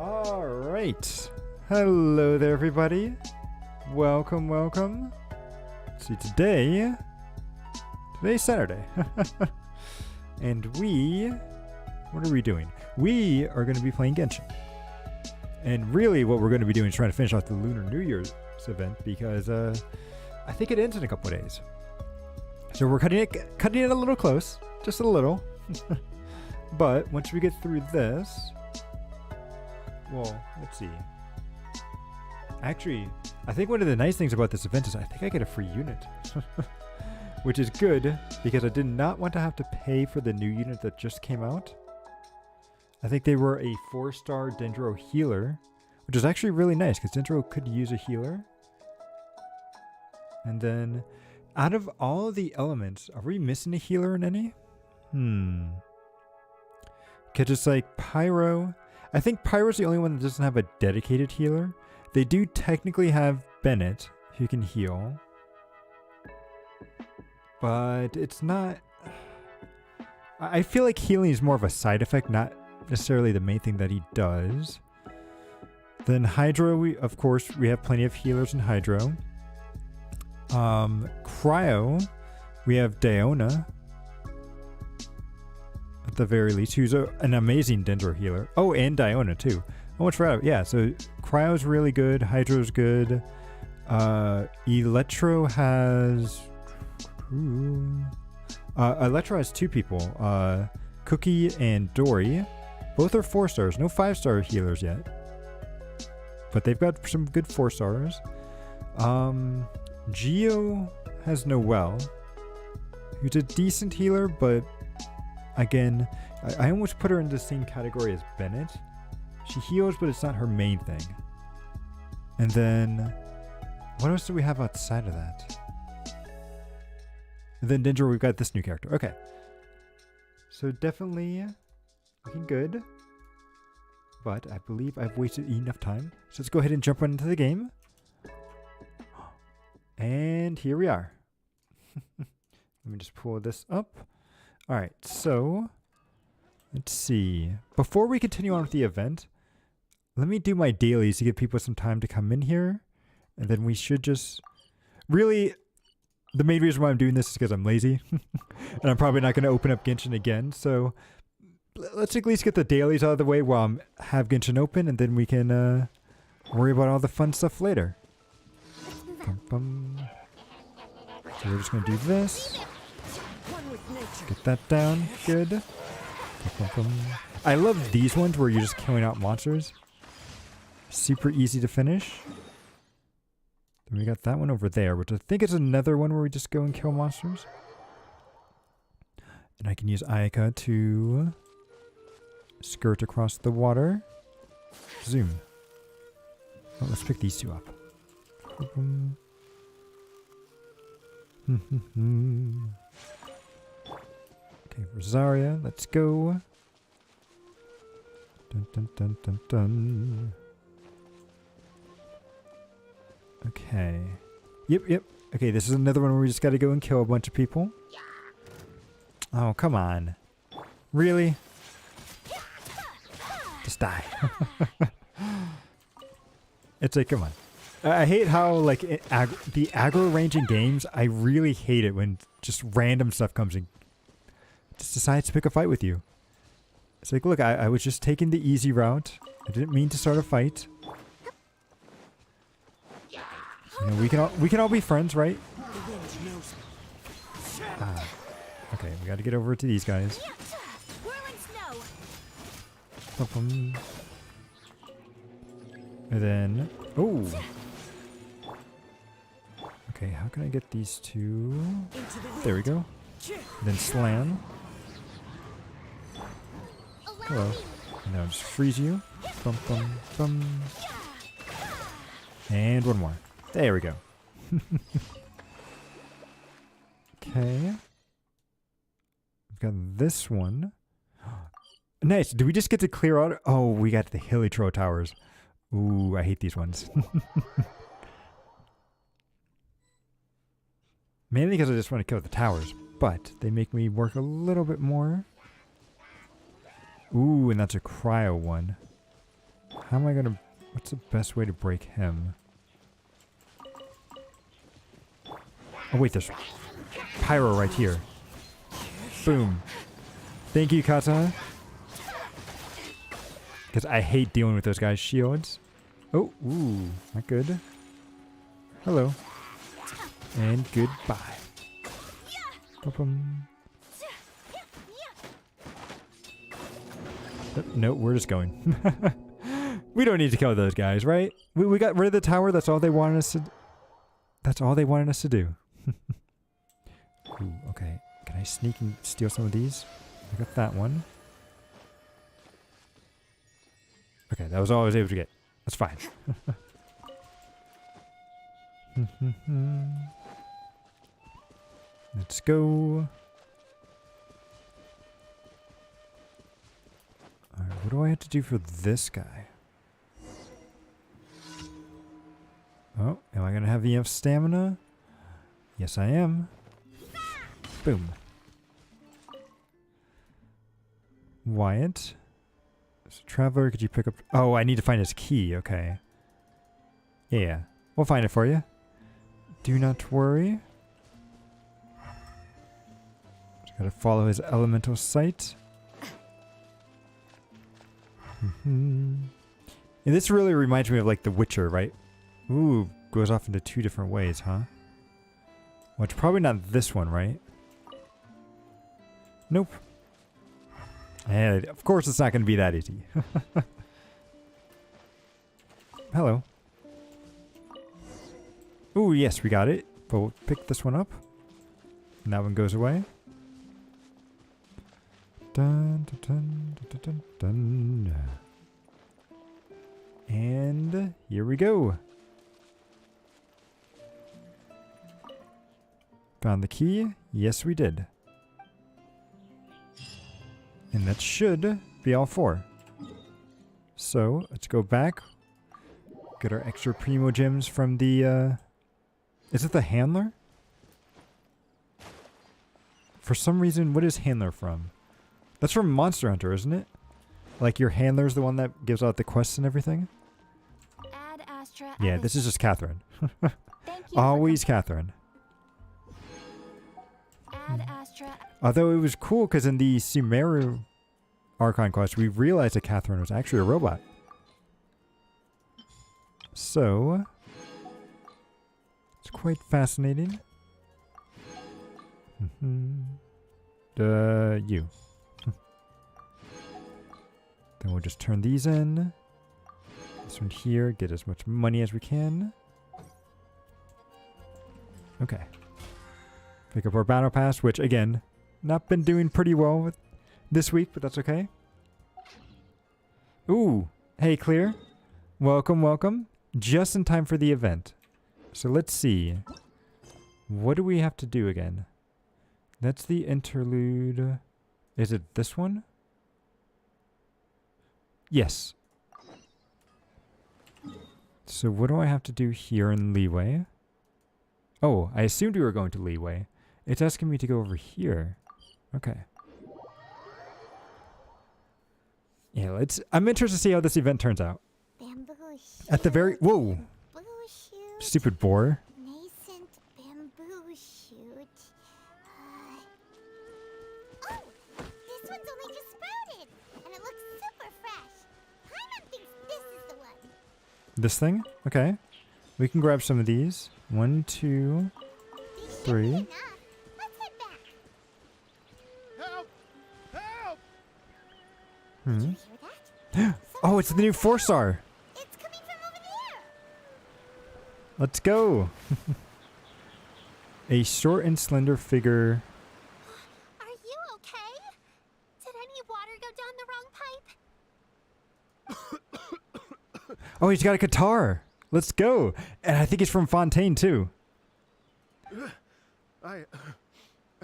All right. Hello there, everybody. Welcome, welcome. See, today's Saturday. And what are we doing? We are going to be playing Genshin. And really what we're going to be doing is trying to finish off the Lunar New Year's Event because I think it ends in a couple of days. So we're cutting it a little close, just a little. But once we get through this, well, let's see. Actually, I think one of the nice things about this event is I think I get a free unit. Which is good, because I did not want to have to pay for the new unit that just came out. I think they were a 4-star Dendro healer, which is actually really nice, because Dendro could use a healer. And then, out of all of the elements, are we missing a healer in any? Because it's like Pyro. I think Pyro's the only one that doesn't have a dedicated healer. They do technically have Bennett, who can heal. But it's not... I feel like healing is more of a side effect, not necessarily the main thing that he does. Then Hydro, of course, we have plenty of healers in Hydro. Cryo, we have Diona. At the very least, who's an amazing Dendro healer. Oh, and Diona too. Oh, much for yeah, so Cryo's really good, Hydro's good. Electro has... Electro has 2 people, Cookie and Dory. Both are 4 stars, no 5-star healers yet. But they've got some good 4 stars. Geo has Noelle, who's a decent healer, but again, I almost put her in the same category as Bennett. She heals, but it's not her main thing. And then, what else do we have outside of that? And then Dendro, we've got this new character. Okay. So definitely looking good. But I believe I've wasted enough time. So let's go ahead and jump right into the game. And here we are. Let me just pull this up. Alright, so let's see. Before we continue on with the event, let me do my dailies to give people some time to come in here. And then we should just... Really... The main reason why I'm doing this is because I'm lazy. And I'm probably not going to open up Genshin again. So let's at least get the dailies out of the way while I have Genshin open. And then we can worry about all the fun stuff later. Bum, bum. So we're just going to do this. Get that down. Good. Bum, bum, bum. I love these ones where you're just killing out monsters. Super easy to finish. And we got that one over there, which I think is another one where we just go and kill monsters. And I can use Ayaka to skirt across the water. Zoom. Oh, let's pick these 2 up. Okay, Rosaria, let's go. Dun, dun, dun, dun, dun. Okay. Yep. Okay, this is another one where we just gotta go and kill a bunch of people. Oh, come on. Really? Just die. It's like, come on. I hate how, like, the aggro range in games, I really hate it when just random stuff comes and just decides to pick a fight with you. It's like, look, I was just taking the easy route. I didn't mean to start a fight. You know, we can all be friends, right? Okay, we got to get over to these guys. And then, oh. Okay, how can I get these 2? There we go. And then slam. Hello. And now just freeze you. Bum, bum, bum. And one more. There we go. Okay. We've got this one. Nice. Do we just get to clear out? Oh, we got the Hilly-Tro Towers. Ooh, I hate these ones. Mainly because I just want to kill the towers. But they make me work a little bit more. Ooh, and that's a cryo one. how am I gonna... What's the best way to break him? Oh wait, there's pyro right here. Boom. Thank you, Kata. Because I hate dealing with those guys' shields. Oh, ooh, not good. Hello. And goodbye. Ba-bum. No, we're just going. We don't need to kill those guys, right? We got rid of the tower. That's all they wanted us to... That's all they wanted us to do. Ooh, okay. Can I sneak and steal some of these? I got that one. Okay, that was all I was able to get. That's fine. Let's go. Alright, what do I have to do for this guy? Oh, am I going to have enough stamina? Yes, I am. Boom. Wyatt. So, Traveler, could you pick up... Oh, I need to find his key. Okay. Yeah. We'll find it for you. Do not worry. Just gotta follow his elemental sight. And this really reminds me of like The Witcher, right? Ooh, goes off into two different ways, huh? Well, it's probably not this one, right? Nope. And of course it's not going to be that easy. Hello. Ooh, yes, we got it. But we'll pick this one up. And that one goes away. Dun, dun, dun, dun, dun, dun. And here we go. Found the key? Yes, we did. And that should be all four. So, let's go back. Get our extra primo gems from the, is it the handler? For some reason, what is handler from? That's from Monster Hunter, isn't it? Like your handler's the one that gives out the quests and everything? Ad Astra Yeah, this is just Catherine. Thank you. Always Catherine. Ad Astra. Although it was cool because in the Sumeru Archon quest, we realized that Catherine was actually a robot. So, it's quite fascinating. You. Then we'll just turn these in. This one here, get as much money as we can. Okay. Pick up our battle pass, which again, not been doing pretty well with this week, but that's okay. Ooh, hey Clear. Welcome, welcome. Just in time for the event. So let's see. What do we have to do again? That's the interlude. Is it this one? Yes. So what do I have to do here in Leeway? Oh, I assumed we were going to Leeway. It's asking me to go over here. Okay. Yeah, I'm interested to see how this event turns out. Bamboo At the very... Whoa! bamboo shoot. Stupid boar. Nascent bamboo shoot. Oh! This one's only just sprouted! And it looks super fresh. Paimon thinks this is the one. This thing? Okay. We can grab some of these. 1, 2, 3. Enough. Let's head back. Help! Help! Did you hear that? Oh, it's the new 4-star. It's coming from over there. Let's go. A short and slender figure. Are you okay? Did any water go down the wrong pipe? Oh, he's got a guitar. Let's go. And I think it's from Fontaine, too. I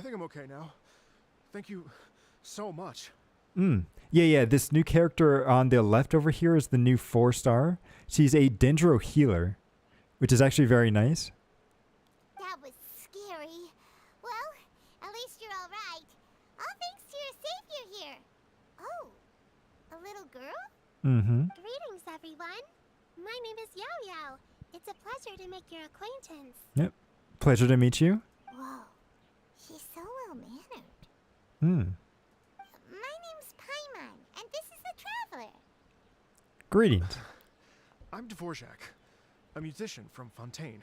think I'm okay now. Thank you so much. Yeah. This new character on the left over here is the new 4-star. She's a Dendro healer, which is actually very nice. That was scary. Well, at least you're all right. All thanks to your savior here. Oh, a little girl? Mm-hmm. Greetings, everyone. My name is Yao Yao. It's a pleasure to make your acquaintance. Yep. Pleasure to meet you. Whoa, she's so well-mannered. Hmm. My name's Paimon, and this is the Traveler. Greetings. I'm Dvorak, a musician from Fontaine.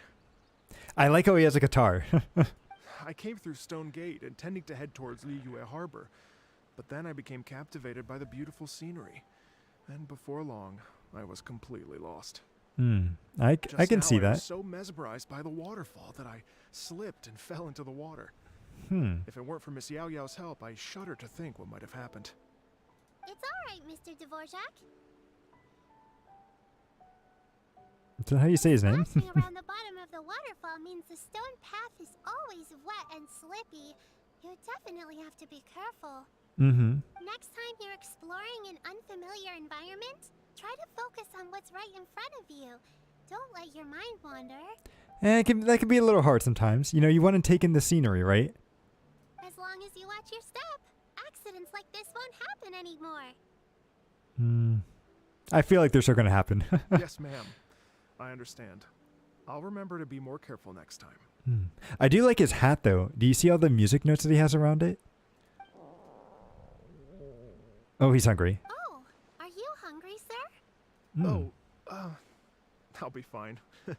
I like how he has a guitar. I came through Stone Gate, intending to head towards Liyue Harbor, but then I became captivated by the beautiful scenery. And before long, I was completely lost. I Just can now, see I that. was so mesmerized by the waterfall that I slipped and fell into the water. If it weren't for Miss Yao Yao's help, I shudder to think what might have happened. It's all right, Mr. Dvorak. Is that how you say his name? Splashing around the bottom of the waterfall means the stone path is always wet and slippy. You definitely have to be careful. Next time you're exploring an unfamiliar environment, try to focus on what's right in front of you. Don't let your mind wander. That can be a little hard sometimes. You know, you want to take in the scenery, right? As long as you watch your step, accidents like this won't happen anymore. I feel like they're still going to happen. Yes, ma'am. I understand. I'll remember to be more careful next time. I do like his hat, though. Do you see all the music notes that he has around it? Oh, he's hungry. Oh, are you hungry, sir? Oh, I'll be fine. Please,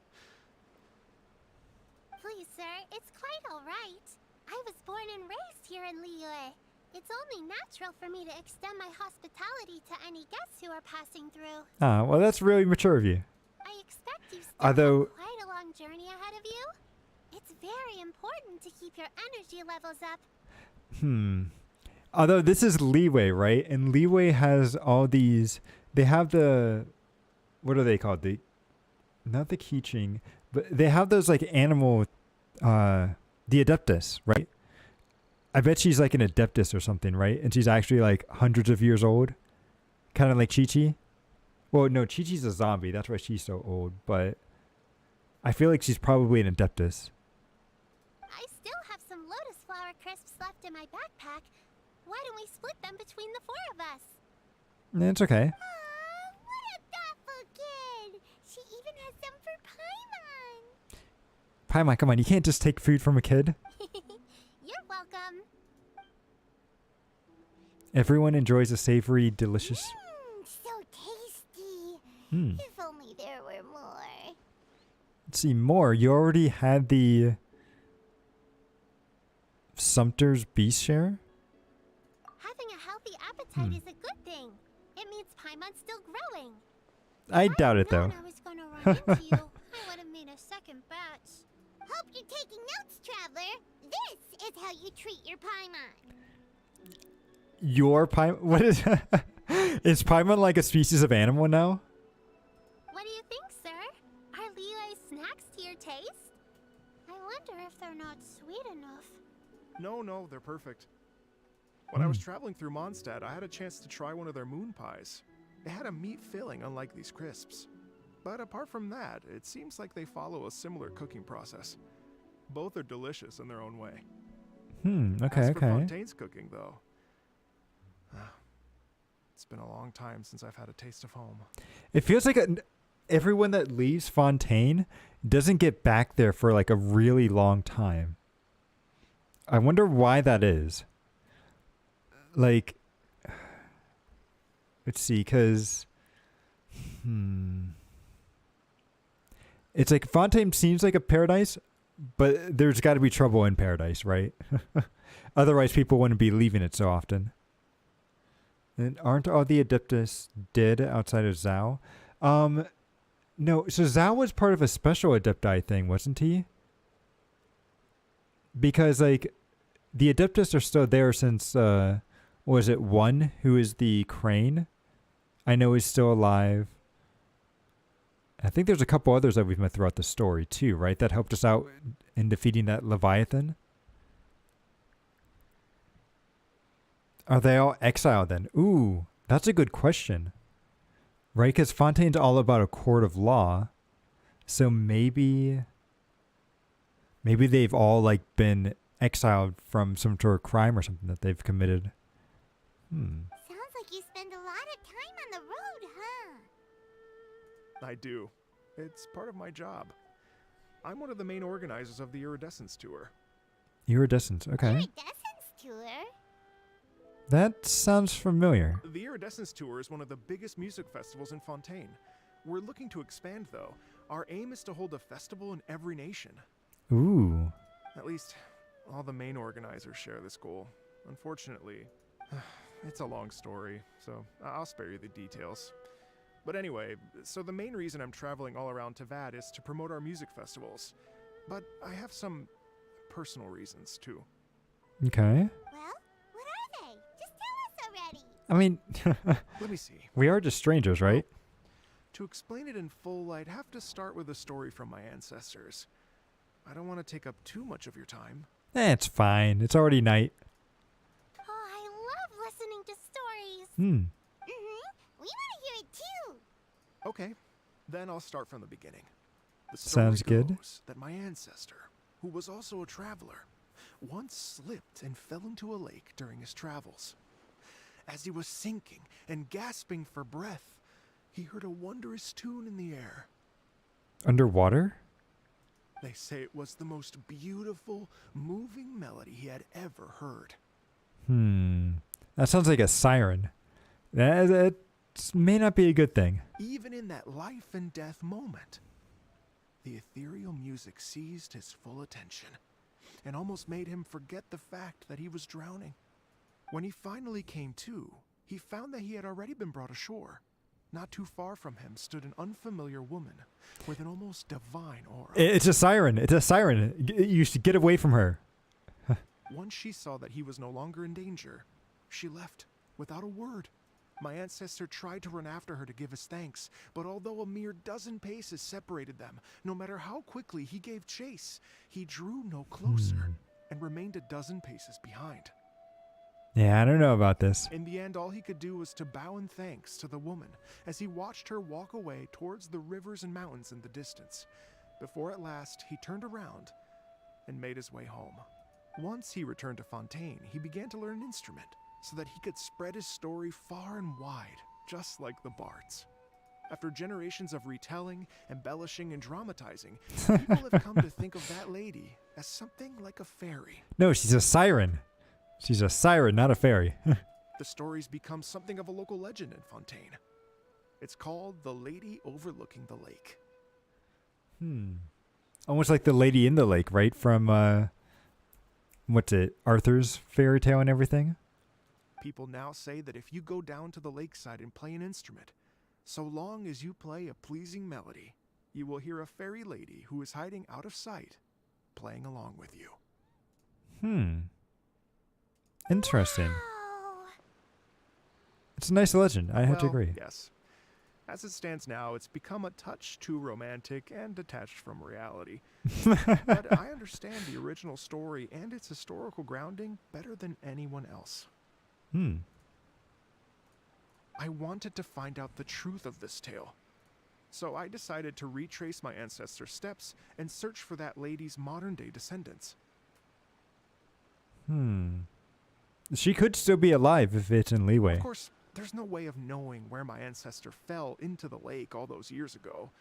sir, it's quite all right. I was born and raised here in Liyue. It's only natural for me to extend my hospitality to any guests who are passing through. Ah, well, that's really mature of you. I expect you still Although- have quite a long journey ahead of you. It's very important to keep your energy levels up. Although this is Liyue, right? And Liyue has all these. They have the. What are they called? Not the Keeching, but they have those like animal. The Adeptus, right? I bet she's like an Adeptus or something, right? And she's actually like hundreds of years old. Kind of like Chi-Chi. Well, no, Chi-Chi's a zombie. That's why she's so old. But I feel like she's probably an Adeptus. I still have some lotus flower crisps left in my backpack. Why don't we split them between the four of us? It's okay. Aw, what a thoughtful kid! She even has some for Paimon! Paimon, come on. You can't just take food from a kid. You're welcome. Everyone enjoys a savory, delicious... So tasty. If only there were more. Let's see, more. You already had the... Sumter's Beast Share? Having a healthy appetite is a good thing. It means Paimon's still growing. I doubt it, though. I was going to run into you. I would have made a second batch. Hope you're taking notes, Traveler. This is how you treat your Paimon. Your Paimon? What is... Is Paimon like a species of animal now? What do you think, sir? Are Liyue snacks to your taste? I wonder if they're not sweet enough. No, they're perfect. When I was traveling through Mondstadt, I had a chance to try one of their moon pies. It had a meat filling, unlike these crisps. But apart from that, it seems like they follow a similar cooking process. Both are delicious in their own way. Okay, As for okay. Fontaine's cooking, though, it's been a long time since I've had a taste of home. It feels like everyone that leaves Fontaine doesn't get back there for like a really long time. I wonder why that is. Like, let's see, because... It's like Fontaine seems like a paradise, but there's got to be trouble in paradise, right? Otherwise, people wouldn't be leaving it so often. And aren't all the Adeptus dead outside of Zhao? No, so Zhao was part of a special Adepti thing, wasn't he? Because, like, the Adeptus are still there since, was it one who is the crane? I know is still alive. I think there's a couple others that we've met throughout the story, too, right? That helped us out in defeating that Leviathan. Are they all exiled then? Ooh, that's a good question. Right? Because Fontaine's all about a court of law. So maybe they've all like been exiled from some sort of crime or something that they've committed. Sounds like you spend a lot of time on the road, huh? I do. It's part of my job. I'm one of the main organizers of the Iridescence Tour. Iridescence, okay. Iridescence tour? That sounds familiar. The Iridescence Tour is one of the biggest music festivals in Fontaine. We're looking to expand, though. Our aim is to hold a festival in every nation. Ooh. At least, all the main organizers share this goal. Unfortunately, it's a long story, so I'll spare you the details. But anyway, so the main reason I'm traveling all around Tavad is to promote our music festivals. But I have some personal reasons, too. Okay. Well, what are they? Just tell us already. I mean, Let me see. we are just strangers, right? To explain it in full, I'd have to start with a story from my ancestors. I don't want to take up too much of your time. It's fine. It's already night. Oh, I love listening to stories. Hmm. We want to hear it too. Okay, then I'll start from the beginning. The Sounds story good. goes that my ancestor, who was also a traveler, once slipped and fell into a lake during his travels. As he was sinking and gasping for breath, he heard a wondrous tune in the air. Underwater? They say it was the most beautiful, moving melody he had ever heard. That sounds like a siren. That may not be a good thing. Even in that life and death moment, the ethereal music seized his full attention and almost made him forget the fact that he was drowning. When he finally came to, he found that he had already been brought ashore. Not too far from him stood an unfamiliar woman with an almost divine aura. It's a siren. It's a siren. You should get away from her. Once she saw that he was no longer in danger, she left without a word. My ancestor tried to run after her to give his thanks, but although a mere dozen paces separated them, no matter how quickly he gave chase, he drew no closer and remained a dozen paces behind. Yeah, I don't know about this. In the end, all he could do was to bow in thanks to the woman as he watched her walk away towards the rivers and mountains in the distance, before at last he turned around and made his way home. Once he returned to Fontaine, he began to learn an instrument so that he could spread his story far and wide, just like the bards. After generations of retelling, embellishing, and dramatizing, people have come to think of that lady as something like a fairy. No, she's a siren. She's a siren, not a fairy. The story's become something of a local legend in Fontaine. It's called The Lady Overlooking the Lake. Almost like the lady in the lake, right? From, what's it, Arthur's fairy tale and everything? People now say that if you go down to the lakeside and play an instrument, so long as you play a pleasing melody, you will hear a fairy lady who is hiding out of sight, playing along with you. Interesting. Wow. It's a nice legend. I have to Well, agree. Yes. As it stands now, it's become a touch too romantic and detached from reality. But I understand the original story and its historical grounding better than anyone else. I wanted to find out the truth of this tale. So I decided to retrace my ancestors' steps and search for that lady's modern-day descendants. She could still be alive if it's in leeway. Of course, there's no way of knowing where my ancestor fell into the lake all those years ago.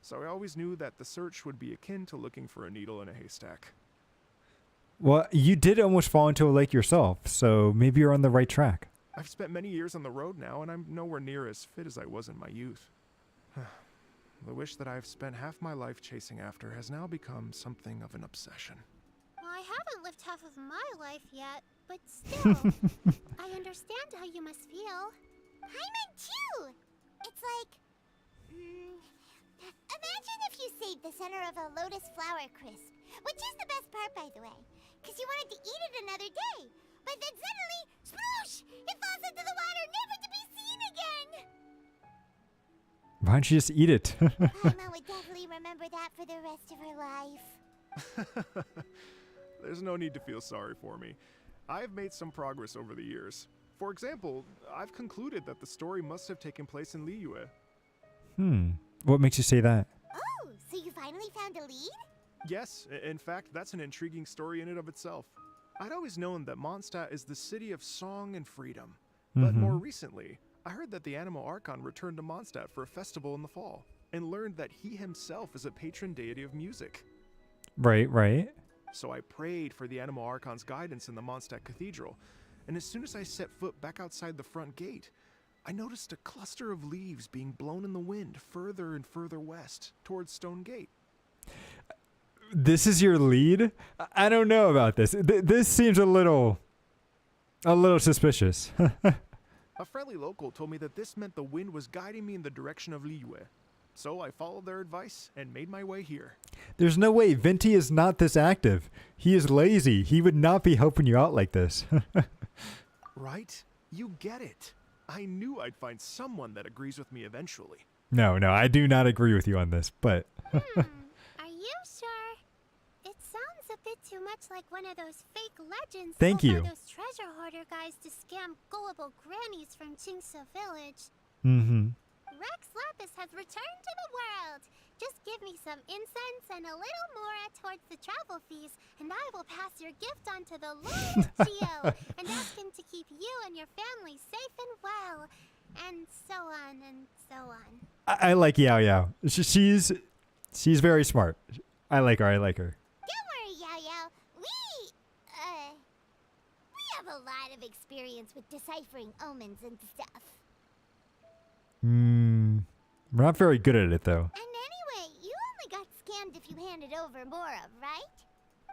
So I always knew that the search would be akin to looking for a needle in a haystack. Well, you did almost fall into a lake yourself, so maybe you're on the right track. I've spent many years on the road now, and I'm nowhere near as fit as I was in my youth. The wish that I've spent half my life chasing after has now become something of an obsession. I haven't lived half of my life yet, but still, I understand how you must feel. Paimon too! It's like... imagine if you saved the center of a lotus flower crisp, which is the best part, by the way, because you wanted to eat it another day, but then suddenly, sploosh! It falls into the water, never to be seen again! Why don't you just eat it? Paimon would definitely remember that for the rest of her life. There's no need to feel sorry for me. I've made some progress over the years. For example, I've concluded that the story must have taken place in Liyue. What makes you say that? Oh, so you finally found a lead? Yes, in fact, that's an intriguing story in and of itself. I'd always known that Mondstadt is the city of song and freedom. But more recently, I heard that the Animo Archon returned to Mondstadt for a festival in the fall, and learned that he himself is a patron deity of music. Right, right. So I prayed for the Animo Archon's guidance in the Mondstadt Cathedral, and as soon as I set foot back outside the front gate, I noticed a cluster of leaves being blown in the wind further and further west, towards Stone Gate. This is your lead? I don't know about this. This seems a little suspicious. A friendly local told me that this meant the wind was guiding me in the direction of Liyue. So I followed their advice and made my way here. There's no way. Venti is not this active. He is lazy. He would not be helping you out like this. Right? You get it. I knew I'd find someone that agrees with me eventually. No, I do not agree with you on this, but... Are you sure? It sounds a bit too much like one of those fake legends Thank told you. by those treasure hoarder guys to scam gullible grannies from Jingsa Village. Mm-hmm. Rex Lapis has returned to the world. Just give me some incense and a little more towards the travel fees, and I will pass your gift on to the Lord Geo and ask him to keep you and your family safe and well, and so on and so on. I like Yao Yao. She's very smart. I like her. Don't worry, Yao Yao. We have a lot of experience with deciphering omens and stuff. We're not very good at it, though. And anyway, you only got scammed if you handed over Mora, right?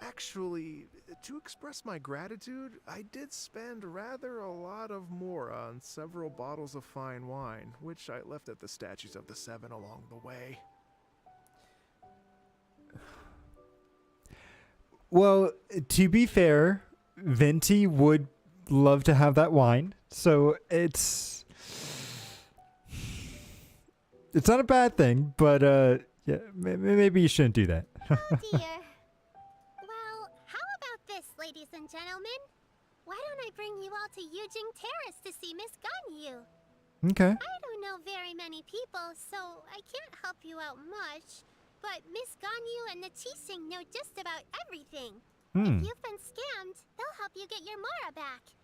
Actually, to express my gratitude, I did spend rather a lot of more on several bottles of fine wine, which I left at the statues of the Seven along the way. Well, to be fair, Venti would love to have that wine, so it's not a bad thing, but yeah, maybe you shouldn't do that. Oh dear. Well, how about this, ladies and gentlemen? Why don't I bring you all to Yujing Terrace to see Miss Ganyu? Okay. I don't know very many people, so I can't help you out much. But Miss Ganyu and the Qixing know just about everything. If you've been scammed, they'll help you get your Mora back.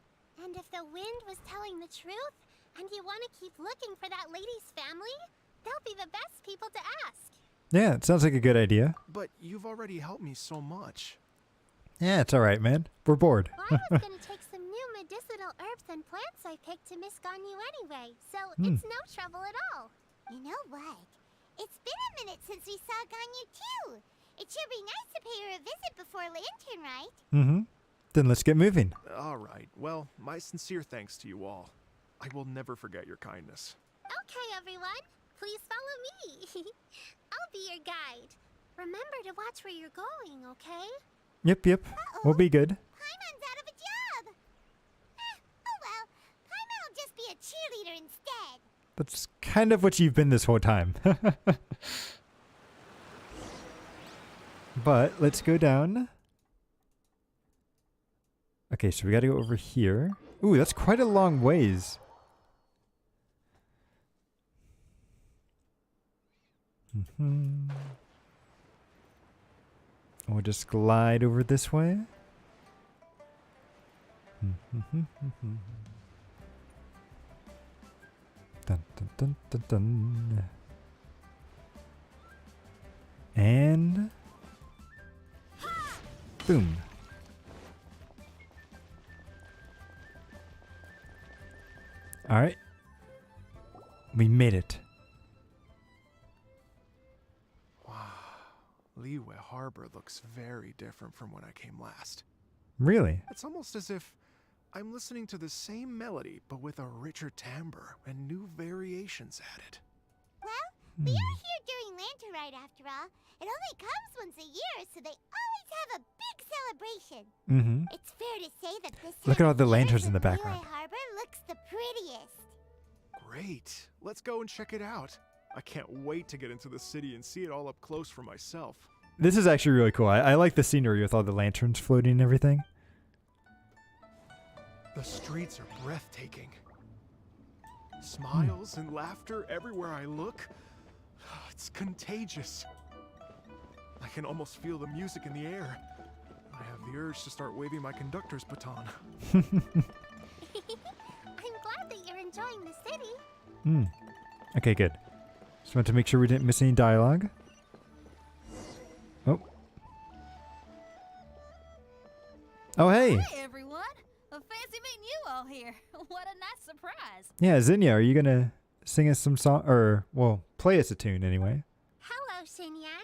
And if the wind was telling the truth, and you want to keep looking for that lady's family, they'll be the best people to ask. Yeah, it sounds like a good idea. But you've already helped me so much. Yeah, it's all right, man. We're bored. Well, I was going to take some new medicinal herbs and plants I picked to Miss Ganyu anyway, so it's no trouble at all. You know what? It's been a minute since we saw Ganyu too. It should be nice to pay her a visit before Lantern, right? Mm-hmm. Then let's get moving. All right. Well, my sincere thanks to you all. I will never forget your kindness. Okay, everyone. Please follow me. I'll be your guide. Remember to watch where you're going, okay? Yep. We'll be good. Paimon's out of a job. Oh well. Paimon will just be a cheerleader instead. That's kind of what you've been this whole time. But let's go down. Okay, so we gotta go over here. Ooh, that's quite a long ways. We'll just glide over this way. Dun, dun, dun, dun, dun. And boom. All right. We made it. Wow. Liyue Harbor looks very different from when I came last. Really? It's almost as if I'm listening to the same melody, but with a richer timbre and new variations added. Well, we are here during Lantern Ride after all. It only comes once a year, so they always have a big celebration. It's fair to say that this Look at all the time of year, lanterns in the Liyue background. Harbor looks the prettiest. Great. Let's go and check it out. I can't wait to get into the city and see it all up close for myself. This is actually really cool. I like the scenery with all the lanterns floating and everything. The streets are breathtaking. Smiles and laughter everywhere I look. It's contagious. I can almost feel the music in the air. I have the urge to start waving my conductor's baton. I'm glad that you're enjoying the city. Okay, good. Just want to make sure we didn't miss any dialogue. Oh. Oh, hey. Hi, everyone. Fancy meeting you all here. What a nice surprise. Yeah, Zinnia, are you going to sing us some song? Or, well, play us a tune anyway. Hello, Xinyan.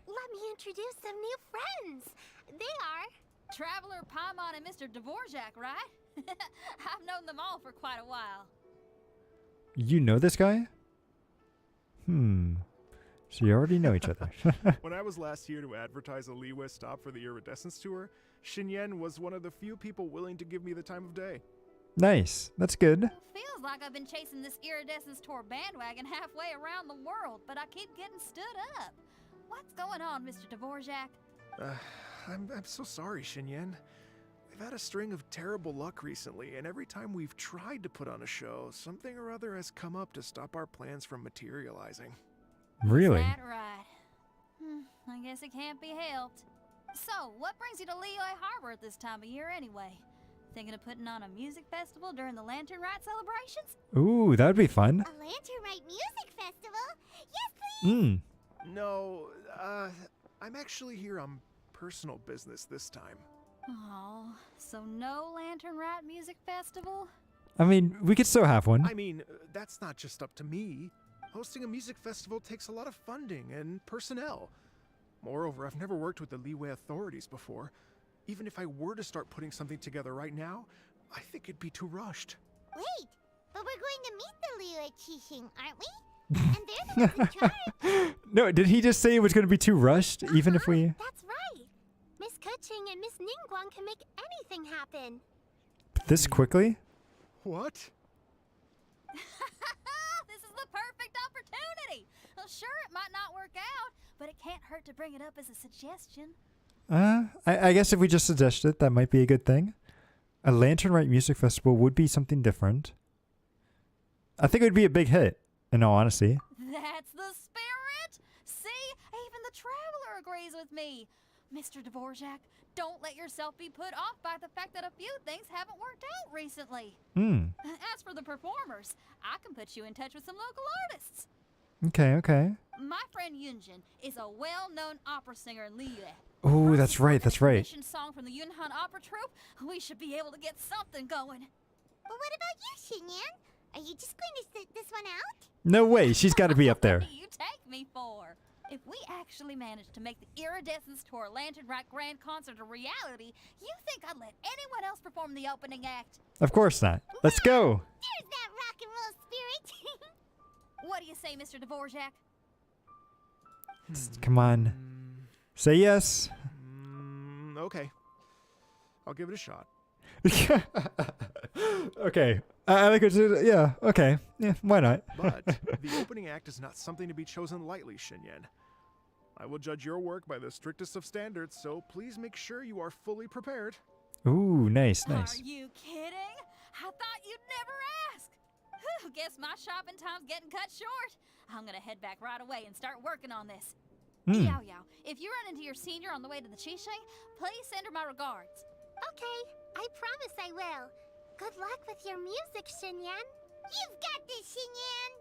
Let me introduce some new friends. They are Traveler, Paimon, and Mr. Dvorak, right? I've known them all for quite a while. You know this guy? So you already know each other. When I was last here to advertise a Liyue stop for the Iridescence Tour, Xinyan was one of the few people willing to give me the time of day. Nice. That's good. Feels like I've been chasing this Iridescence Tour bandwagon halfway around the world, but I keep getting stood up. What's going on, Mr. Dvorak? I'm so sorry, Xinyan. We've had a string of terrible luck recently, and every time we've tried to put on a show, something or other has come up to stop our plans from materializing. Really? Is that right? I guess it can't be helped. So, what brings you to Liyue Harbor at this time of year anyway? Thinking of putting on a music festival during the Lantern Rite celebrations? Ooh, that would be fun. a Lantern Rite Music Festival. Yes, please. No, I'm actually here on personal business this time. Oh, so no Lantern Rite Music Festival? I mean, we could still have one. I mean, that's not just up to me. Hosting a music festival takes a lot of funding and personnel. Moreover, I've never worked with the Liyue authorities before. Even if I were to start putting something together right now, I think it'd be too rushed. Wait, but we're going to meet the Liyue Qixing, aren't we? And they're the ones in charge. No, did he just say it was going to be too rushed, even if we... That's right. Miss Keqing and Miss Ningguang can make anything happen. This quickly? What? This is the perfect opportunity! Well, sure, it might not work out, but it can't hurt to bring it up as a suggestion. I guess if we just suggest it, that might be a good thing. A Lantern Rite Music Festival would be something different. I think it would be a big hit, in all honesty. That's the spirit! See? Even the Traveler agrees with me. Mr. Dvorak, don't let yourself be put off by the fact that a few things haven't worked out recently. As for the performers, I can put you in touch with some local artists. Okay. My friend Yunjin is a well-known opera singer in Liyue. Oh, that's right. Commissioned song from the Yunhan Opera Troupe. We should be able to get something going. But what about you, Xinyan? Are you just going to sit this one out? No way. She's got to be up there. What do you take me for? If we actually manage to make the Iridescence Tour Lantern Rite Grand Concert a reality, you think I'd let anyone else perform the opening act? Of course not. Let's go. There's that rock and roll spirit. What do you say, Mr. Dvorak? Come on. Say yes. Okay. I'll give it a shot. Okay. I like it. Yeah. Okay. Yeah. Why not? But the opening act is not something to be chosen lightly, Xinyan. I will judge your work by the strictest of standards, so please make sure you are fully prepared. Ooh, nice. Are you kidding? I thought you'd never ask. Whew, guess my shopping time's getting cut short. I'm gonna head back right away and start working on this. Yao Yao, if you run into your senior on the way to the Qixing, please send her my regards. Okay, I promise I will. Good luck with your music, Xinyan. You've got this, Xinyan.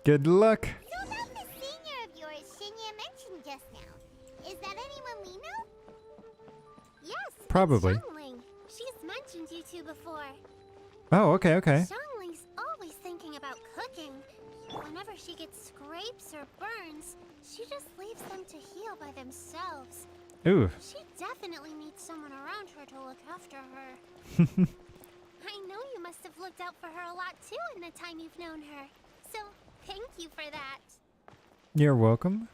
Good luck. So about the senior of yours Xinyan mentioned just now. Is that anyone we know? Yes, it's Probably. Xiangling. She's mentioned you two before. Oh, okay. Xiangling's always thinking about cooking. Whenever she gets scrapes or burns, she just leaves them to heal by themselves. Ooh. She definitely needs someone around her to look after her. I know you must have looked out for her a lot too in the time you've known her. So, thank you for that. You're welcome.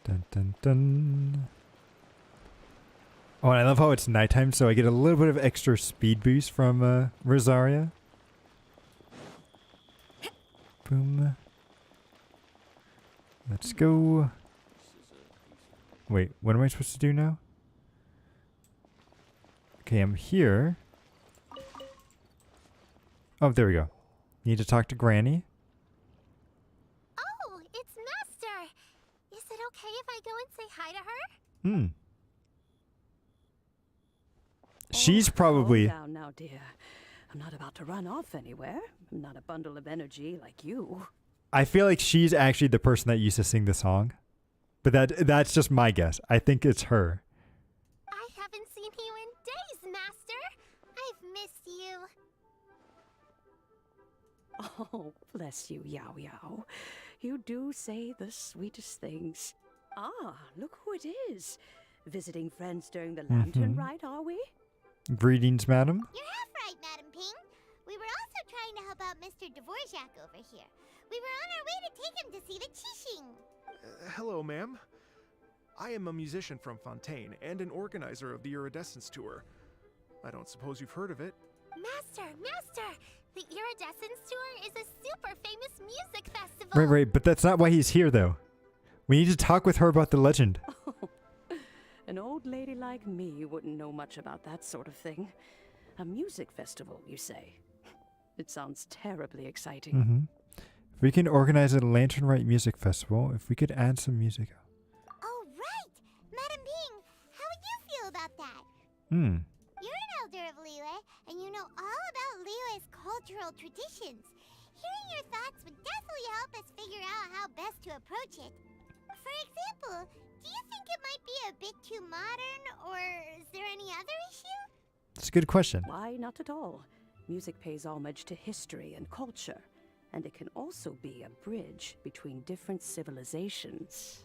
Dun dun dun. Oh, and I love how it's nighttime, so I get a little bit of extra speed boost from Rosaria. Boom. Let's go. Wait, what am I supposed to do now? Okay, I'm here. Oh, there we go. Need to talk to Granny. Oh, it's Master. Is it okay if I go and say hi to her? She's probably... Calm down now, dear. I'm not about to run off anywhere. I'm not a bundle of energy like you. I feel like she's actually the person that used to sing the song. But that's just my guess. I think it's her. I haven't seen you in days, Master. I've missed you. Oh, bless you, Yao Yao. You do say the sweetest things. Ah, look who it is. Visiting friends during the lantern rite, are we? Greetings, madam. You're half right, Madam Ping. We were also trying to help out Mr. Dvorak over here. We were on our way to take him to see the Qixing. Hello, ma'am. I am a musician from Fontaine and an organizer of the Iridescence Tour. I don't suppose you've heard of it. Master! The Iridescence Tour is a super famous music festival. Right, but that's not why he's here, though. We need to talk with her about the legend. Oh, an old lady like me wouldn't know much about that sort of thing. A music festival, you say? It sounds terribly exciting. If we can organize a Lantern Rite music festival, if we could add some music. Oh, right! Madam Ping, how would you feel about that? You're an elder of Liyue, and you know all about Liyue's cultural traditions. Hearing your thoughts would definitely help us figure out how best to approach it. For example, do you think it might be a bit too modern, or is there any other issue? That's a good question. Why, not at all. Music pays homage to history and culture, and it can also be a bridge between different civilizations.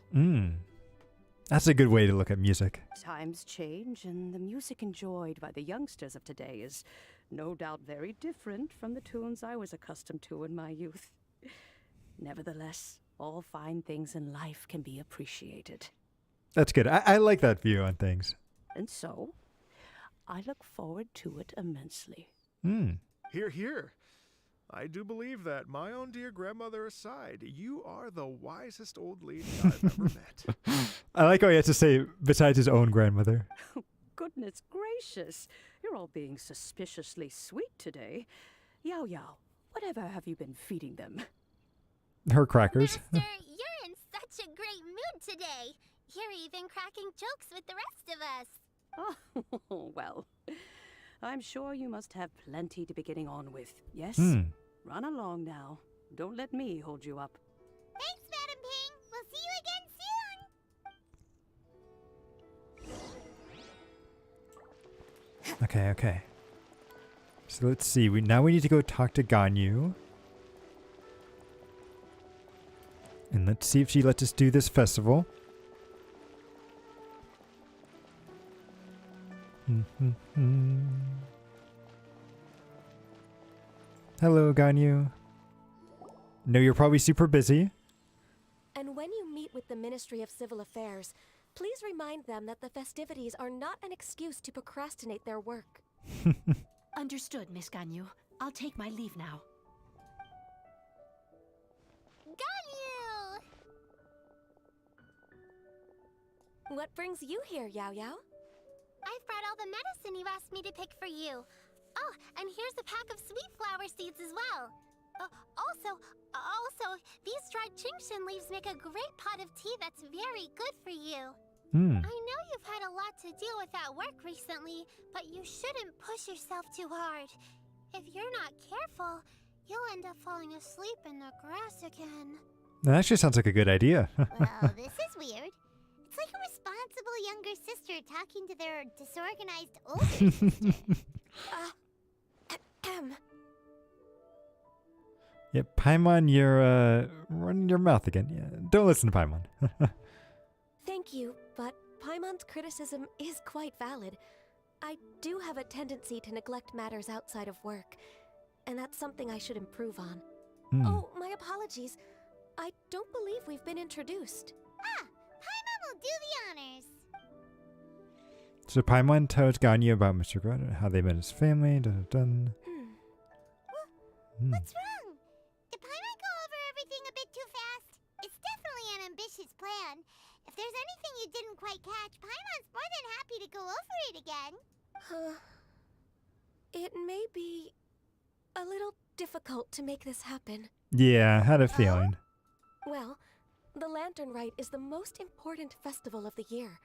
That's a good way to look at music. Times change, and the music enjoyed by the youngsters of today is no doubt very different from the tunes I was accustomed to in my youth. Nevertheless, all fine things in life can be appreciated. That's good. I like that view on things. And so, I look forward to it immensely. Hear, hear. I do believe that, my own dear grandmother aside, you are the wisest old lady I've ever met. I like how he has to say, besides his own grandmother. Goodness gracious, you're all being suspiciously sweet today. Yao Yao, whatever have you been feeding them? Her crackers. Master, you're in such a great mood today. You're even cracking jokes with the rest of us. Oh, well, I'm sure you must have plenty to be getting on with, yes? Run along now. Don't let me hold you up. Thanks, Madam Ping. We'll see you again soon. Okay. So let's see. Now we need to go talk to Ganyu. And let's see if she lets us do this festival. Hello, Ganyu. No, you're probably super busy. And when you meet with the Ministry of Civil Affairs, please remind them that the festivities are not an excuse to procrastinate their work. Understood, Miss Ganyu. I'll take my leave now. Ganyu! What brings you here, Yao Yao? I've brought all the medicine you asked me to pick for you. Oh, and here's a pack of sweet flower seeds as well. Also, these dried Genshin leaves make a great pot of tea that's very good for you. I know you've had a lot to deal with at work recently, but you shouldn't push yourself too hard. If you're not careful, you'll end up falling asleep in the grass again. That actually sounds like a good idea. Well, this is weird. It's like a responsible younger sister talking to their disorganized older sister. Yeah, Paimon, you're running your mouth again. Yeah, don't listen to Paimon. Thank you, but Paimon's criticism is quite valid. I do have a tendency to neglect matters outside of work, and that's something I should improve on. Oh, my apologies. I don't believe we've been introduced. Paimon will do the honors. So Paimon tells Ganyu about Mr. Grudd and how they met his family. What's wrong? Did Paimon go over everything a bit too fast? It's definitely an ambitious plan. If there's anything you didn't quite catch, Paimon's more than happy to go over it again. It may be a little difficult to make this happen. Yeah, I had a feeling. Well, the Lantern Rite is the most important festival of the year.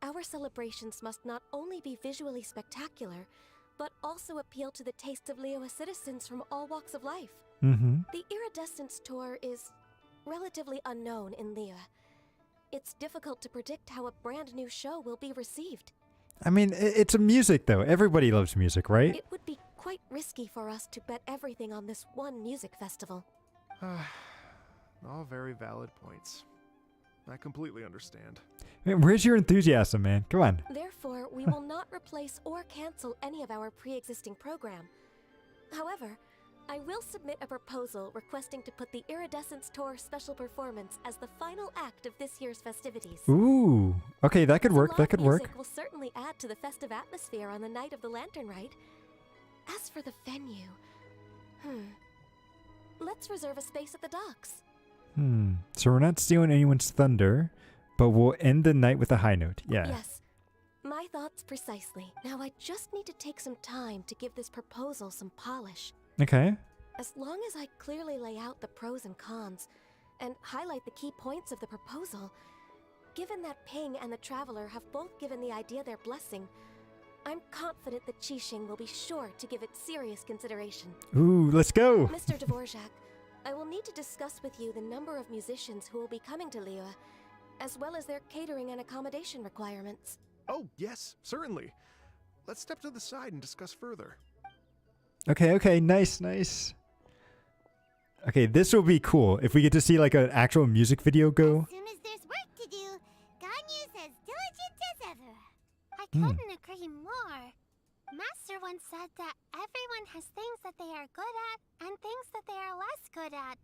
Our celebrations must not only be visually spectacular, but also appeal to the tastes of Liyue citizens from all walks of life. Mm-hmm. The Iridescence Tour is relatively unknown in Liyue. It's difficult to predict how a brand new show will be received. I mean, it's a music, though. Everybody loves music, right? It would be quite risky for us to bet everything on this one music festival. All very valid points. I completely understand. Man, where's your enthusiasm, man? Come on. Therefore, we will not replace or cancel any of our pre-existing program. However, I will submit a proposal requesting to put the Iridescence Tour special performance as the final act of this year's festivities. Ooh. Okay, that could work. That could work. Music will certainly add to the festive atmosphere on the night of the Lantern Rite. As for the venue, let's reserve a space at the docks. So we're not stealing anyone's thunder, but we'll end the night with a high note. Yeah. Yes. My thoughts precisely. Now I just need to take some time to give this proposal some polish. Okay. As long as I clearly lay out the pros and cons, and highlight the key points of the proposal, given that Ping and the Traveler have both given the idea their blessing, I'm confident that Qixing will be sure to give it serious consideration. Ooh, let's go! Mr. Dvorak, I will need to discuss with you the number of musicians who will be coming to Liyue, as well as their catering and accommodation requirements. Oh, yes, certainly. Let's step to the side and discuss further. Okay, nice. Okay, this will be cool if we get to see like an actual music video go. As soon as there's work to do, Ganyu's as diligent as ever. I couldn't agree more. Master once said that everyone has things that they are good at and things that they are less good at.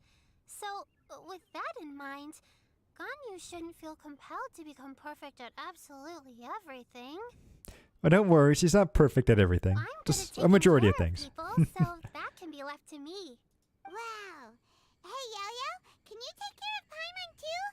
So, with that in mind, Ganyu shouldn't feel compelled to become perfect at absolutely everything. Well, don't worry, she's not perfect at everything. I'm Just good at a majority of taking things. care of people, so that can be left to me. Wow. Hey, Yo-Yo, can you take care of Paimon too?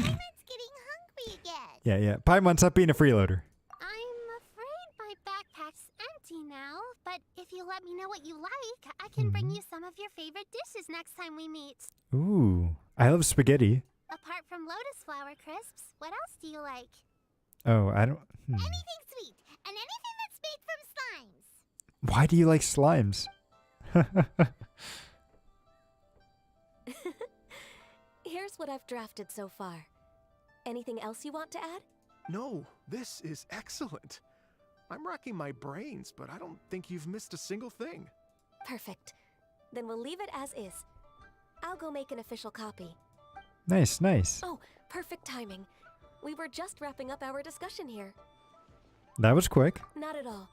Paimon's getting hungry again. Yeah. Paimon's not being a freeloader. I'm afraid my backpack's empty now, but if you let me know what you like, I can bring you some of your favorite dishes next time we meet. Ooh, I love spaghetti. Apart from lotus flower crisps, what else do you like? Oh, I don't... Anything sweet, and anything that's made from slimes. Why do you like slimes? Here's what I've drafted so far. Anything else you want to add? No, this is excellent. I'm racking my brains, but I don't think you've missed a single thing. Perfect. Then we'll leave it as is. I'll go make an official copy. Nice. Oh, perfect timing. We were just wrapping up our discussion here. That was quick. Not at all.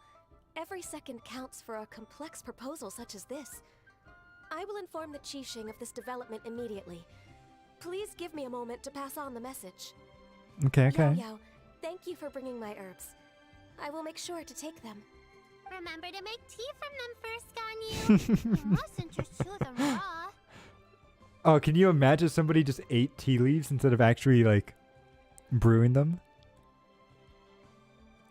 Every second counts for a complex proposal such as this. I will inform the Qixing of this development immediately. Please give me a moment to pass on the message. Okay. Yo-Yo, thank you for bringing my herbs. I will make sure to take them. Remember to make tea from them first, Ganyu. You mustn't just chew them raw. Oh, can you imagine somebody just ate tea leaves instead of actually, like, brewing them?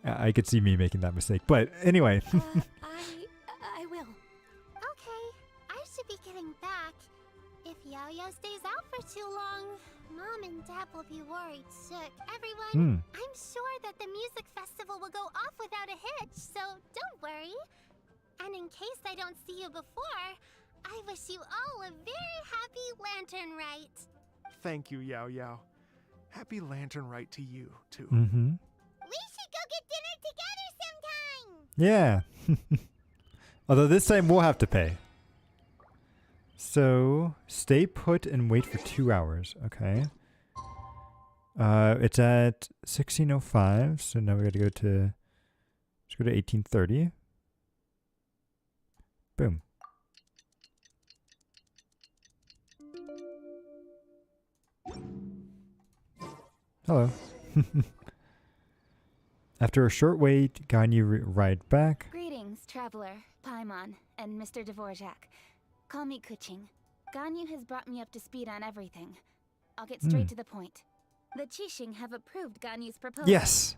I could see me making that mistake. But anyway. I will. Okay, I should be getting back. If Yo-Yo stays out for too long, Mom and Dad will be worried sick. Everyone, I'm sure that the music festival will go off without a hitch, so don't worry. And in case I don't see you before, I wish you all a very happy Lantern Rite. Thank you, Yao Yao. Happy Lantern Rite to you, too. We should go get dinner together sometime. Yeah. Although this time we'll have to pay. So, stay put and wait for 2 hours. Okay. It's at 16:05, so now we gotta go to... Let's go to 18:30. Boom. Hello. After a short wait, Ganyu ride back. Greetings, Traveler, Paimon, and Mr. Dvorak. Call me Kuching. Ganyu has brought me up to speed on everything. I'll get straight to the point. The Qixing have approved Ganyu's proposal. Yes!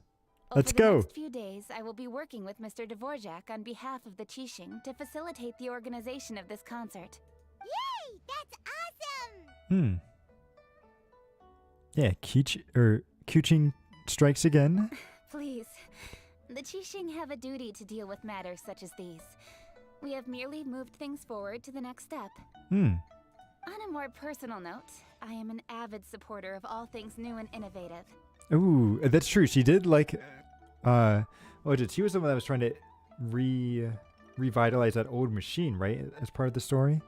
Let's Over the go! next few days, I will be working with Mr. Dvorak on behalf of the Qixing to facilitate the organization of this concert. Yay! That's awesome! Yeah, Kuching strikes again. Please, The Qixing have a duty to deal with matters such as these. We have merely moved things forward to the next step. On a more personal note, I am an avid supporter of all things new and innovative. Ooh, that's true. She did like, she was the one that was trying to revitalize that old machine, right? As part of the story.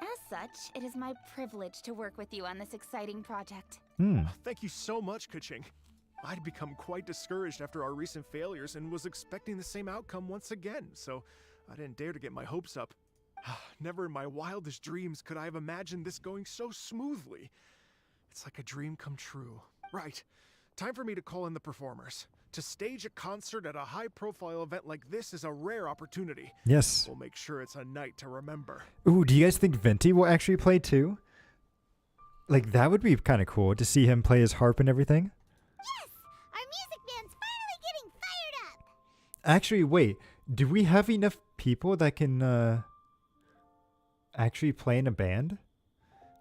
As such, it is my privilege to work with you on this exciting project. Thank you so much, Kuching. I'd become quite discouraged after our recent failures and was expecting the same outcome once again, so I didn't dare to get my hopes up. Never in my wildest dreams could I have imagined this going so smoothly. It's like a dream come true. Right. Time for me to call in the performers. To stage a concert at a high-profile event like this is a rare opportunity. Yes. We'll make sure it's a night to remember. Ooh, do you guys think Venti will actually play too? Like, that would be kind of cool to see him play his harp and everything. Yes! Our music band's finally getting fired up! Actually, wait. Do we have enough people that can actually play in a band?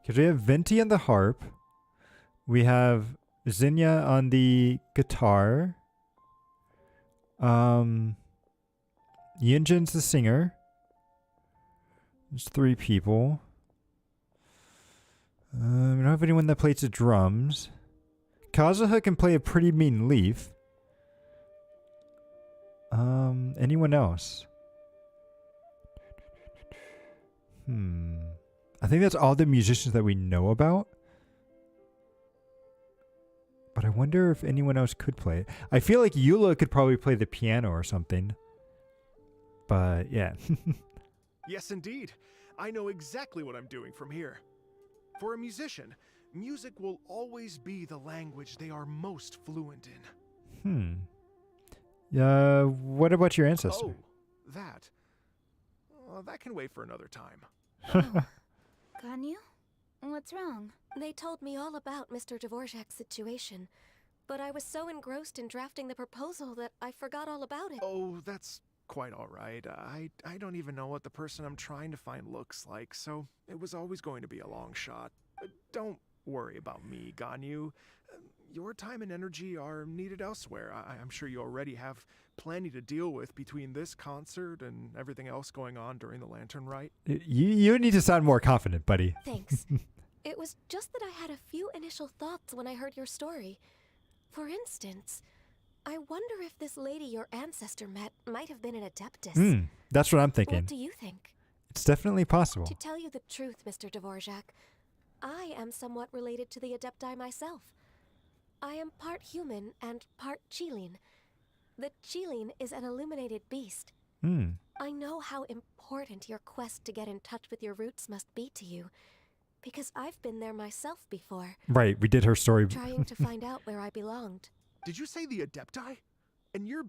Because we have Venti on the harp. We have Zinnia on the guitar. Yinjin's the singer. There's 3 people. We don't have anyone that plays the drums. Kazuha can play a pretty mean leaf. Anyone else? I think that's all the musicians that we know about. But I wonder if anyone else could play it. I feel like Eula could probably play the piano or something. But yeah. Yes, indeed. I know exactly what I'm doing from here. For a musician, music will always be the language they are most fluent in. What about your ancestor? Oh, that. That can wait for another time. Ganyu? What's wrong? They told me all about Mr. Dvorak's situation, but I was so engrossed in drafting the proposal that I forgot all about it. Oh, that's quite all right. I don't even know what the person I'm trying to find looks like, so it was always going to be a long shot. Don't worry about me, Ganyu. Your time and energy are needed elsewhere. I'm sure you already have plenty to deal with between this concert and everything else going on during the Lantern Rite. You need to sound more confident, buddy. Thanks. It was just that I had a few initial thoughts when I heard your story. For instance, I wonder if this lady your ancestor met might have been an Adeptus. That's what I'm thinking. What do you think? It's definitely possible. To tell you the truth, Mr. Dvorak, I am somewhat related to the Adepti myself. I am part human and part Qilin. The Qilin is an illuminated beast. I know how important your quest to get in touch with your roots must be to you, because I've been there myself before. Right, we did her story. Trying to find out where I belonged. Did you say the Adepti? And you're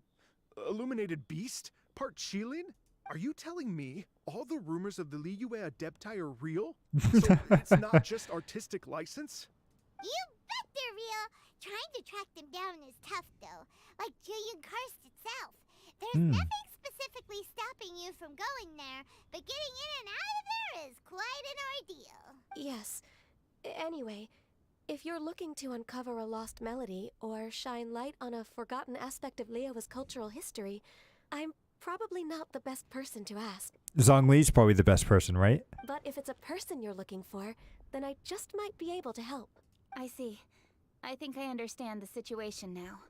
illuminated beast? Part Qilin? Are you telling me all the rumors of the Liyue Adepti are real? So it's not just artistic license? You bet they're real! Trying to track them down is tough, though. Like Julian Karst itself. There's nothing specifically stopping you from going there, but getting in and out of there is quite an ordeal. Yes. Anyway, if you're looking to uncover a lost melody or shine light on a forgotten aspect of Liyue's cultural history, I'm probably not the best person to ask. Zhongli's probably the best person, right? But if it's a person you're looking for, then I just might be able to help. I see. I think I understand the situation now.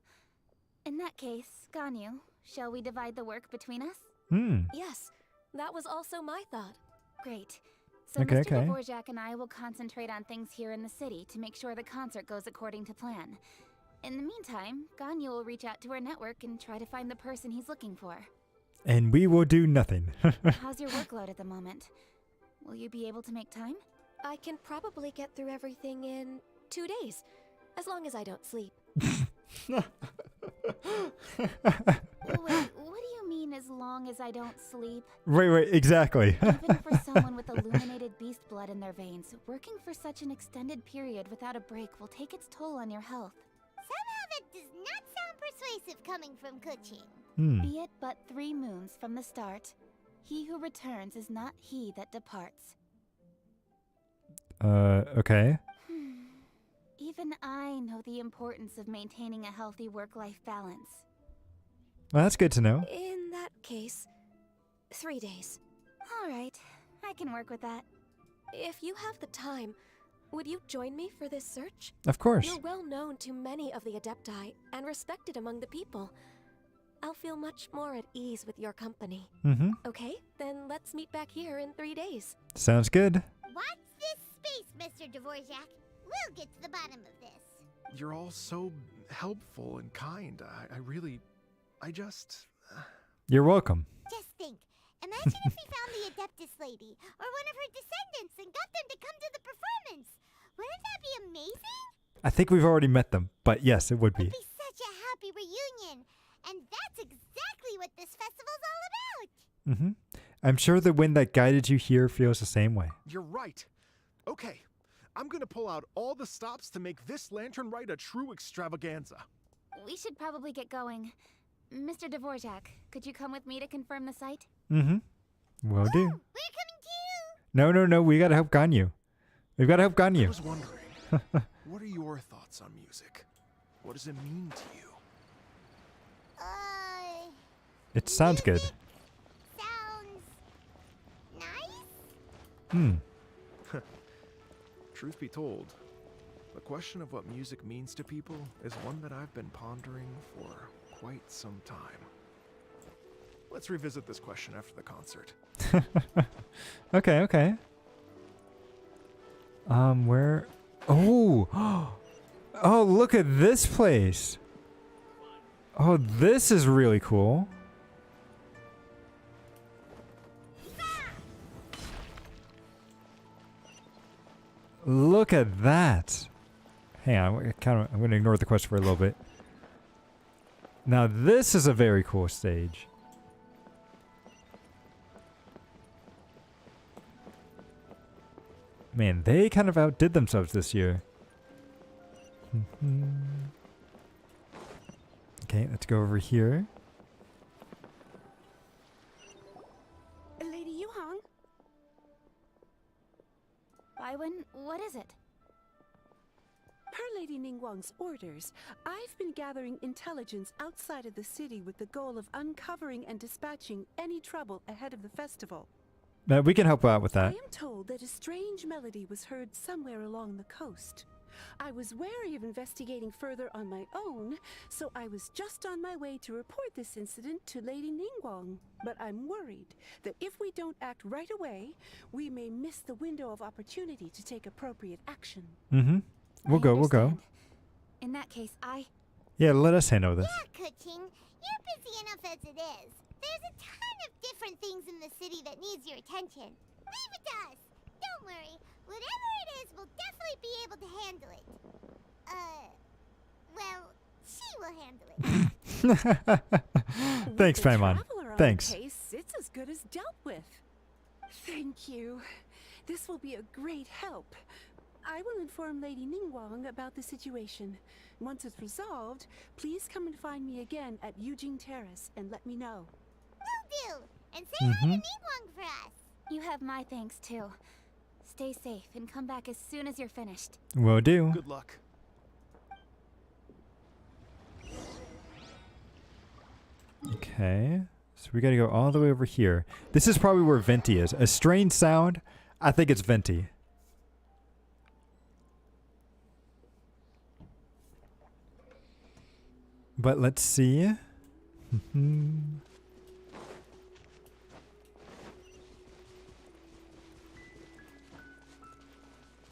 In that case, Ganyu, shall we divide the work between us? Yes, that was also my thought. Great. So Okay, Mr. okay. Dvorak and I will concentrate on things here in the city to make sure the concert goes according to plan. In the meantime, Ganyu will reach out to our network and try to find the person he's looking for. And we will do nothing. How's your workload at the moment? Will you be able to make time? I can probably get through everything in 2 days, as long as I don't sleep. Wait, what do you mean as long as I don't sleep? Right, exactly. Even for someone with illuminated beast blood in their veins, working for such an extended period without a break will take its toll on your health. Somehow that does not sound persuasive coming from Kuching. Be it but 3 moons from the start, he who returns is not he that departs. Okay. Even I know the importance of maintaining a healthy work-life balance. Well, that's good to know. In that case, 3 days. All right, I can work with that. If you have the time, would you join me for this search? Of course. You're well known to many of the Adepti and respected among the people. I'll feel much more at ease with your company. Mm-hmm. Okay, then let's meet back here in 3 days. Sounds good. Watch this space, Mr. Dvorak. We'll get to the bottom of this. You're all so helpful and kind. I just... You're welcome. Just think. Imagine if we found the Adeptus lady, or one of her descendants, and got them to come to the performance. Wouldn't that be amazing? I think we've already met them, but yes, it would be. It'd be such a happy reunion. And that's exactly what this festival's all about. Mm-hmm. I'm sure the wind that guided you here feels the same way. You're right. Okay, I'm gonna pull out all the stops to make this lantern ride a true extravaganza. We should probably get going. Mr. Dvorak, could you come with me to confirm the site? Mm-hmm. Will do. We're coming too. No. We gotta help Ganyu. We've gotta help I Ganyu. was wondering, what are your thoughts on music? What does it mean to you? It sounds good. Sounds nice? Hmm. Truth be told, the question of what music means to people is one that I've been pondering for quite some time. Let's revisit this question after the concert. Okay. Where? Oh! Oh, look at this place! Oh, this is really cool. Look at that! Hang on, I'm gonna ignore the question for a little bit. Now this is a very cool stage. Man, they kind of outdid themselves this year. Okay, let's go over here. Lady Yuhang? Baiwen, what is it? Per Lady Ningguang's orders, I've been gathering intelligence outside of the city with the goal of uncovering and dispatching any trouble ahead of the festival. We can help out with I that. am told that a strange melody was heard somewhere along the coast. I was wary of investigating further on my own, so I was just on my way to report this incident to Lady Ningguang. But I'm worried that if we don't act right away, we may miss the window of opportunity to take appropriate action. Mm-hmm. We'll go. Understand. In that case, Yeah, let us handle this. Yeah, Kuching. You're busy enough as it is. There's a ton of different things in the city that needs your attention. Leave it to us. Don't worry. Whatever it is, we'll definitely be able to handle it. Well, she will handle it. Thanks, With the Paimon. traveler on Thanks. the case, it's as good as dealt with. Thank you. This will be a great help. I will inform Lady Ningguang about the situation. Once it's resolved, please come and find me again at Yujing Terrace and let me know. Will do. And say hi to Ningguang for us. you have my thanks too. Stay safe and come back as soon as you're finished. Will do. Good luck. Okay. So we gotta go all the way over here. This is probably where Venti is. A strange sound. I think it's Venti. But let's see.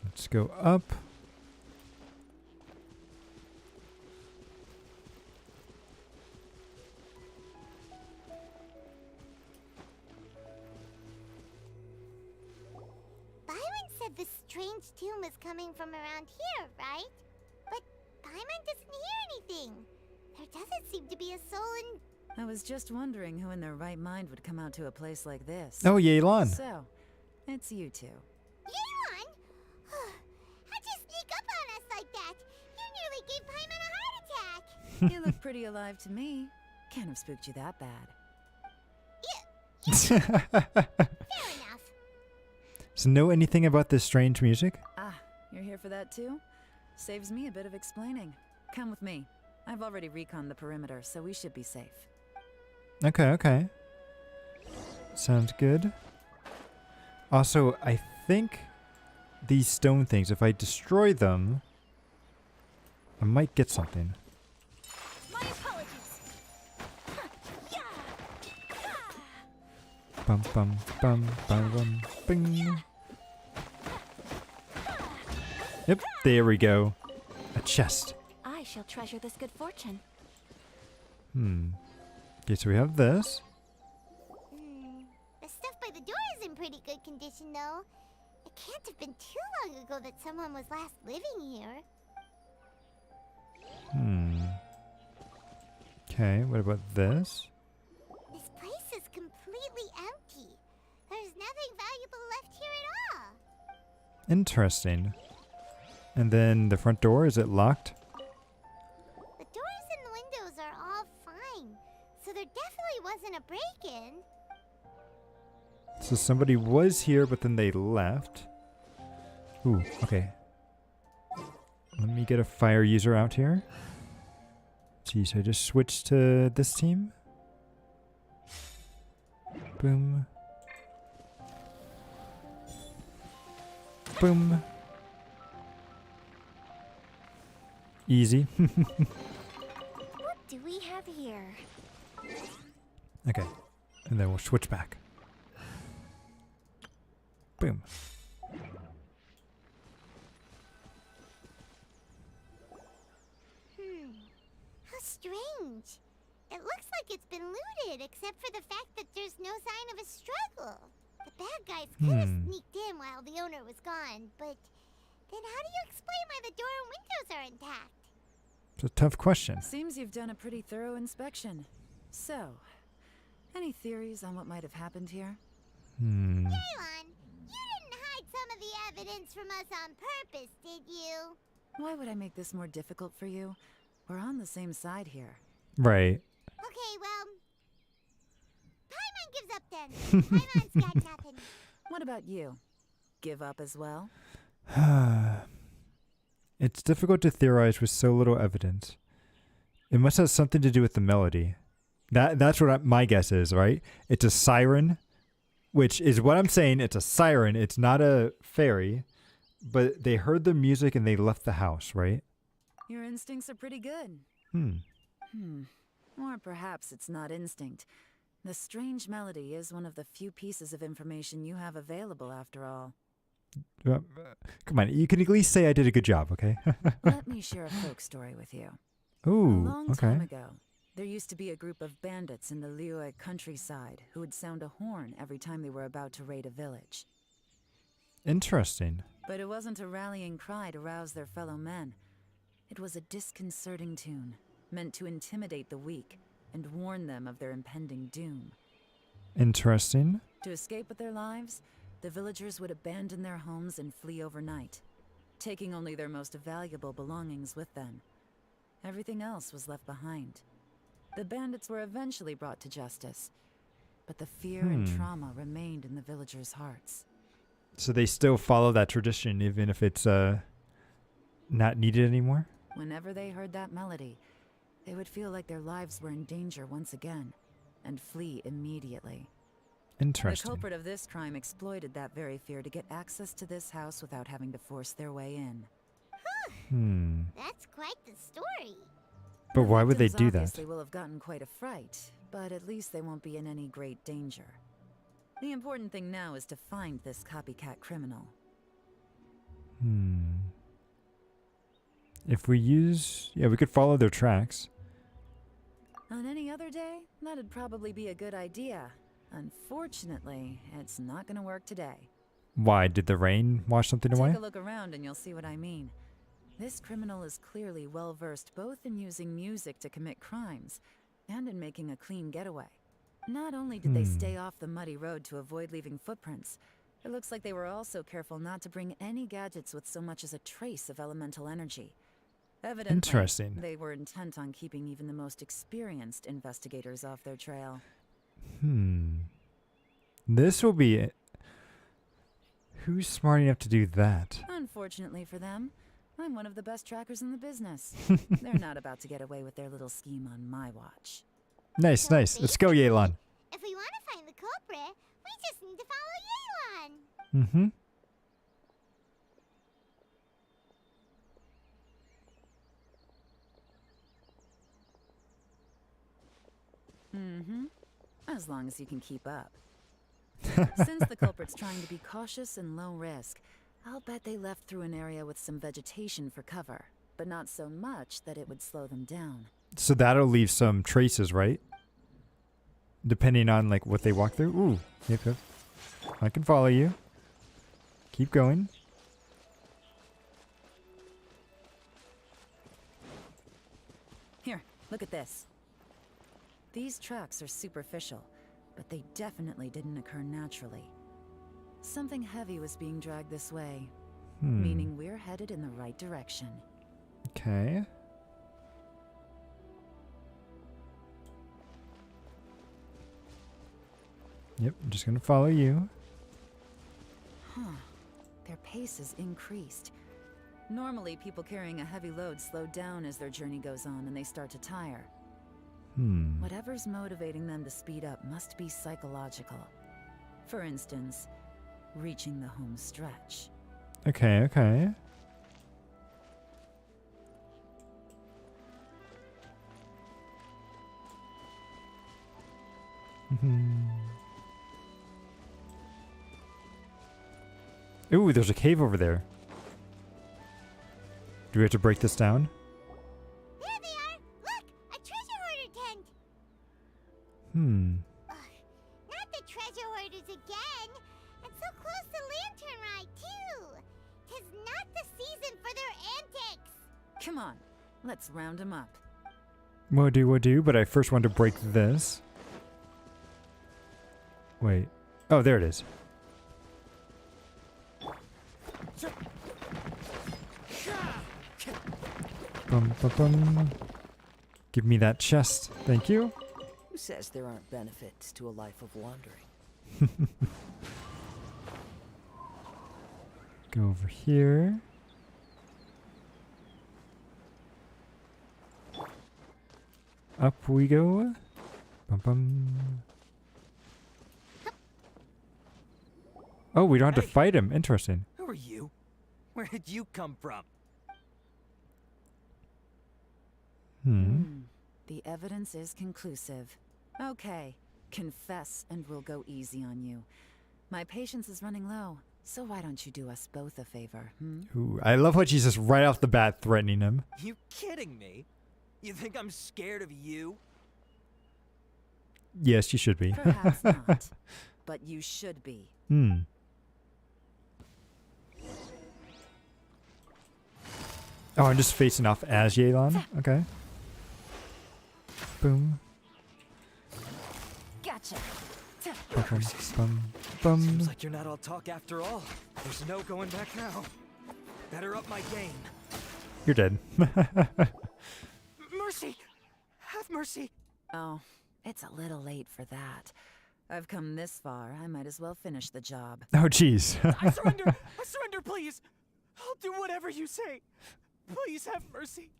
Let's go up. Byron said the strange tune was coming from around here, right? But Paimon doesn't hear anything. There doesn't seem to be a soul in... I was just wondering who in their right mind would come out to a place like this. Oh, Yelan. So, it's you two. Yelan? How'd you sneak up on us like that? You nearly gave Paimon a heart attack. You look pretty alive to me. Can't have spooked you that bad. Fair enough. So know anything about this strange music? Ah, you're here for that too? Saves me a bit of explaining. Come with me. I've already reconned the perimeter, so we should be safe. Okay, okay. Sounds good. Also, I think these stone things, if I destroy them, I might get something. My apologies. Bum bum bum bum bum bing. Yep, there we go. A chest. I shall treasure this good fortune. Okay, so we have this. The stuff by the door is in pretty good condition, though. It can't have been too long ago that someone was last living here. Okay, what about this? This place is completely empty. There's nothing valuable left here at all. Interesting. And then the front door, is it locked? The doors and the windows are all fine, so there definitely wasn't a break-in. So somebody was here, but then they left. Ooh, okay. Let me get a fire user out here. See, so I just switched to this team. Boom. Boom. Easy. What do we have here? Okay. And then we'll switch back. Boom. How strange. It looks like it's been looted, except for the fact that there's no sign of a struggle. The bad guys could have sneaked in while the owner was gone, but then how do you explain why the door and windows are intact? It's a tough question. Seems you've done a pretty thorough inspection. So, any theories on what might have happened here? Elon, you didn't hide some of the evidence from us on purpose, did you? Why would I make this more difficult for you? We're on the same side here. Right. Okay, well, Paimon gives up then. Paimon's got nothing. What about you? Give up as well? It's difficult to theorize with so little evidence. It must have something to do with the melody. That's what my guess is, right? It's a siren, which is what I'm saying. It's a siren. It's not a fairy. But they heard the music and they left the house, right? Your instincts are pretty good. Or perhaps it's not instinct. The strange melody is one of the few pieces of information you have available, after all. Come on, you can at least say I did a good job, okay? Let me share a folk story with you. Ooh, A long okay. time ago, there used to be a group of bandits in the Liyue countryside who would sound a horn every time they were about to raid a village. Interesting. But it wasn't a rallying cry to rouse their fellow men. It was a disconcerting tune, meant to intimidate the weak and warn them of their impending doom. Interesting. To escape with their lives, the villagers would abandon their homes and flee overnight, taking only their most valuable belongings with them. Everything else was left behind. The bandits were eventually brought to justice, but the fear and trauma remained in the villagers' hearts. So they still follow that tradition even if it's not needed anymore? Whenever they heard that melody, they would feel like their lives were in danger once again, and flee immediately. Interesting. The culprit of this crime exploited that very fear to get access to this house without having to force their way in. That's quite the story. But why would they do that? Obviously will have gotten quite a fright, but at least they won't be in any great danger. The important thing now is to find this copycat criminal. If we use... Yeah, we could follow their tracks. On any other day, that'd probably be a good idea. Unfortunately, it's not gonna work today. Why? Did the rain wash something away? Take a look around and you'll see what I mean. This criminal is clearly well-versed both in using music to commit crimes and in making a clean getaway. Not only did they stay off the muddy road to avoid leaving footprints, it looks like they were also careful not to bring any gadgets with so much as a trace of elemental energy. Evidently, Interesting. they were intent on keeping even the most experienced investigators off their trail. This will be it. Who's smart enough to do that? Unfortunately for them, I'm one of the best trackers in the business. They're not about to get away with their little scheme on my watch. Nice, nice. Let's go, Yelan. If we want to find the culprit, we just need to follow Yelan. Mm-hmm. Mm-hmm. As long as you can keep up. Since the culprit's trying to be cautious and low risk, I'll bet they left through an area with some vegetation for cover, but not so much that it would slow them down. So that'll leave some traces, right? Depending on like what they walk through. Ooh, yep, yep. I can follow you. Keep going. Here, look at this. These tracks are superficial, but they definitely didn't occur naturally. Something heavy was being dragged this way, meaning we're headed in the right direction. Okay. Yep, I'm just gonna follow you. Huh. Their pace is increased. Normally, people carrying a heavy load slow down as their journey goes on and they start to tire. Whatever's motivating them to speed up must be psychological. For instance, reaching the home stretch. Okay, okay. Ooh, there's a cave over there. Do we have to break this down? There they are! Look! A treasure hoarder tent! Not the treasure hoarders again! And so close to Lantern Ride, too! 'Tis not the season for their antics! Come on, let's round them up. Will do, but I first want to break this. Wait. Oh, there it is. Bum, bum, bum. Give me that chest. Thank you. Who says there aren't benefits to a life of wandering? Go over here. Up we go. Bum, bum. Oh, we don't have to fight him. Interesting. Who are you? Where did you come from? The evidence is conclusive. Okay, confess and we'll go easy on you. My patience is running low, so why don't you do us both a favor, Ooh, I love how she's just right off the bat threatening him. You kidding me? You think I'm scared of you? Yes, you should be. Perhaps not, but you should be. Oh, I'm just facing off as Yelan? Okay. Boom. Gotcha. Bum, bum, bum. Seems like you're not all talk after all. There's no going back now. Better up my game. You're dead. Mercy! Have mercy! Oh, it's a little late for that. I've come this far, I might as well finish the job. Oh, jeez. I surrender! I surrender, please! I'll do whatever you say. Please have mercy.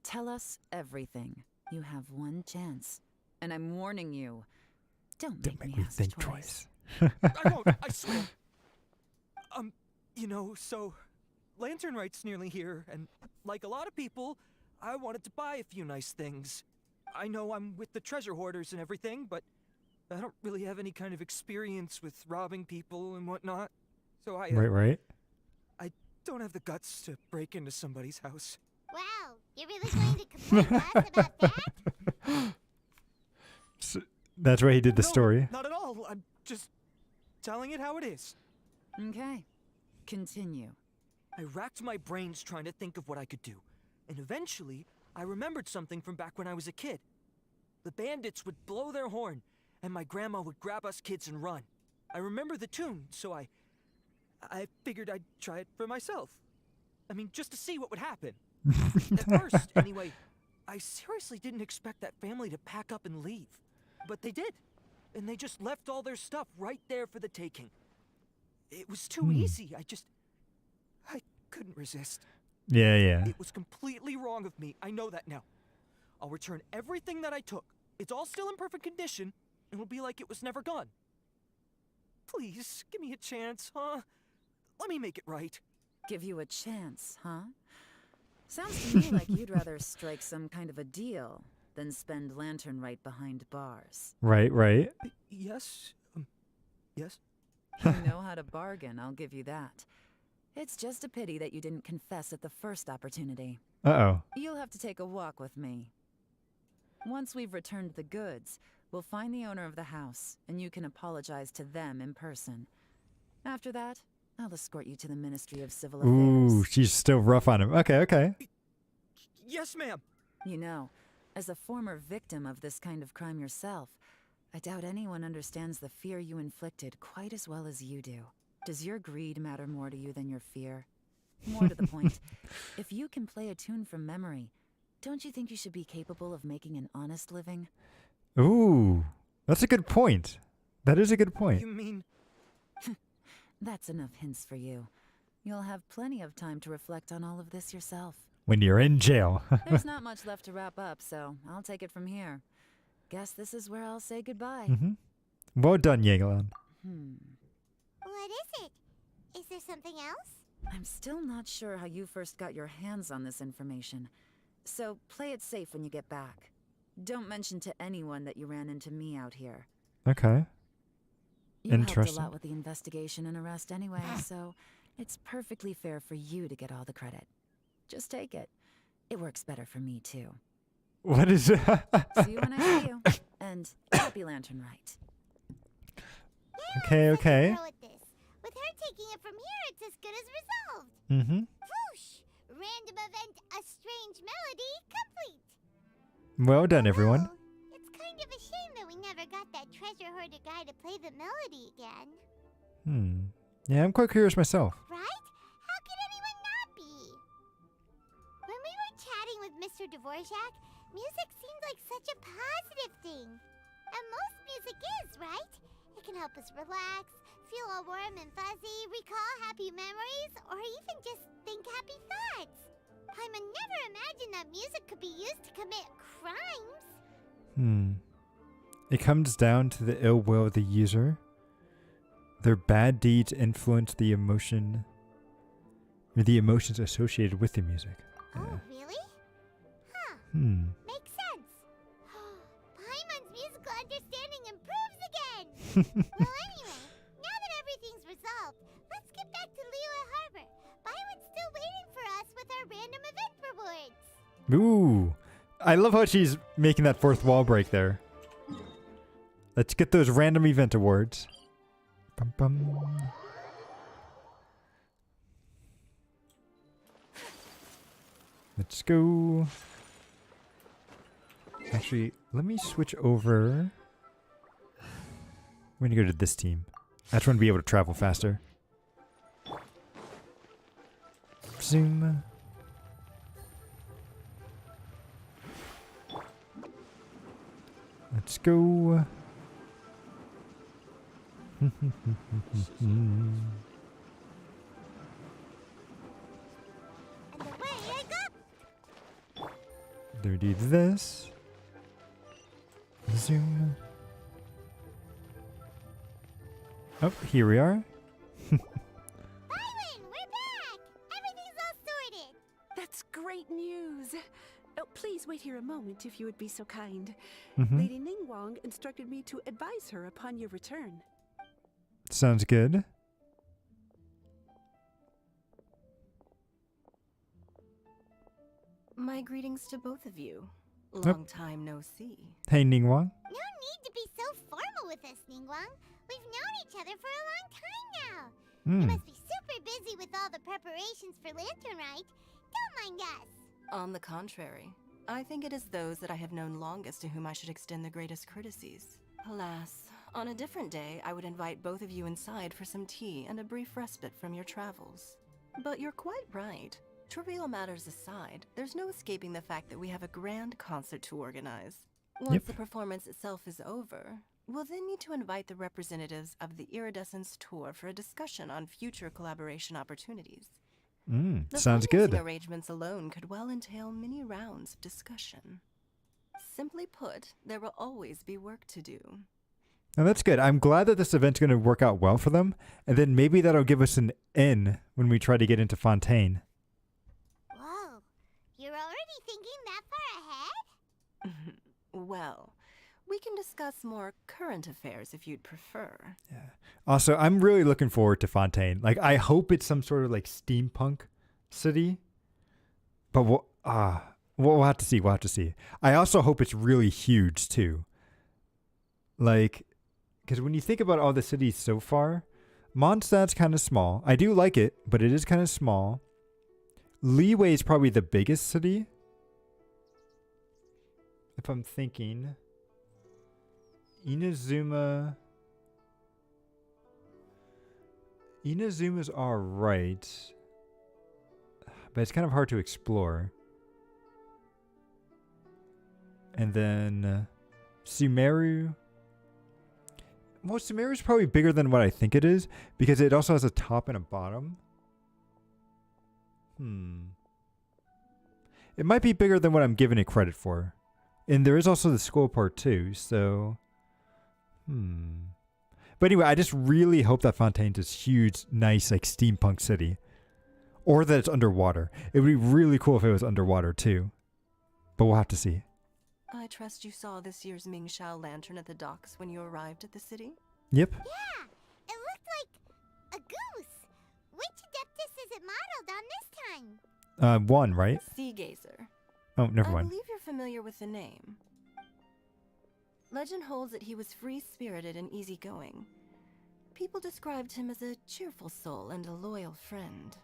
Tell us everything. You have one chance. And I'm warning you. Don't make me ask think twice. I won't, I swear. You know, so Lantern Right's nearly here, and like a lot of people, I wanted to buy a few nice things. I know I'm with the treasure hoarders and everything, but I don't really have any kind of experience with robbing people and whatnot. So Right. I don't have the guts to break into somebody's house. Wow, you're really going to complain to us about that? So, that's why he did the No, story. Not at all. I'm just telling it how it is. Okay. Continue. I racked my brains trying to think of what I could do, and eventually, I remembered something from back when I was a kid. The bandits would blow their horn, and my grandma would grab us kids and run. I remember the tune, so I figured I'd try it for myself. I mean, just to see what would happen. At first, anyway, I seriously didn't expect that family to pack up and leave. But they did, and they just left all their stuff right there for the taking. It was too easy. I couldn't resist. Yeah. It was completely wrong of me. I know that now. I'll return everything that I took. It's all still in perfect condition. It'll be like it was never gone. Please, give me a chance, huh? Let me make it right. Give you a chance, huh? Sounds to me like you'd rather strike some kind of a deal than spend lantern right behind bars. Right. Yes? Yes? You know how to bargain, I'll give you that. It's just a pity that you didn't confess at the first opportunity. Uh-oh. You'll have to take a walk with me. Once we've returned the goods, we'll find the owner of the house, and you can apologize to them in person. After that, I'll escort you to the Ministry of Civil Affairs. Ooh, she's still rough on him. Okay. Yes, ma'am. You know, as a former victim of this kind of crime yourself, I doubt anyone understands the fear you inflicted quite as well as you do. Does your greed matter more to you than your fear? More to the point, if you can play a tune from memory, don't you think you should be capable of making an honest living? Ooh, that's a good point. That is a good point. You mean... That's enough hints for you. You'll have plenty of time to reflect on all of this yourself. When you're in jail. There's not much left to wrap up, so I'll take it from here. Guess this is where I'll say goodbye. Well done, Yeaglon. What is it? Is there something else? I'm still not sure how you first got your hands on this information, so play it safe when you get back. Don't mention to anyone that you ran into me out here. Okay. You helped a Interesting. lot with the investigation and arrest anyway, so it's perfectly fair for you to get all the credit. Just take it. It works better for me, too. What is it? See you when I see you. And happy Lantern Rite. Okay. With her taking it from here, it's as good as resolved. Whoosh! Random event, a strange melody, complete. Well done, everyone. Oh, it's kind of a shame that we never got that treasure hoarder guy to play the melody again. Yeah, I'm quite curious myself. Right? How could anyone not be? When we were chatting with Mr. Dvorak, music seemed like such a positive thing. And most music is, right? It can help us relax, feel all warm and fuzzy, recall happy memories, or even just think happy thoughts. Paimon never imagined that music could be used to commit crimes. It comes down to the ill will of the user. Their bad deeds influence the emotion, or the emotions associated with the music. Oh, really? Huh. Makes sense. Paimon's musical understanding improves again. Well, anyway, now that everything's resolved, let's get back to Liyue Harbor. Paimon's still waiting for us with our random event rewards. Ooh, I love how she's making that fourth wall break there. Let's get those random event awards. Bum, bum. Let's go. Actually, let me switch over. We're gonna go to this team. I just want to be able to travel faster. Zoom. Let's go. And away I go. There, do this. Zoom. Oh, here we are. Byron, we're back! Everything's all sorted! That's great news. Oh, please wait here a moment if you would be so kind. Mhm. Lady Ningguang instructed me to advise her upon your return. Sounds good. My greetings to both of you. Long time no see. Hey, Ningguang. No need to be so formal with us, Ningguang. We've known each other for a long time now. You must be super busy with all the preparations for Lantern Rite. Don't mind us. On the contrary, I think it is those that I have known longest to whom I should extend the greatest courtesies. Alas, on a different day, I would invite both of you inside for some tea and a brief respite from your travels. But you're quite right. Trivial matters aside, there's no escaping the fact that we have a grand concert to organize. Once the performance itself is over, we'll then need to invite the representatives of the Iridescence Tour for a discussion on future collaboration opportunities. The Sounds good. financing arrangements alone could well entail many rounds of discussion. Simply put, there will always be work to do. Now that's good. I'm glad that this event's going to work out well for them, and then maybe that'll give us an in when we try to get into Fontaine. Whoa, you're already thinking that far ahead? Well, we can discuss more current affairs if you'd prefer. Yeah. Also, I'm really looking forward to Fontaine. Like, I hope it's some sort of like steampunk city, but we'll have to see. We'll have to see. I also hope it's really huge too. Like, because when you think about all the cities so far, Mondstadt's kind of small. I do like it, but it is kind of small. Liyue is probably the biggest city. If I'm thinking. Inazuma's alright. But it's kind of hard to explore. And then Sumeru. Well, Sumeru's probably bigger than what I think it is because it also has a top and a bottom. It might be bigger than what I'm giving it credit for. And there is also the school part too, so... But anyway, I just really hope that Fontaine's this huge, nice, like, steampunk city. Or that it's underwater. It would be really cool if it was underwater too. But we'll have to see. I trust you saw this year's Mingxiao lantern at the docks when you arrived at the city? Yep. Yeah, it looked like a goose. Which Adeptus is it modeled on this time? One, right? Sea Gazer. Oh, never I mind. believe you're familiar with the name. Legend holds that he was free-spirited and easygoing. People described him as a cheerful soul and a loyal friend.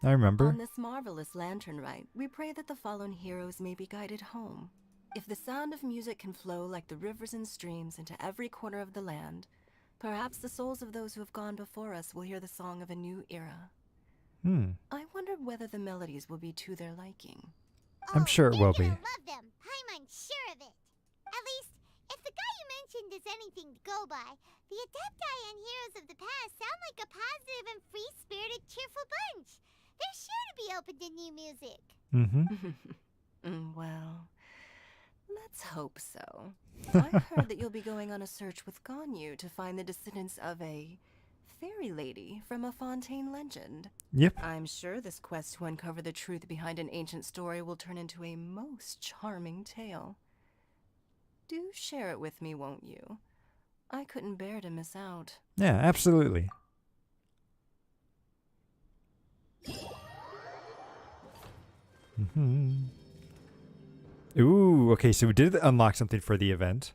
I remember. On this marvelous lantern rite, we pray that the fallen heroes may be guided home. If the sound of music can flow like the rivers and streams into every corner of the land, perhaps the souls of those who have gone before us will hear the song of a new era. I wondered whether the melodies will be to their liking. I'm sure it will be. Love them. I'm sure of it. At least, if the guy you mentioned is anything to go by, the Adepti and heroes of the past sound like a positive and free-spirited, cheerful bunch. They're sure to be open to new music. Well, let's hope so. I heard that you'll be going on a search with Ganyu to find the descendants of a fairy lady from a Fontaine legend. Yep. I'm sure this quest to uncover the truth behind an ancient story will turn into a most charming tale. Do share it with me, won't you? I couldn't bear to miss out. Yeah, absolutely. Ooh, okay, so we did unlock something for the event.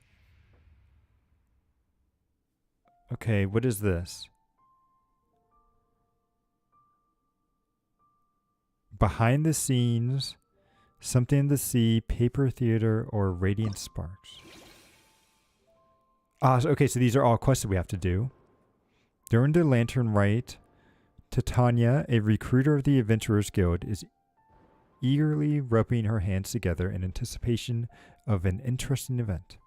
Okay, what is this? Behind the scenes, something in the sea, paper theater, or radiant sparks. Okay, so these are all quests that we have to do. During the Lantern Rite, Titania, a recruiter of the Adventurers Guild, is eagerly rubbing her hands together in anticipation of an interesting event.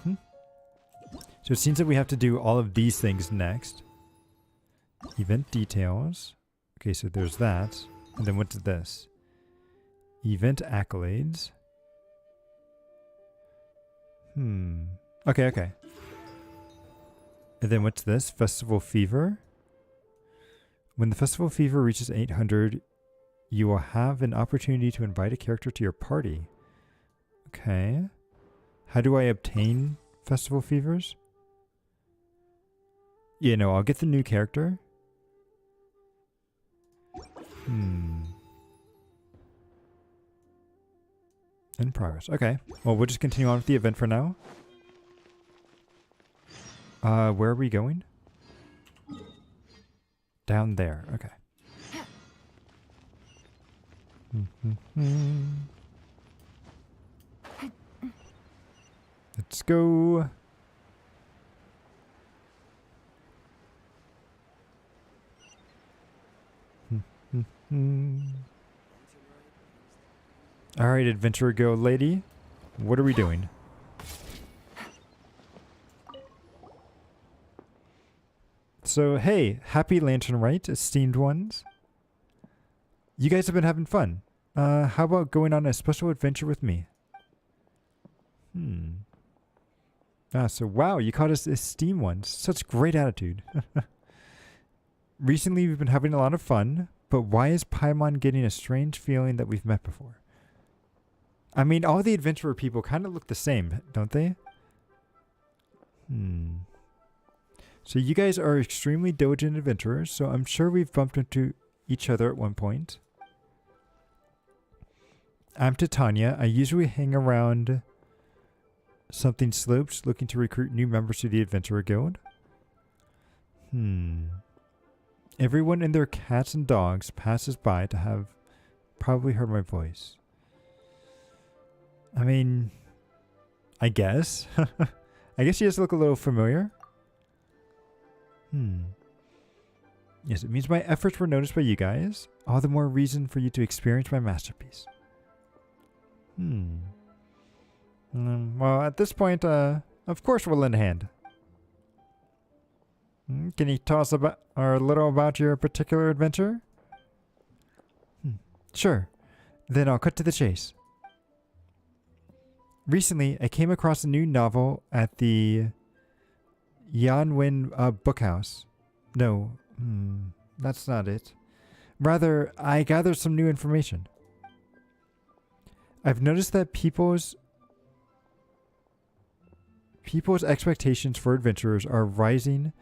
So it seems that we have to do all of these things next. Event details. Okay, so there's that. And then what's this? Event accolades. Okay. And then what's this? Festival fever. When the festival fever reaches 800, you will have an opportunity to invite a character to your party. Okay. How do I obtain festival fevers? Yeah, no, I'll get the new character. In progress. Okay. Well, we'll just continue on with the event for now. Where are we going? Down there. Okay. Let's go. All right, adventurer go lady. What are we doing? So, hey, happy Lantern Rite, esteemed ones. You guys have been having fun. How about going on a special adventure with me? So wow, you caught us this Steam one. Such great attitude. Recently, we've been having a lot of fun, but why is Paimon getting a strange feeling that we've met before? I mean, all the adventurer people kind of look the same, don't they? So you guys are extremely diligent adventurers, so I'm sure we've bumped into each other at one point. I'm Titania. I usually hang around something slopes looking to recruit new members to the Adventurer Guild. Everyone and their cats and dogs passes by to have probably heard my voice. I mean, I guess. I guess you guys look a little familiar. Yes, it means my efforts were noticed by you guys. All the more reason for you to experience my masterpiece. Well, at this point, of course we'll lend a hand. Can you tell us about, or a little about your particular adventure? Sure. Then I'll cut to the chase. Recently, I came across a new novel at the Yanwen Bookhouse. No, that's not it. Rather, I gathered some new information. I've noticed that people's expectations for adventurers are rising,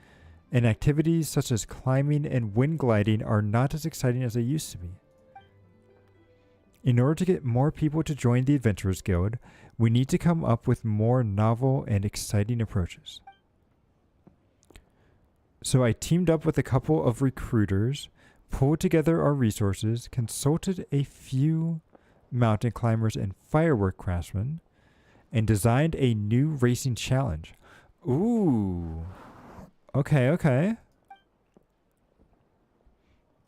and activities such as climbing and wind gliding are not as exciting as they used to be. In order to get more people to join the Adventurers Guild, we need to come up with more novel and exciting approaches. So I teamed up with a couple of recruiters, pulled together our resources, consulted a few mountain climbers and firework craftsmen, and designed a new racing challenge. Ooh. Okay.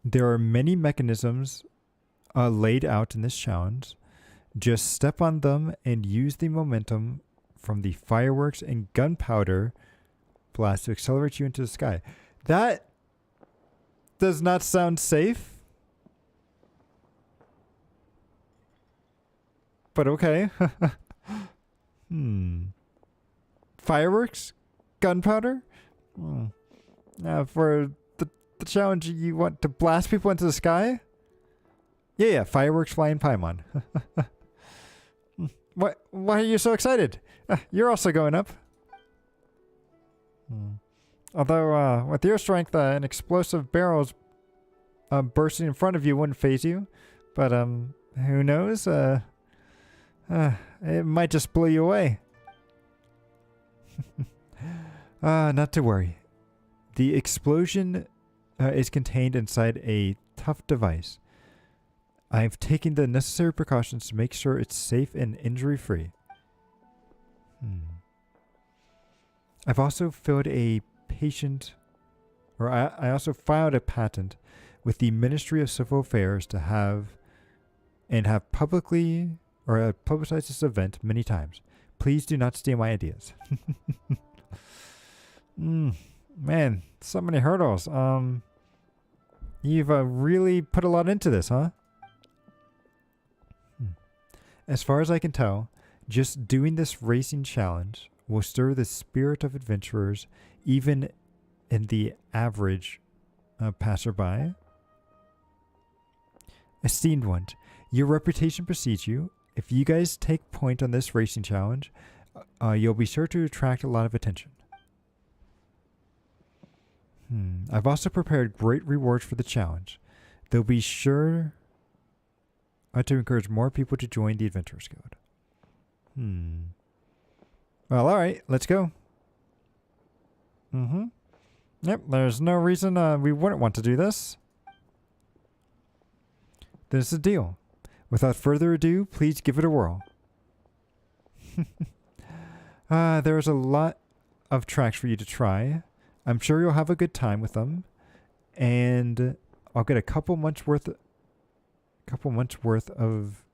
There are many mechanisms laid out in this challenge. Just step on them and use the momentum from the fireworks and gunpowder blast to accelerate you into the sky. That does not sound safe. But okay. Fireworks? Gunpowder? For the challenge, you want to blast people into the sky? Yeah, fireworks fly in Paimon. Why are you so excited? You're also going up. Although, with your strength, an explosive barrels bursting in front of you wouldn't faze you. But, who knows? It might just blow you away. Not to worry. The explosion is contained inside a tough device. I've taken the necessary precautions to make sure it's safe and injury-free. I've also filed a I also filed a patent with the Ministry of Civil Affairs to have publicized this event many times. Please do not steal my ideas. Man, so many hurdles. You've really put a lot into this, huh? As far as I can tell, just doing this racing challenge will stir the spirit of adventurers even in the average passerby. Esteemed ones, your reputation precedes you. If you guys take point on this racing challenge, you'll be sure to attract a lot of attention. I've also prepared great rewards for the challenge. They'll be sure to encourage more people to join the Adventurers Guild. Well, alright, let's go. Yep, there's no reason we wouldn't want to do this. This is a deal. Without further ado, please give it a whirl. There's a lot of tracks for you to try. I'm sure you'll have a good time with them. And I'll get a couple months worth of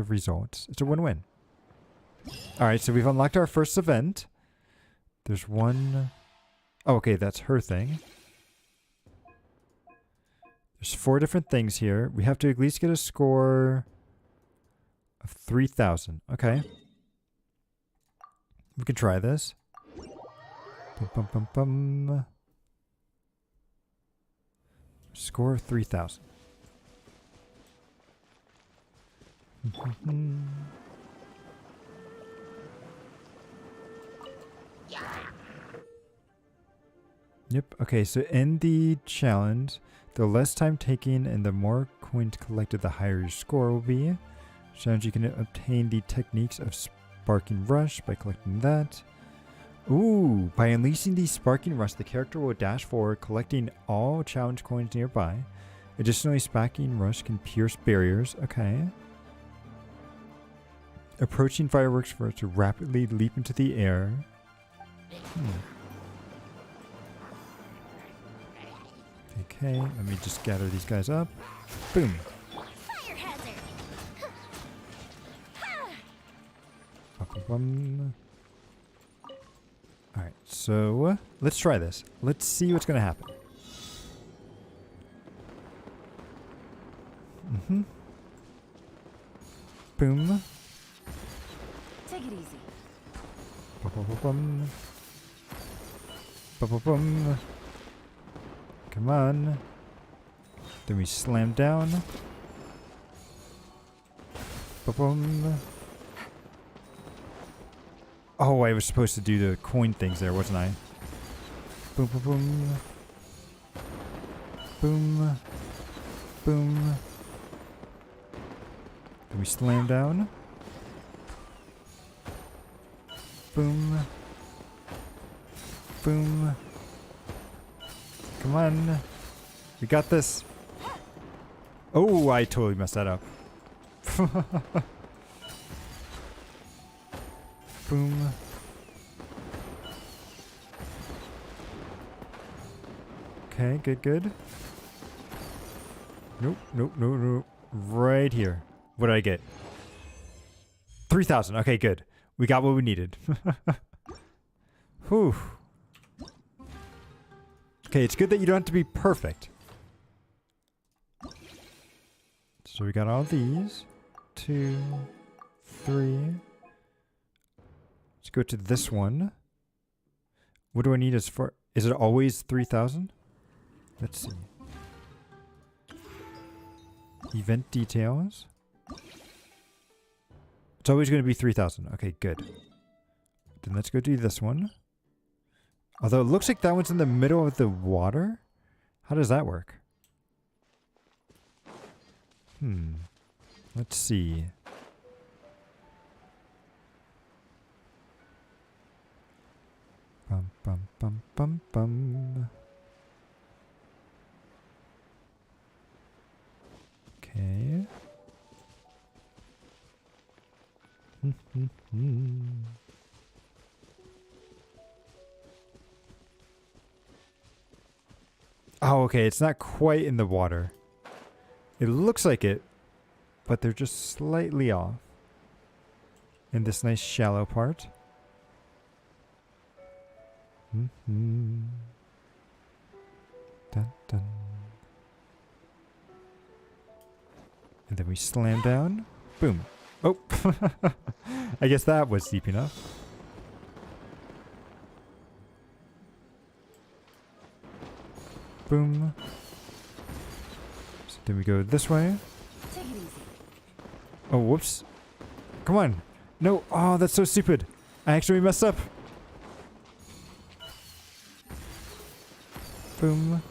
results. It's a win-win. Alright, so we've unlocked our first event. There's one... Oh, okay, that's her thing. There's 4 different things here. We have to at least get a score of 3,000. Okay. We can try this. Bum, bum, bum, bum. Score of 3,000. Yep. Okay, so in the challenge, the less time taken and the more coins collected, the higher your score will be. Challenge, you can obtain the techniques of Sparking Rush by collecting that. Ooh, by unleashing the Sparking Rush, the character will dash forward, collecting all challenge coins nearby. Additionally, Sparking Rush can pierce barriers. Okay. Approaching fireworks for it to rapidly leap into the air. Okay, let me just gather these guys up. Boom. Fire hazard. Alright, so let's try this. Let's see what's going to happen. Boom. Take it easy. Bum. Bum. Come on. Then we slam down. Bum. Oh, I was supposed to do the coin things there, wasn't I? Boom, boom, boom. Boom. Boom. Then we slam down. Boom. Boom. Come on. We got this. Oh, I totally messed that up. Boom. Okay, good. Nope. Right here. What did I get? 3,000. Okay, good. We got what we needed. Whew. Okay, it's good that you don't have to be perfect. So we got all these. 2, 3. Let's go to this one. What do I need as far... Is it always 3,000? Let's see. Event details. It's always going to be 3,000. Okay, good. Then let's go do this one. Although it looks like that one's in the middle of the water. How does that work? Let's see. Bum. Okay. Oh, okay. It's not quite in the water. It looks like it, but they're just slightly off in this nice shallow part. Dun, dun. And then we slam down. Boom. Oh, I guess that was deep enough. Boom. So then we go this way. Take it easy. Oh, whoops. Come on. No. Oh, that's so stupid. I actually messed up. Boom.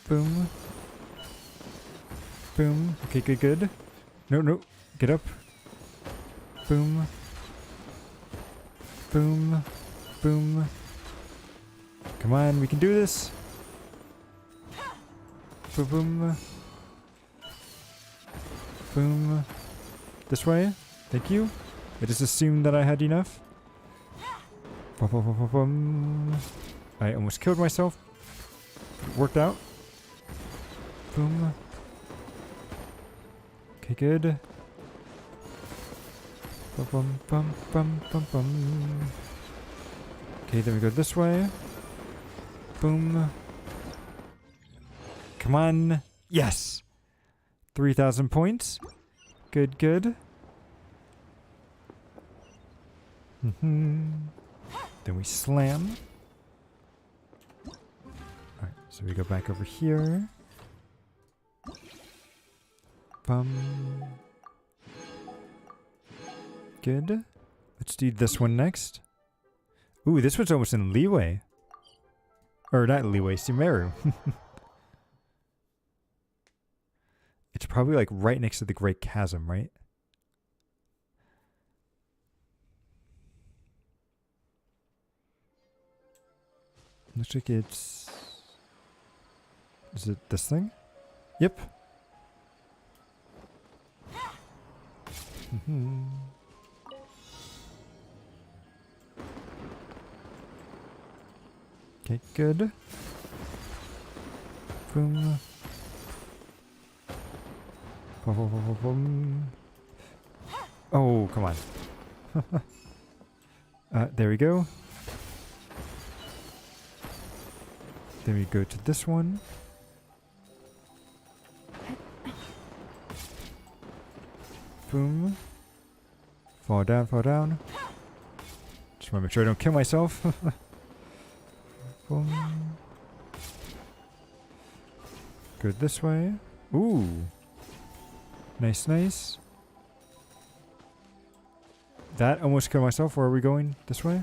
Boom. Boom. Okay, good. No. Get up. Boom. Boom. Boom. Come on, we can do this. Boom. Boom. This way. Thank you. I just assumed that I had enough. I almost killed myself. It worked out. Boom. Okay, good. Bum. Okay, then we go this way. Boom. Come on. Yes. 3,000 points. Good, good. Then we slam. Alright, so we go back over here. Bum. Good. Let's do this one next. Ooh, this one's almost in leeway. Or not leeway, Sumeru. It's probably like right next to the Great Chasm, right? Looks like it's... Is it this thing? Yep. Okay, good. Boom. Boom, boom, boom, boom. Oh, come on. There we go. Then we go to this one. Boom. Fall down, fall down. Just want to make sure I don't kill myself. Boom. Go this way. Ooh. Nice, nice. That almost killed myself. Where are we going? This way?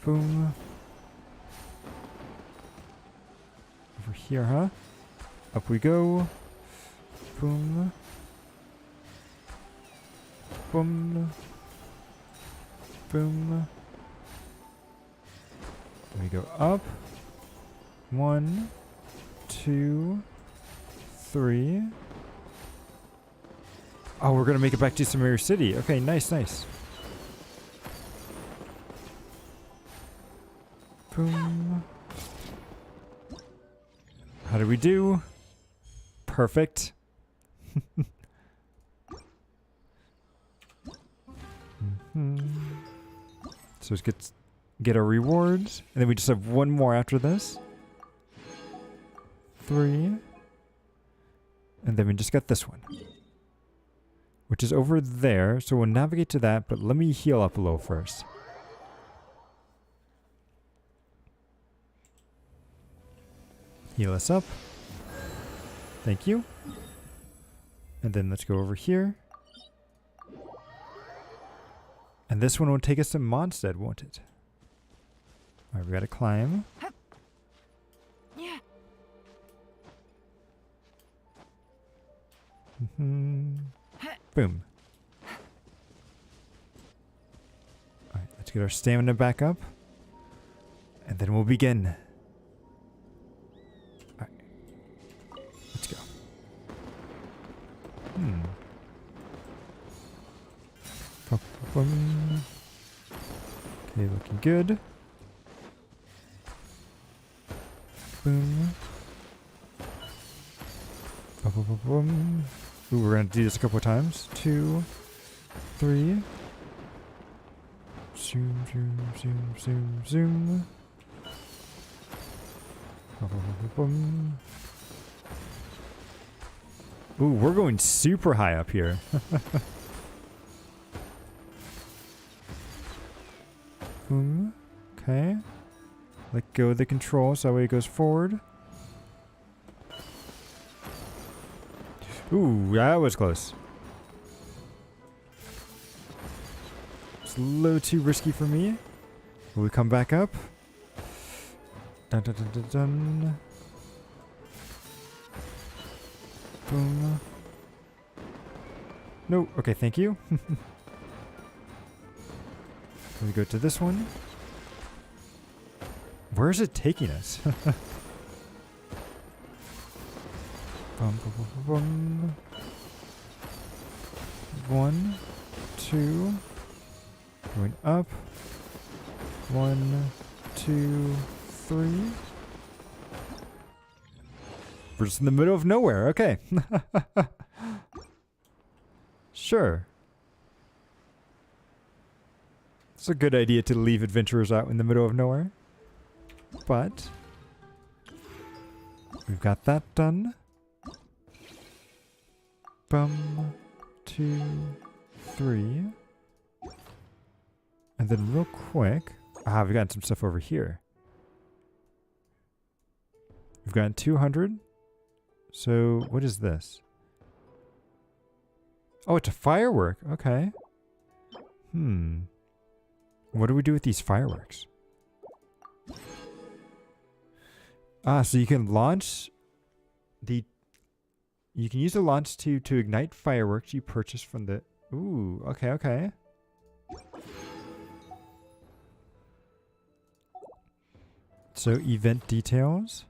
Boom. Over here, huh? Up we go. Boom. Boom. Boom. Then we go up. 1, 2, 3. Oh, we're gonna make it back to Sumeru City. Okay, nice, nice. Boom. How do we do? Perfect. So let's get our rewards. And then we just have one more after this. 3. And then we just got this one. Which is over there. So we'll navigate to that, but let me heal up a little first. Heal us up. Thank you. And then let's go over here. And this one will take us to Mondstadt, won't it? Alright, we gotta climb. Yeah. Boom. Alright, let's get our stamina back up. And then we'll begin. Alright. Let's go. Okay, looking good. Boom. Boom. Ooh, we're gonna do this a couple of times. 2, 3. Zoom, zoom, zoom, zoom, zoom. Boom. Ooh, we're going super high up here. Boom. Okay. Let go of the controls, that way it goes forward. Ooh, that was close. It's a little too risky for me. Will we come back up? Dun dun dun dun dun. Boom. No, okay, thank you. We go to this one. Where is it taking us? Bum, bum, bum, bum. 1, 2. Going up. 1, 2, 3. We're just in the middle of nowhere. Okay. Sure. It's a good idea to leave adventurers out in the middle of nowhere. but we've got that done. Bum, 2, 3. And then real quick, we've got some stuff over here. We've got 200. So what is this? Oh, it's a firework. Okay. What do we do with these fireworks? So you can launch the... You can use the launch tube to ignite fireworks you purchase from the... Ooh, okay, okay. So event details.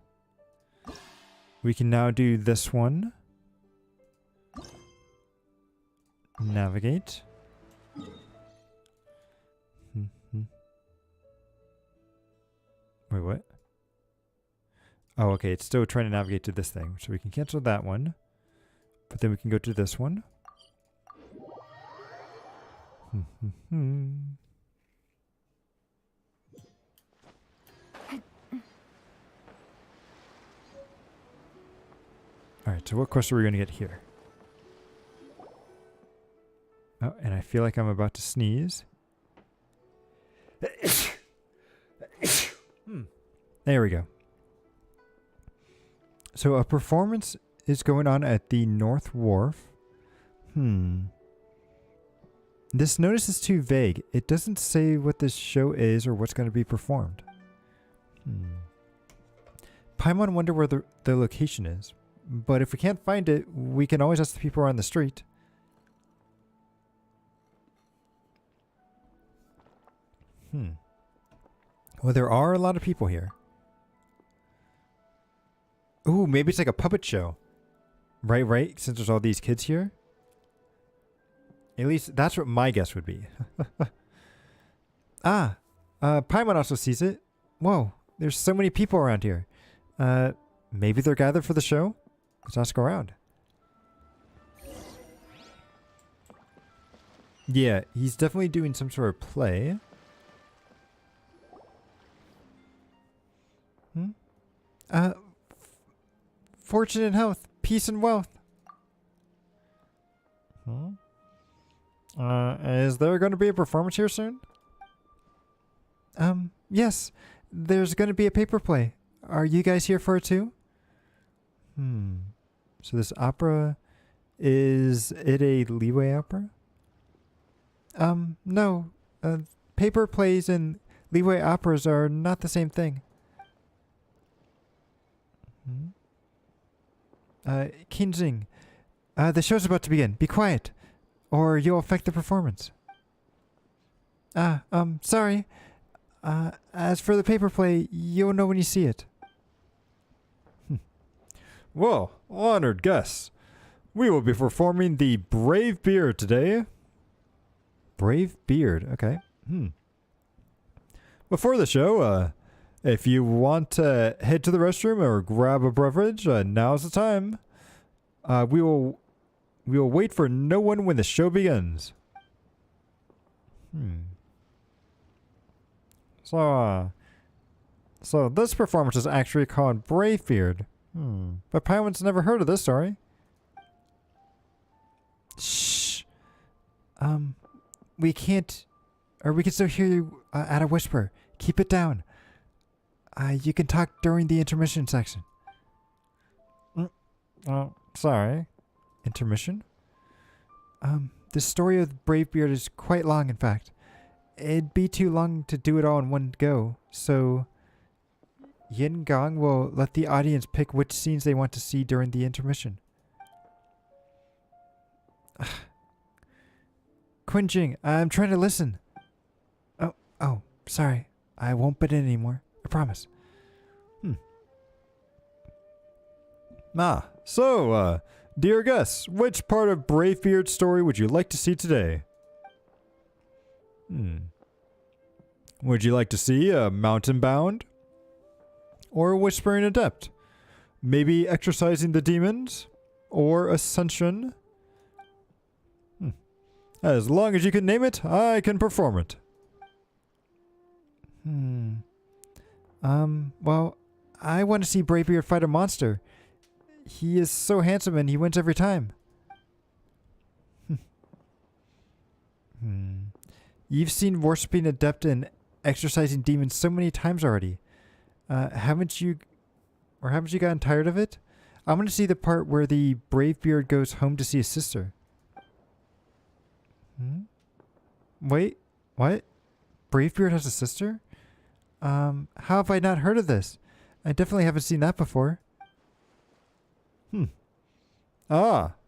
We can now do this one. Navigate. Wait, what? Oh, okay. It's still trying to navigate to this thing. So we can cancel that one. But then we can go to this one. Alright, so what quest are we going to get here? Oh, and I feel like I'm about to sneeze. There we go. So a performance is going on at the North Wharf. This notice is too vague. It doesn't say what this show is or what's going to be performed. Paimon wonder where the location is. But if we can't find it, we can always ask the people around the street. Well, there are a lot of people here. Ooh, maybe it's like a puppet show. Right? Since there's all these kids here. At least that's what my guess would be. Paimon also sees it. Whoa, there's so many people around here. Maybe they're gathered for the show? Let's ask around. Yeah, he's definitely doing some sort of play. Fortune and health, peace and wealth. Is there going to be a performance here soon? Yes. There's going to be a paper play. Are you guys here for it too? So this opera, is it a leeway opera? No. Paper plays and leeway operas are not the same thing. Kinjing, the show's about to begin. Be quiet, or you'll affect the performance. Sorry. As for the paper play, you'll know when you see it. Well, honored guests, we will be performing the Brave Beard today. Brave Beard, okay. Before the show, if you want to head to the restroom or grab a beverage, now's the time. We will wait for no one when the show begins. So this performance is actually called Brave Beard. But Paimon's never heard of this story. Shh. We can't, or we can still hear you at a whisper. Keep it down. You can talk during the intermission section. Oh, sorry. Intermission? The story of Brave Beard is quite long, in fact. It'd be too long to do it all in one go, so Yin Gong will let the audience pick which scenes they want to see during the intermission. Quinjing, I'm trying to listen. Oh, sorry. I won't butt in anymore. I promise. So, dear guests, which part of Bravebeard's story would you like to see today? Would you like to see a mountain bound? Or a whispering adept? Maybe exorcising the demons? Or ascension? As long as you can name it, I can perform it. Well, I want to see Bravebeard fight a monster. He is so handsome and he wins every time. You've seen worshipping adept and exorcising demons so many times already. Haven't you gotten tired of it? I want to see the part where the Bravebeard goes home to see his sister. Wait, what? Bravebeard has a sister? How have I not heard of this? I definitely haven't seen that before.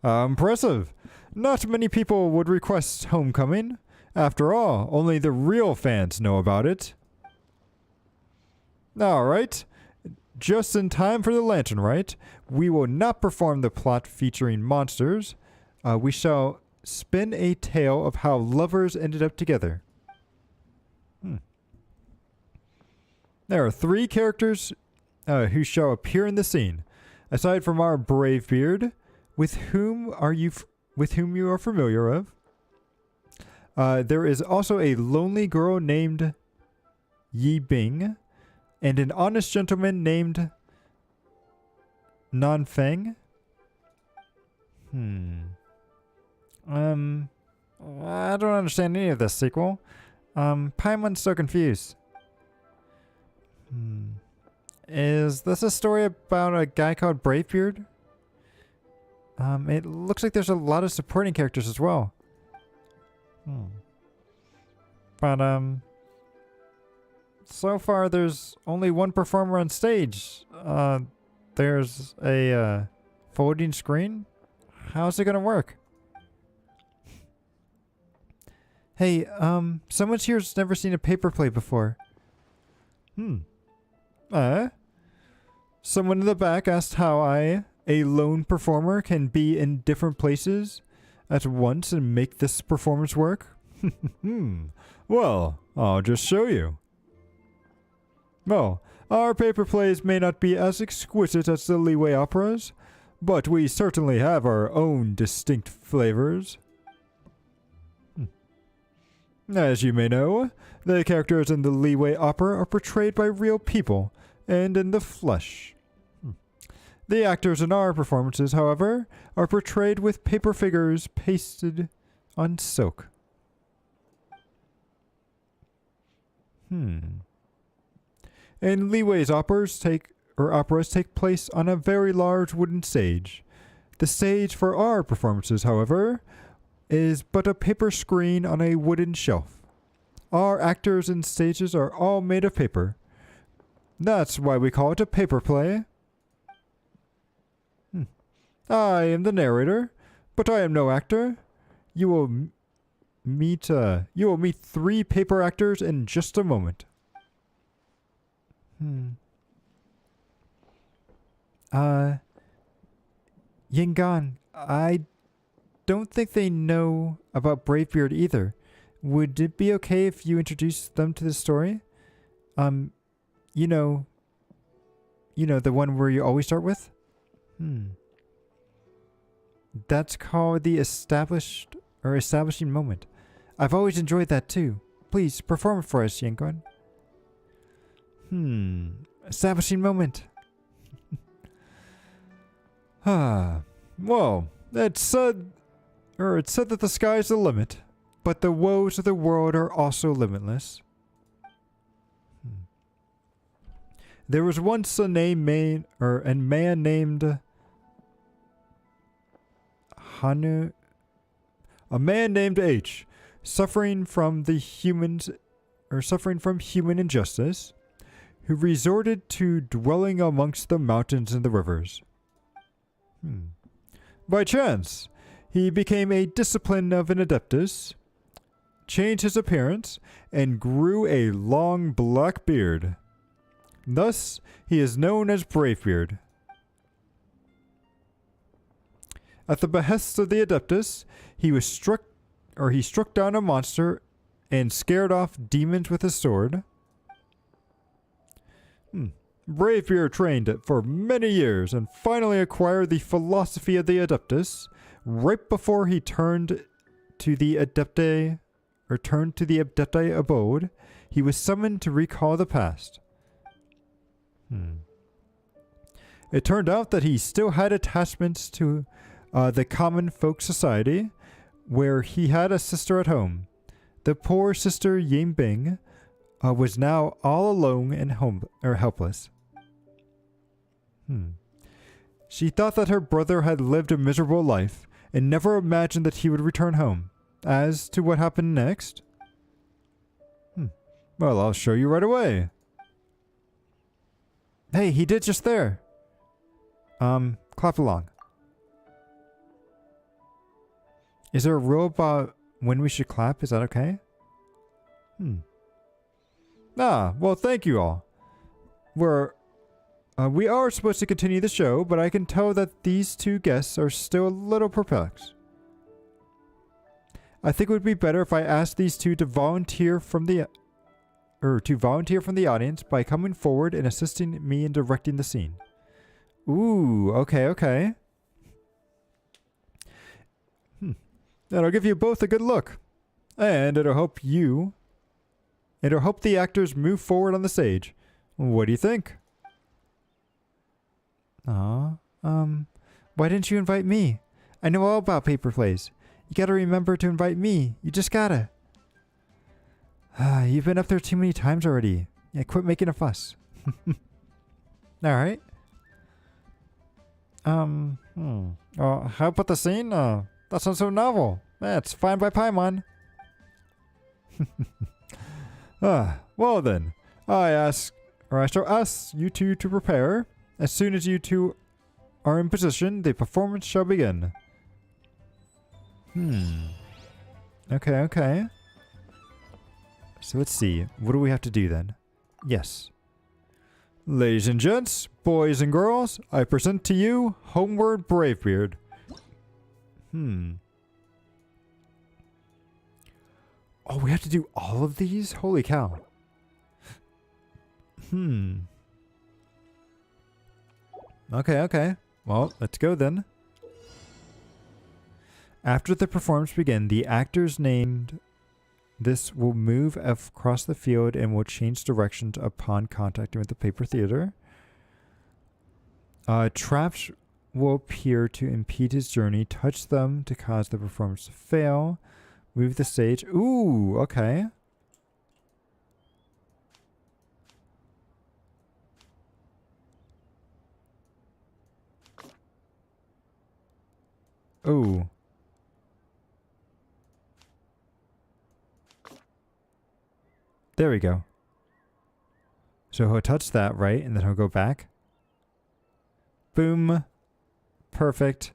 Impressive. Not many people would request homecoming. After all, only the real fans know about it. Alright. Just in time for the lantern rite, we will not perform the plot featuring monsters. We shall spin a tale of how lovers ended up together. There are 3 characters who shall appear in the scene. Aside from our Bravebeard, with whom you are familiar of, there is also a lonely girl named Yi Bing, and an honest gentleman named Nan Feng. I don't understand any of this sequel. Paimon's so confused. Is this a story about a guy called Bravebeard? It looks like there's a lot of supporting characters as well. But, so far there's only one performer on stage. There's a, folding screen? How's it gonna work? Hey, someone here's never seen a paper play before. Someone in the back asked how I, a lone performer, can be in different places at once and make this performance work. Well, I'll just show you. Well, our paper plays may not be as exquisite as the Leeway operas, but we certainly have our own distinct flavors. As you may know, the characters in the Leeway opera are portrayed by real people and in the flesh. The actors in our performances, however, are portrayed with paper figures pasted on silk. And Leeway's operas take place on a very large wooden stage. The stage for our performances, however, is but a paper screen on a wooden shelf. Our actors and stages are all made of paper. That's why we call it a paper play. I am the narrator, but I am no actor. You will meet 3 paper actors in just a moment. Yingan, I don't think they know about Bravebeard either. Would it be okay if you introduced them to the story? You know, the one where you always start with? That's called the establishing moment. I've always enjoyed that too. Please perform it for us, Yingan. Establishing moment. Well, it's said that the sky's the limit, but the woes of the world are also limitless. There was once a man named H, suffering from human injustice, who resorted to dwelling amongst the mountains and the rivers. By chance, he became a discipline of an adeptus, changed his appearance, and grew a long black beard. Thus, he is known as Bravebeard. At the behest of the adeptus, he struck down a monster and scared off demons with his sword. Bravebeard trained for many years and finally acquired the philosophy of the adeptus. Right before he turned to the adepti abode, he was summoned to recall the past. It turned out that he still had attachments to the common folk society, where he had a sister at home. The poor sister Yin Bing was now all alone and helpless. She thought that her brother had lived a miserable life and never imagined that he would return home. As to what happened next? Well, I'll show you right away. Hey, he did just there. Clap along. Is there a rule about when we should clap? Is that okay? Well, thank you all. We are supposed to continue the show, but I can tell that these two guests are still a little perplexed. I think it would be better if I asked these two to volunteer from the audience by coming forward and assisting me in directing the scene. Ooh, okay. That'll give you both a good look. And it'll help the actors move forward on the stage. What do you think? Why didn't you invite me? I know all about paper plays. You gotta remember to invite me. You just gotta. You've been up there too many times already. Yeah, quit making a fuss. Alright. How about the scene? That sounds so novel. That's fine by Paimon. Well then. I shall ask you two to prepare. As soon as you two are in position, the performance shall begin. Okay. So let's see. What do we have to do then? Yes. Ladies and gents, boys and girls, I present to you Homeward Bravebeard. Oh, we have to do all of these? Holy cow. Okay. Well, let's go then. After the performance begins, the actors named this will move across the field and will change directions upon contacting with the paper theater. Traps will appear to impede his journey. Touch them to cause the performance to fail. Move the stage. Ooh, okay. Ooh. There we go. So he'll touch that, right? And then he'll go back. Boom. Perfect.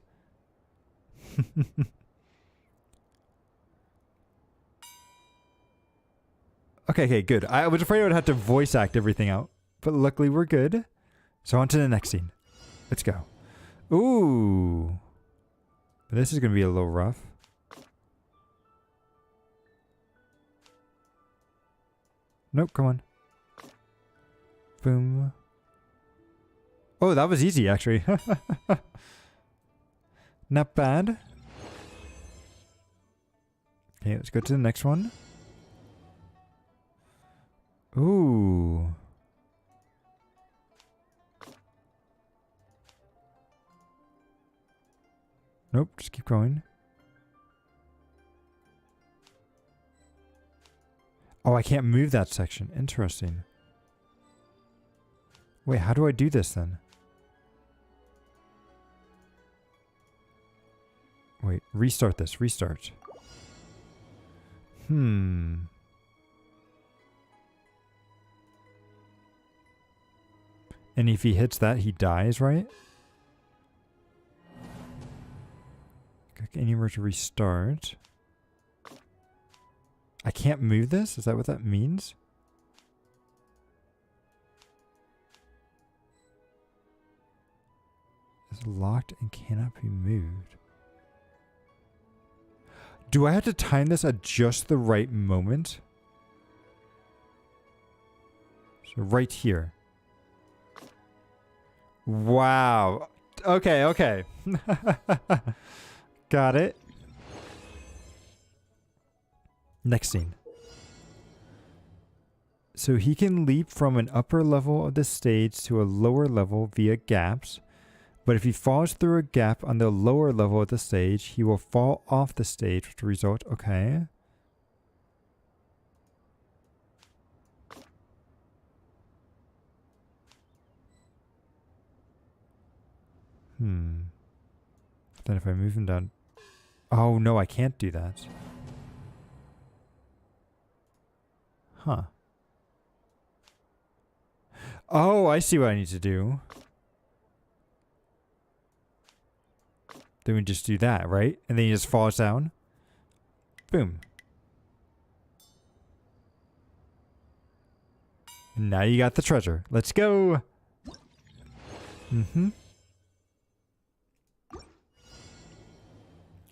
Okay, good. I was afraid I would have to voice act everything out. But luckily we're good. So on to the next scene. Let's go. Ooh. This is going to be a little rough. Nope, come on. Boom. Oh, that was easy, actually. Not bad. Okay, let's go to the next one. Ooh. Nope, just keep going. Oh, I can't move that section. Interesting. Wait, how do I do this then? Wait, restart this. Restart. And if he hits that, he dies, right? Click anywhere to restart. I can't move this? Is that what that means? It's locked and cannot be moved. Do I have to time this at just the right moment? So right here. Wow. Okay. Got it. Next scene. So he can leap from an upper level of the stage to a lower level via gaps. But if he falls through a gap on the lower level of the stage, he will fall off the stage, which will result... Okay. Then if I move him down... Oh, no, I can't do that. Huh. Oh, I see what I need to do. Then we just do that, right? And then he just falls down. Boom. And now you got the treasure. Let's go.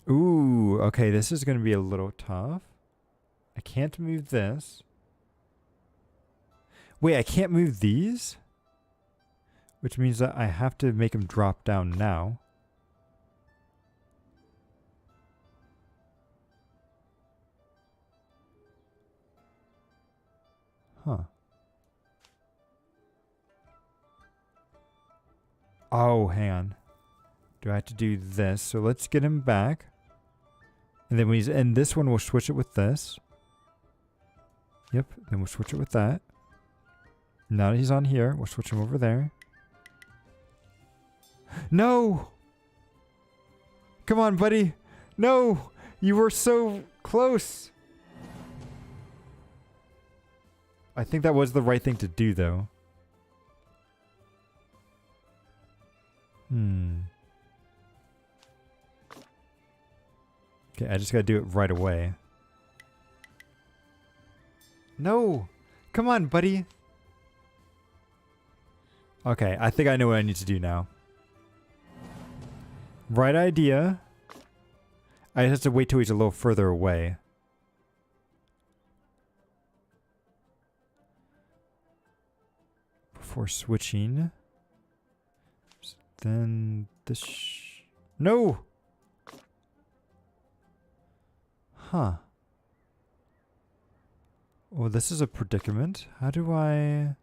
Ooh, okay, this is going to be a little tough. I can't move this. Wait, I can't move these? Which means that I have to make them drop down now. Huh. Oh, hang on. Do I have to do this? So let's get him back. And then when he's in this one, we'll switch it with this. Yep, then we'll switch it with that. Now that he's on here, we'll switch him over there. No! Come on, buddy. No! You were so close. I think that was the right thing to do, though. Okay, I just gotta do it right away. No! Come on, buddy! Okay, I think I know what I need to do now. Right idea. I just have to wait till he's a little further away. Before switching. Then this... No! Huh. Well, this is a predicament. How do I...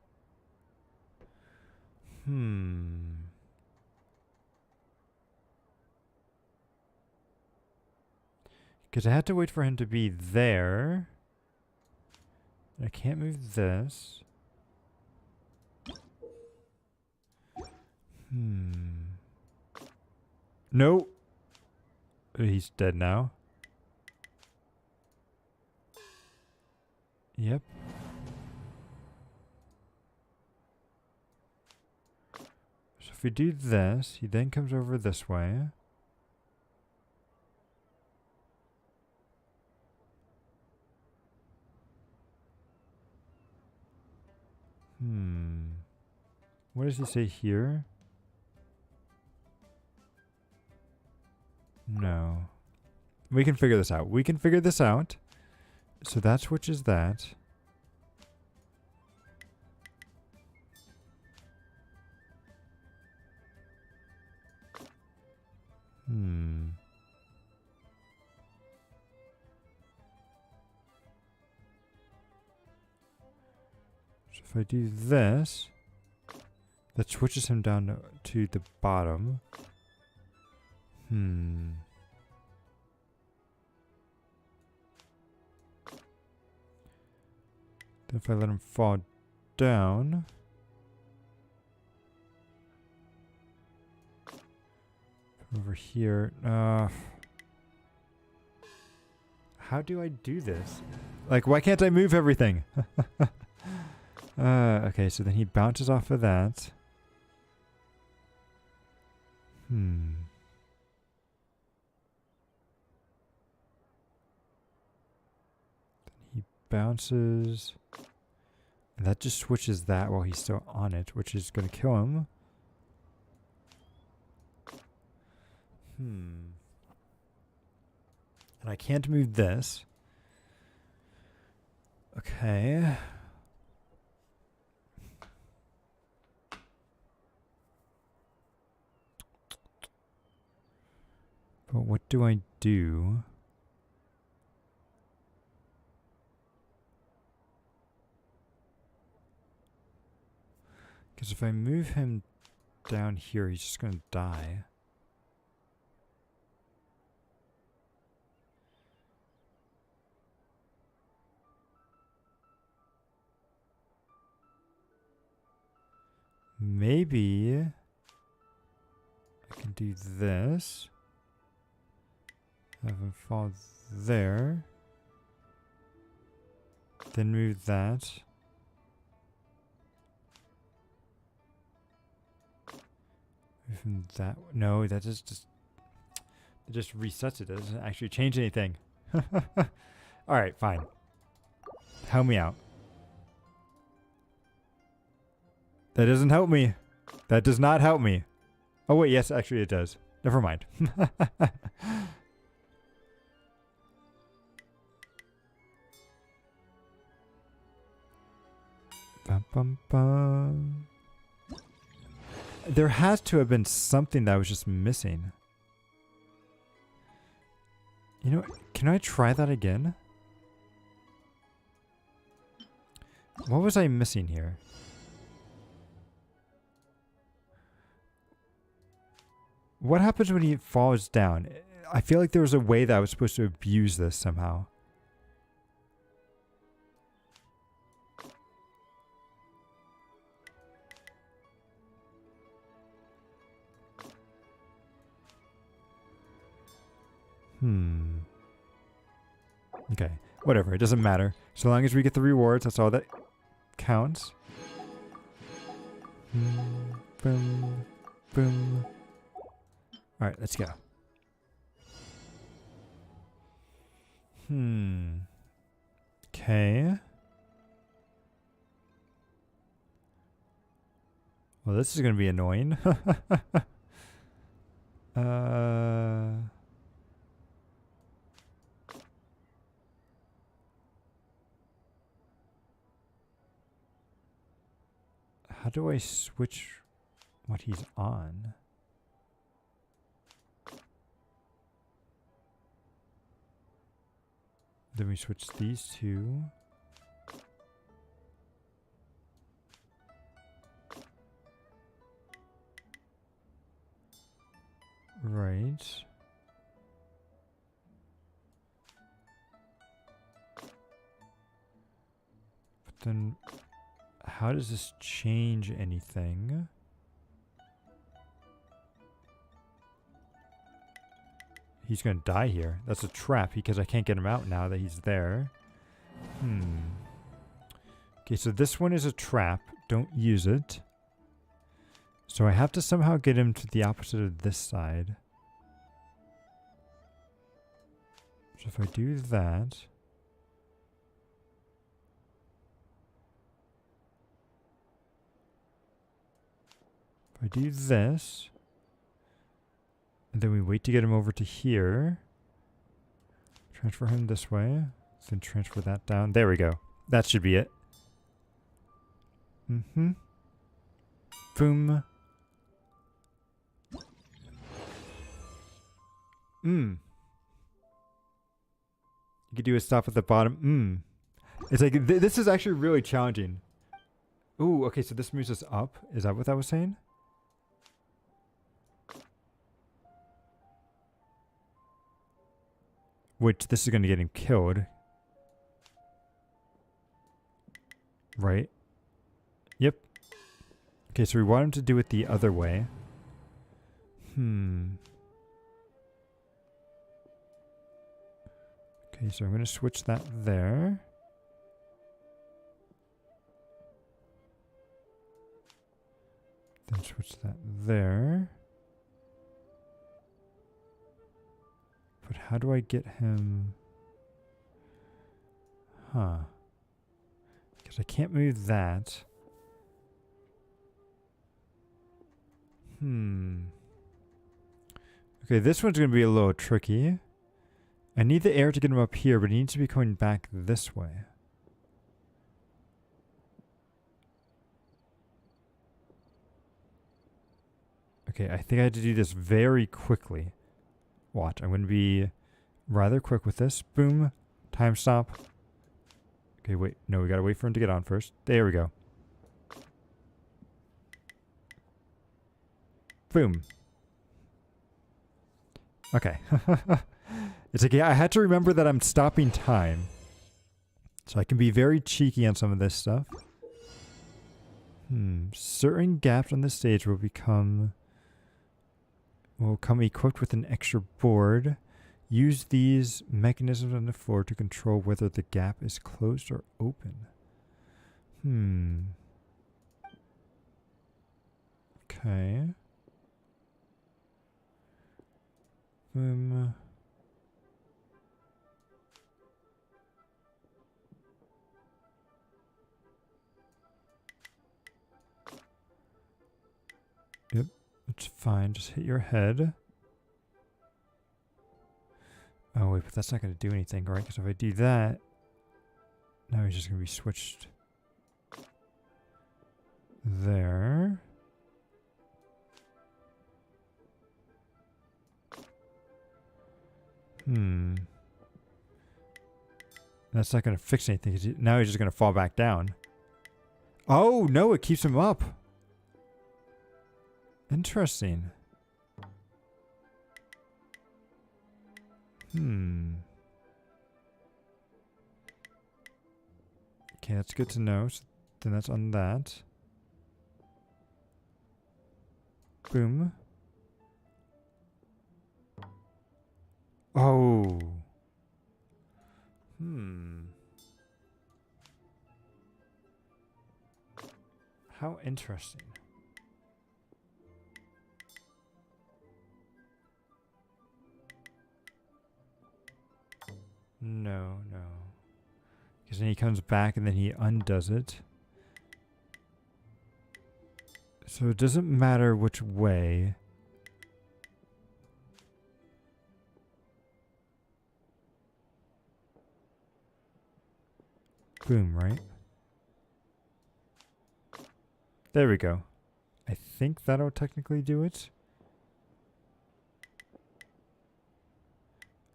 Because I had to wait for him to be there. I can't move this. No. He's dead now. Yep. So if we do this, he then comes over this way. What does he say here? No. We can figure this out. We can figure this out. So that switches that. So if I do this, that switches him down to the bottom. If I let him fall down. Over here. How do I do this? Like, why can't I move everything? Okay, so then he bounces off of that. He bounces. And that just switches that while he's still on it, which is going to kill him. And I can't move this. Okay. But what do I do? Because if I move him down here, he's just going to die. Maybe I can do this. Have him fall there. Then move that. Move him that. No, that just it just resets it. It doesn't actually change anything. Alright, fine. Help me out. That doesn't help me. That does not help me. Oh wait, yes, actually it does. Never mind. Bum, bum, bum. There has to have been something that I was just missing. You know, can I try that again? What was I missing here? What happens when he falls down? I feel like there was a way that I was supposed to abuse this somehow. Okay, whatever. It doesn't matter. So long as we get the rewards, that's all that counts. Boom, boom. All right, let's go. Okay. Well, this is going to be annoying. How do I switch what he's on? Then we switch these two. Right. But then, how does this change anything? He's gonna die here. That's a trap because I can't get him out now that he's there. Okay, so this one is a trap. Don't use it. So I have to somehow get him to the opposite of this side. So if I do that... If I do this... And then we wait to get him over to here. Transfer him this way. Then transfer that down. There we go. That should be it. Boom. You could do a stop at the bottom. It's like, this is actually really challenging. Ooh, okay, so this moves us up. Is that what that was saying? Which, this is going to get him killed. Right? Yep. Okay, so we want him to do it the other way. Okay, so I'm going to switch that there. Then switch that there. But how do I get him? Because I can't move that. Okay, this one's going to be a little tricky. I need the air to get him up here, but he needs to be coming back this way. Okay, I think I had to do this very quickly. Watch, I'm going to be rather quick with this. Boom. Time stop. Okay, wait. No, we got to wait for him to get on first. There we go. Boom. Okay. It's like, yeah, I had to remember that I'm stopping time. So I can be very cheeky on some of this stuff. Certain gaps on the stage will come equipped with an extra board. Use these mechanisms on the floor to control whether the gap is closed or open. Okay. Yep, it's fine. Just hit your head. Oh, wait, but that's not going to do anything, right? Because if I do that, now he's just going to be switched there. That's not going to fix anything. Now he's just going to fall back down. Oh, no, it keeps him up. Interesting. Okay, that's good to know. So then that's on that. Boom. Oh. How interesting. No. Because then he comes back and then he undoes it. So it doesn't matter which way. Boom, right? There we go. I think that'll technically do it.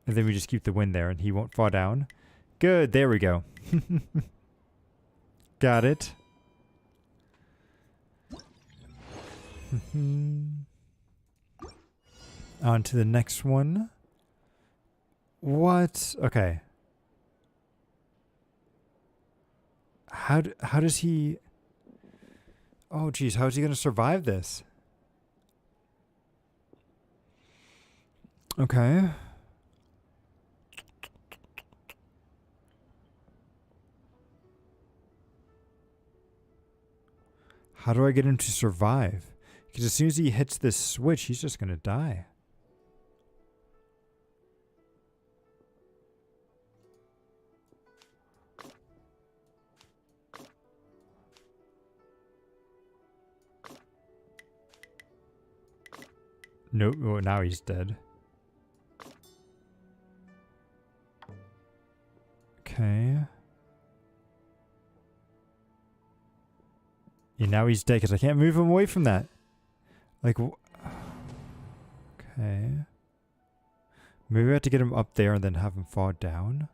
And then we just keep the wind there and he won't fall down. Good, there we go. Got it. On to the next one. What? Okay. How does he... Oh, geez. How is he going to survive this? Okay. How do I get him to survive? Because as soon as he hits this switch, he's just going to die. Nope. Oh, now he's dead. Okay. Yeah, now he's dead because I can't move him away from that. Like, okay. Maybe I have to get him up there and then have him fall down.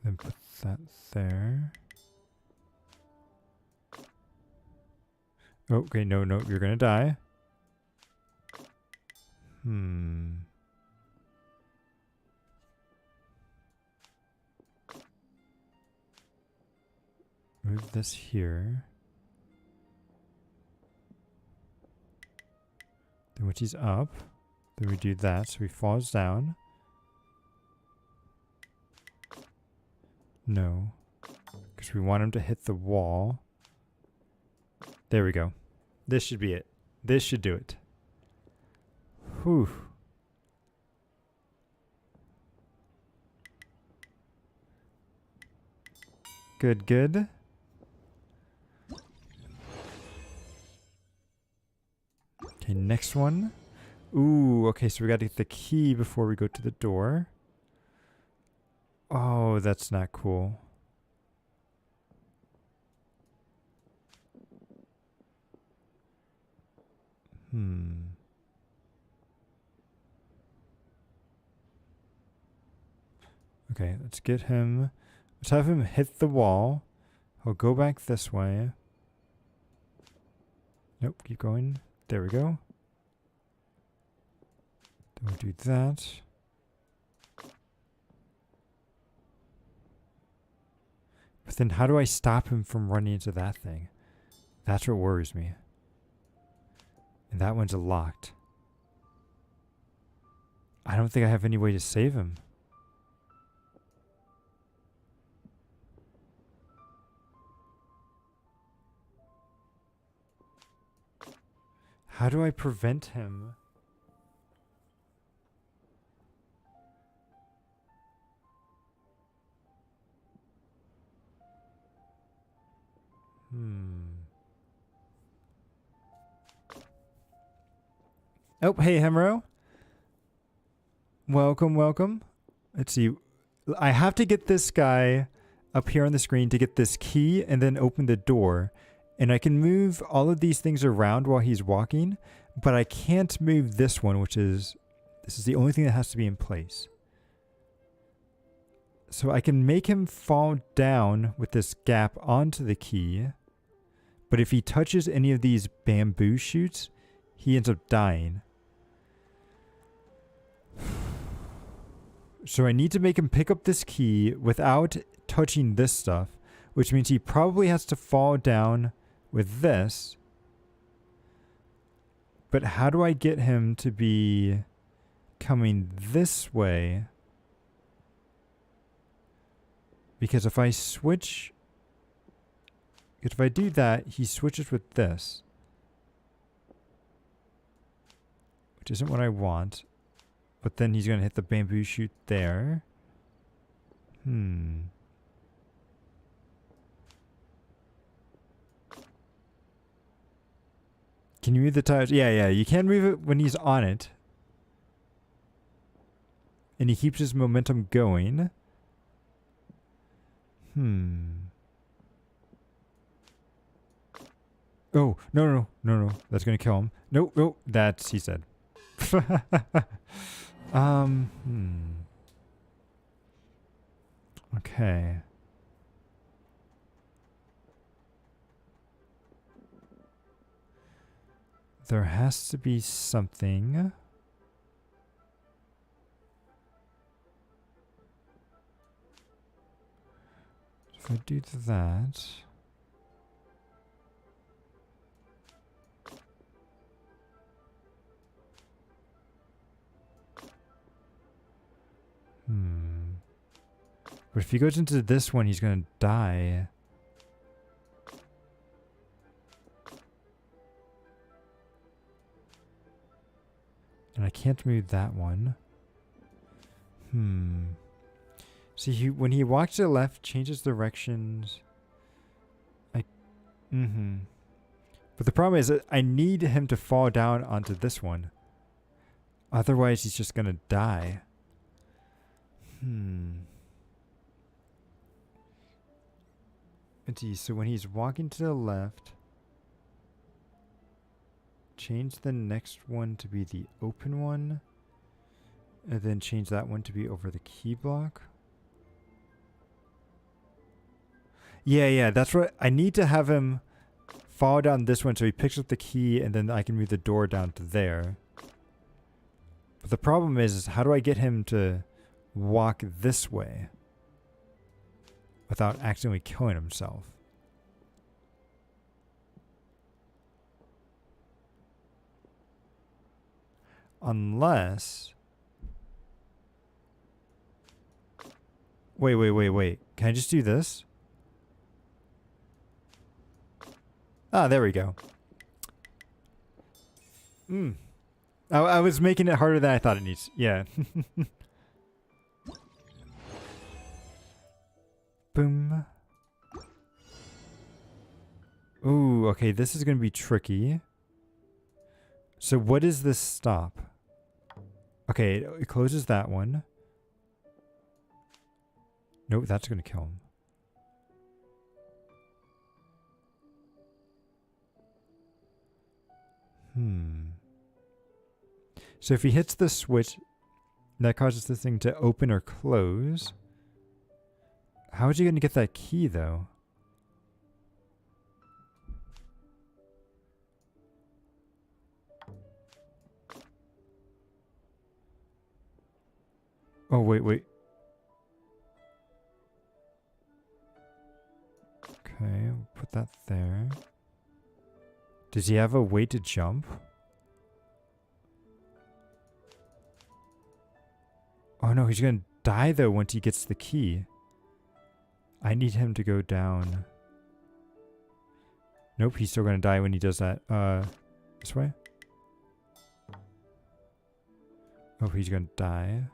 Then put that there. Okay, no, you're gonna die. Move this here. Then once he's up, then we do that so he falls down. No, because we want him to hit the wall. There we go. This should be it. This should do it. Whew. Good. Okay, next one. Ooh, okay, so we gotta get the key before we go to the door. Oh, that's not cool. Okay, let's get him. Let's have him hit the wall. He'll go back this way. Nope, keep going. There we go. Then we'll do that. But then how do I stop him from running into that thing? That's what worries me. And that one's locked. I don't think I have any way to save him. How do I prevent him? Oh, hey, Hemro. Welcome, welcome. Let's see. I have to get this guy up here on the screen to get this key and then open the door. And I can move all of these things around while he's walking, but I can't move this one, which is, this is the only thing that has to be in place. So I can make him fall down with this gap onto the key, but if he touches any of these bamboo shoots, he ends up dying. So I need to make him pick up this key without touching this stuff, which means he probably has to fall down with this. But how do I get him to be coming this way? Because if I switch, if I do that, he switches with this, which isn't what I want. But then he's going to hit the bamboo shoot there. Can you move the tires? Yeah, you can move it when he's on it. And he keeps his momentum going. Oh, no. That's going to kill him. No, that's, he said. Okay. There has to be something. If I do that. But if he goes into this one, he's going to die. And I can't move that one. See, when he walks to the left, changes directions. But the problem is that I need him to fall down onto this one. Otherwise, he's just going to die. Let's see, so when he's walking to the left, change the next one to be the open one, and then change that one to be over the key block. Yeah, that's right. I need to have him fall down this one so he picks up the key, and then I can move the door down to there. But the problem is how do I get him to walk this way without accidentally killing himself? Unless... Wait. Can I just do this? Ah, there we go. I was making it harder than I thought it needs. Yeah. Boom. Ooh, okay, this is going to be tricky. So what is this stop? Okay, it closes that one. Nope, that's going to kill him. So if he hits the switch, that causes this thing to open or close. How is he going to get that key, though? Oh, wait. Okay, we'll put that there. Does he have a way to jump? Oh no, he's gonna die though once he gets the key. I need him to go down. Nope, he's still gonna die when he does that. This way? Oh, he's gonna die.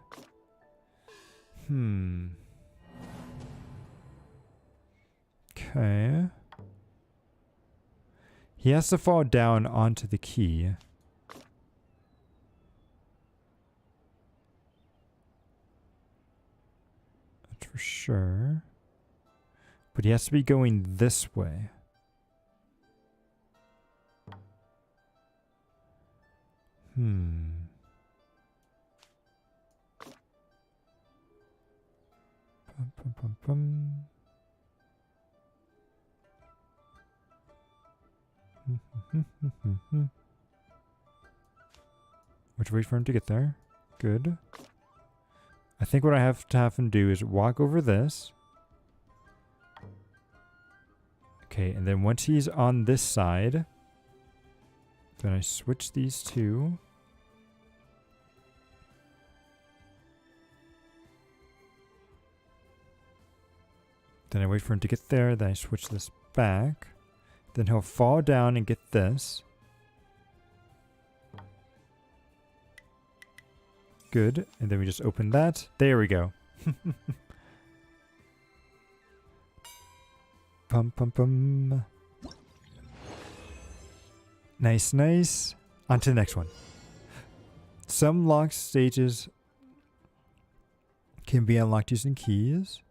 Okay. He has to fall down onto the key. That's for sure. But he has to be going this way. Pum, pum, pum, pum. Which wait for him to get there. Good. I think what I have to have him do is walk over this. Okay, and then once he's on this side, then I switch these two. Then I wait for him to get there, then I switch this back. Then he'll fall down and get this. Good. And then we just open that. There we go. Pum pum pum. Nice, nice. On to the next one. Some locked stages can be unlocked using keys.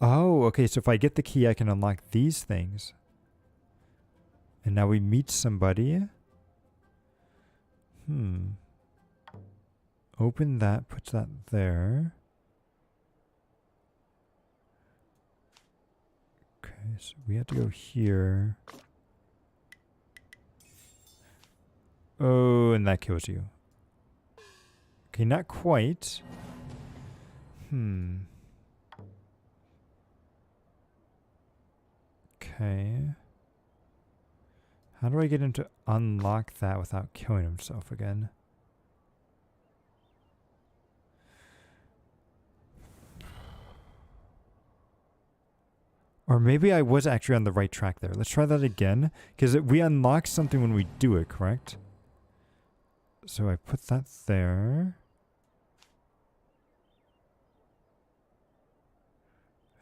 Oh, okay. So if I get the key, I can unlock these things. And now we meet somebody. Open that, put that there. Okay, so we have to go here. Oh, and that kills you. Okay, not quite. Okay. How do I get him to unlock that without killing himself again? Or maybe I was actually on the right track there. Let's try that again. Because we unlock something when we do it, correct? So I put that there.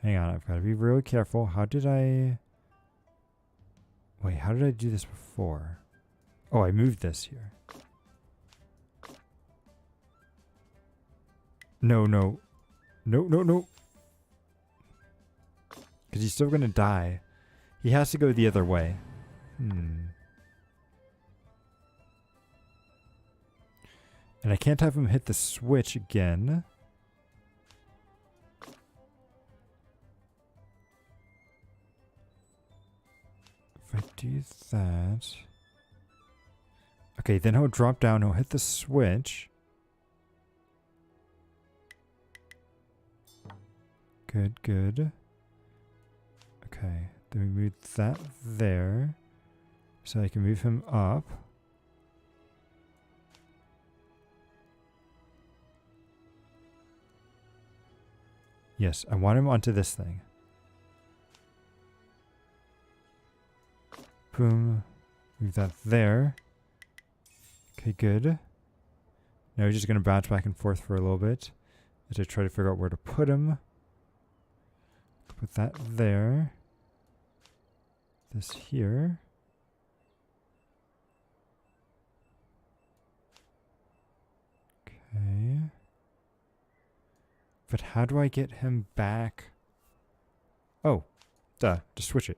Hang on, I've got to be really careful. How did I... Wait, how did I do this before? Oh, I moved this here. No. No. Because he's still going to die. He has to go the other way. And I can't have him hit the switch again. If I do that... Okay, then he'll drop down, he'll hit the switch. Good. Okay, then we move that there. So I can move him up. Yes, I want him onto this thing. Boom. Move that there. Okay, good. Now we're just going to bounce back and forth for a little bit as I try to figure out where to put him. Put that there. This here. Okay. But how do I get him back? Oh, duh. Just switch it.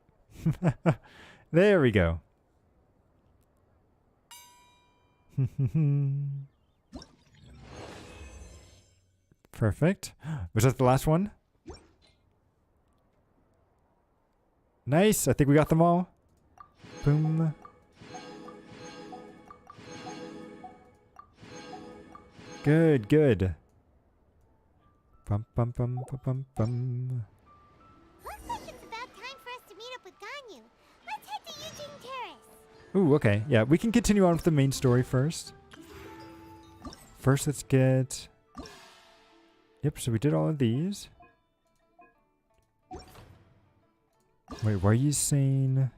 There we go. Perfect. Was that the last one? Nice. I think we got them all. Boom. Good, good. Bum, bum, bum, bum, bum, bum. Looks like it's about time for us to meet up with Ganyu. Let's head to Eugene Terrace. Ooh, okay. Yeah, we can continue on with the main story first. First, let's get... Yep, so we did all of these. Wait, why are you saying...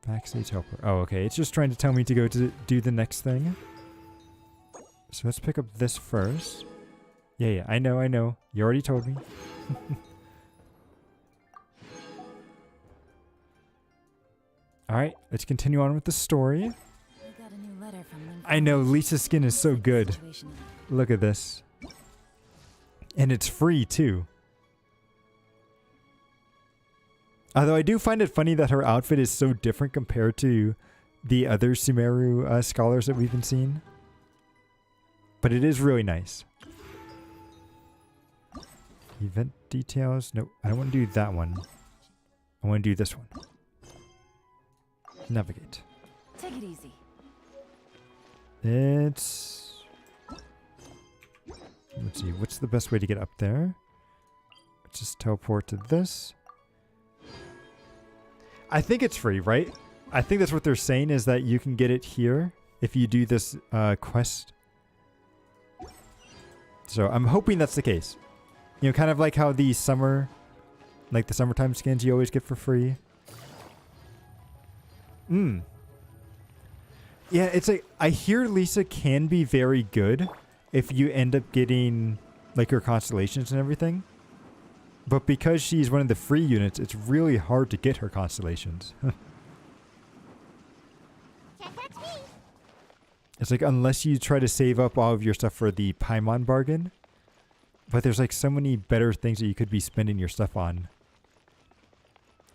Backstage helper? Oh, okay. It's just trying to tell me to go to do the next thing. So let's pick up this first. Yeah, I know. You already told me. Alright, let's continue on with the story. Got a new letter from I know, Lisa's skin is so good. Look at this. And it's free, too. Although I do find it funny that her outfit is so different compared to the other Sumeru scholars that we've been seeing. But it is really nice. Event details. Nope, I don't want to do that one. I want to do this one. Navigate. Take it easy. It's... Let's see, what's the best way to get up there? Let's just teleport to this. I think it's free, right? I think that's what they're saying, is that you can get it here if you do this quest. So I'm hoping that's the case. You know, kind of like how the summer, like the summertime skins you always get for free. Yeah, it's like, I hear Lisa can be very good if you end up getting like her constellations and everything. But because she's one of the free units, it's really hard to get her constellations. It's like, unless you try to save up all of your stuff for the Paimon bargain. But there's like so many better things that you could be spending your stuff on.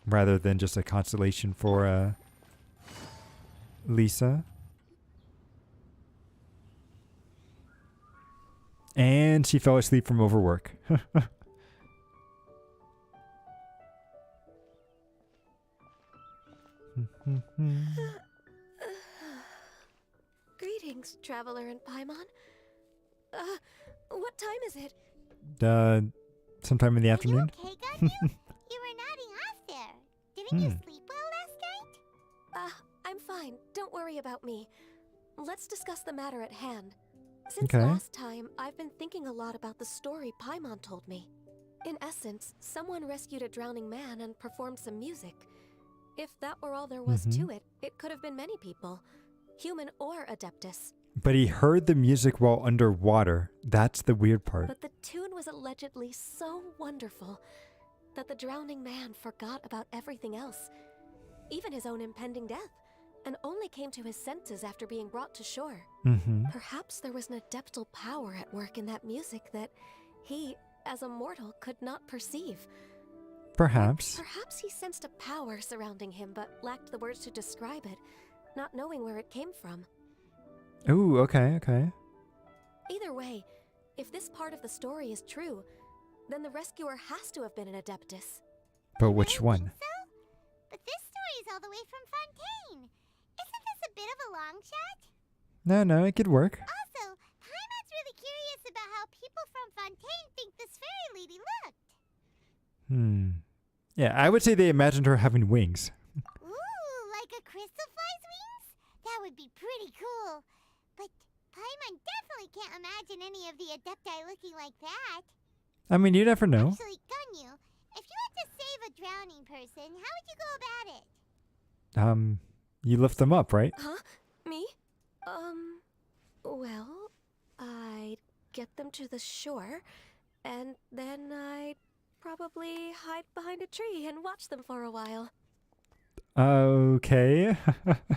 Rather than just a constellation for Lisa. And she fell asleep from overwork. Greetings, traveler in Paimon. What time is it? Sometime in the afternoon. Are you okay, Ganyu? You were nodding off there. Didn't you sleep well last night? I'm fine. Don't worry about me. Let's discuss the matter at hand. Since Okay. last time, I've been thinking a lot about the story Paimon told me. In essence, someone rescued a drowning man and performed some music. If that were all there was to it, it could have been many people, human or Adeptus. But he heard the music while underwater. That's the weird part. But the tune was allegedly so wonderful that the drowning man forgot about everything else, even his own impending death, and only came to his senses after being brought to shore. Perhaps there was an adeptal power at work in that music that he, as a mortal, could not perceive. Perhaps. Perhaps he sensed a power surrounding him but lacked the words to describe it, not knowing where it came from. Ooh, okay. Either way, if this part of the story is true, then the rescuer has to have been an Adeptus. But which one? But this story is all the way from Fontaine. Isn't this a bit of a long shot? No, it could work. Also, Paimon's really curious about how people from Fontaine think this fairy lady looked. Yeah, I would say they imagined her having wings. Ooh, like a crystal fly's wings? That would be pretty cool. But Paimon definitely can't imagine any of the Adepti looking like that. I mean, you never know. Actually, Ganyu, if you had to save a drowning person, how would you go about it? You lift them up, right? Huh? Me? Well, I'd get them to the shore, and then I'd probably hide behind a tree and watch them for a while. Okay.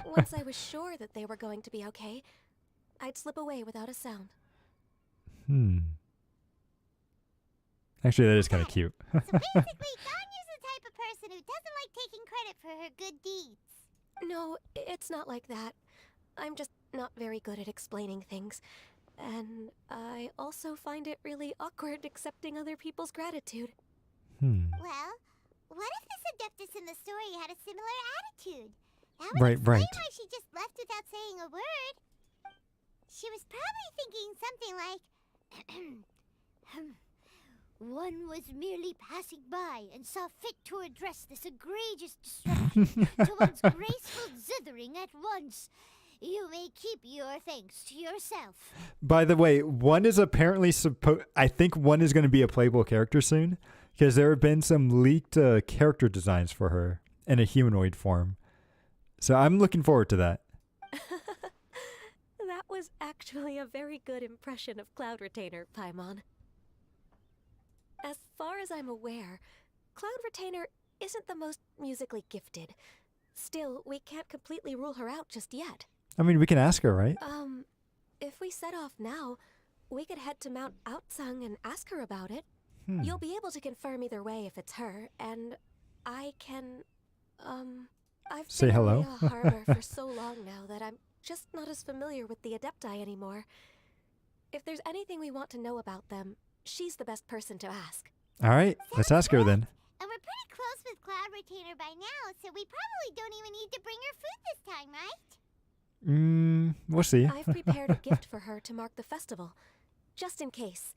Once I was sure that they were going to be okay, I'd slip away without a sound. Actually, that is kind of cute. So basically, Ganyu's the type of person who doesn't like taking credit for her good deeds. No, it's not like that. I'm just not very good at explaining things. And I also find it really awkward accepting other people's gratitude. Well, What if this Adeptus in the story had a similar attitude? That would Right, explain right. why she just left without saying a word. She was probably thinking something like, one was merely passing by and saw fit to address this egregious disruption to one's graceful zithering at once. You may keep your thanks to yourself. By the way, one is apparently I think one is going to be a playable character soon, because there have been some leaked character designs for her in a humanoid form. So I'm looking forward to that. That was actually a very good impression of Cloud Retainer, Paimon. As far as I'm aware, Cloud Retainer isn't the most musically gifted. Still, we can't completely rule her out just yet. I mean, we can ask her, right? If we set off now, we could head to Mount Outsung and ask her about it. You'll be able to confirm either way if it's her, and I can, I've Say been hello. in Rhea Harbor for so long now that I'm just not as familiar with the Adepti anymore. If there's anything we want to know about them, she's the best person to ask. All right, let's ask her then. And we're pretty close with Cloud Retainer by now, so we probably don't even need to bring her food this time, right? We'll see. I've prepared a gift for her to mark the festival, just in case.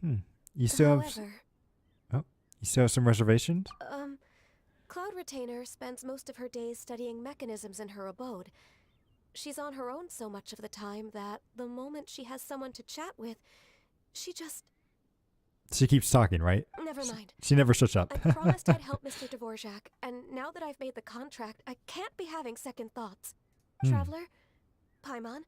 You still However, have... Oh, you still have some reservations? Cloud Retainer spends most of her days studying mechanisms in her abode. She's on her own so much of the time that the moment she has someone to chat with, she just... She keeps talking, right? Never mind. She never shuts up. I promised I'd help Mr. Dvorak, and now that I've made the contract, I can't be having second thoughts. Traveler, Paimon,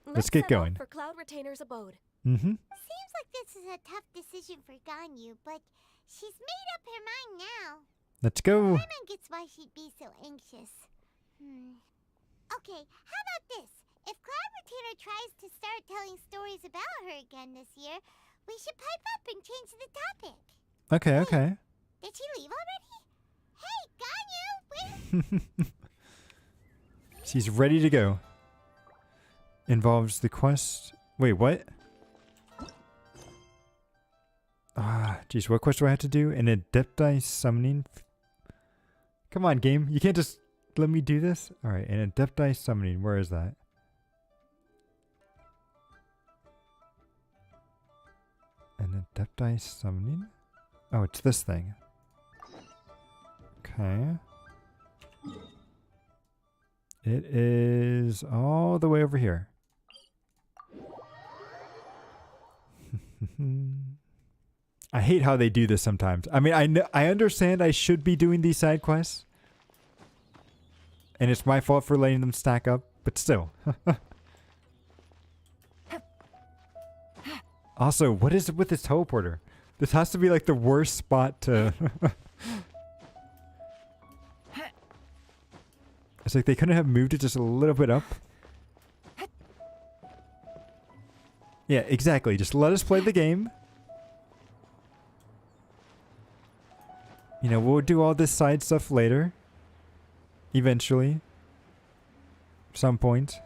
Let's get set off going. for Cloud Retainer's abode. Seems like this is a tough decision for Ganyu, but she's made up her mind now. Let's go. Paimon gets why she'd be so anxious. Okay, how about this? If Cloud Retainer tries to start telling stories about her again this year, we should pipe up and change the topic. Okay, Hey, okay. Did she leave already? Hey, Ganyu! Where? She's ready to go. Involves the quest. Wait, what? Geez, what quest do I have to do? An Adepti summoning? Come on, game. You can't just let me do this? Alright, an Adepti summoning. Where is that? An Adepti summoning? Oh, it's this thing. Okay. It is all the way over here. I hate how they do this sometimes. I mean, I understand I should be doing these side quests. And it's my fault for letting them stack up, but still. Also, what is it with this teleporter? This has to be like the worst spot to... It's like they couldn't have moved it just a little bit up. Yeah, exactly. Just let us play the game. You know, we'll do all this side stuff later. Eventually. Some point.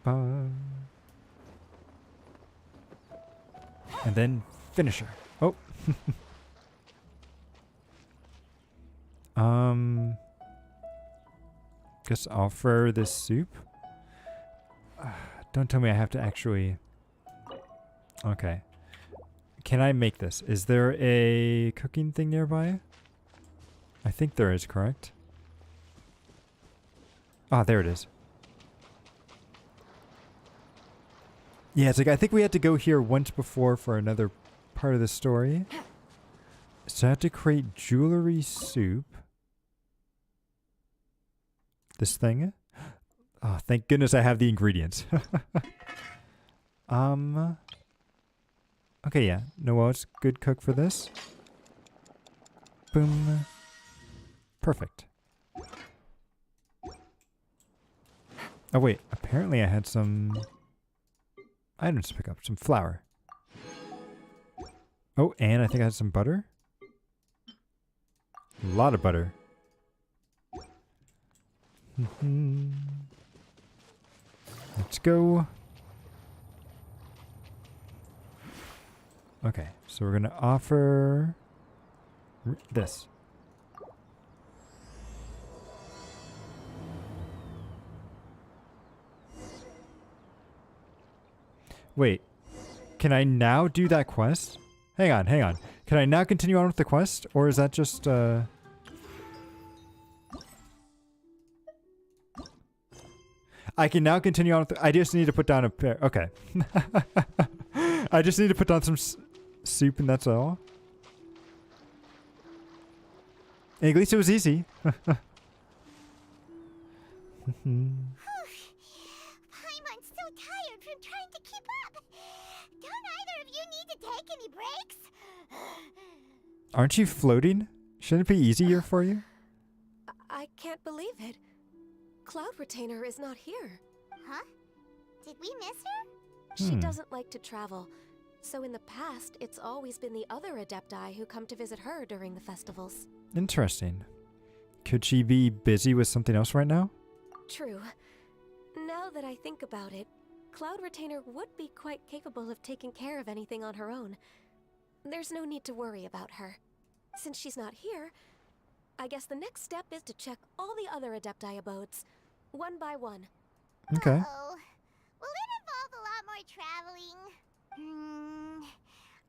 And then finish her. Oh. Guess offer this soup. Don't tell me I have to actually... Okay. Can I make this? Is there a cooking thing nearby? I think there is, correct? Ah, there it is. Yeah, it's like I think we had to go here once before for another part of the story. So I have to create jewelry soup. This thing. Oh, thank goodness I have the ingredients. Okay, yeah. Noel's good cook for this. Boom. Perfect. Oh wait, apparently I had some items to pick up. Some flour. Oh, and I think I had some butter. A lot of butter. Let's go. Okay, So we're going to offer this. Wait, can I now do that quest? Hang on, hang on. Can I now continue on with the quest? Or is that just, I can now continue on with I just need to put down a pair. Okay. I just need to put down some soup and that's all. At least it was easy. Paimon's so tired from trying to keep up. Don't either of you need to take any breaks? Aren't you floating? Shouldn't it be easier for you? I can't believe it. Cloud Retainer is not here. Huh? Did we miss her? She doesn't like to travel, so in the past, it's always been the other Adepti who come to visit her during the festivals. Interesting. Could she be busy with something else right now? True. Now that I think about it, Cloud Retainer would be quite capable of taking care of anything on her own. There's no need to worry about her. Since she's not here, I guess the next step is to check all the other Adepti abodes, one by one. Okay. Uh-oh. Will it involve a lot more traveling?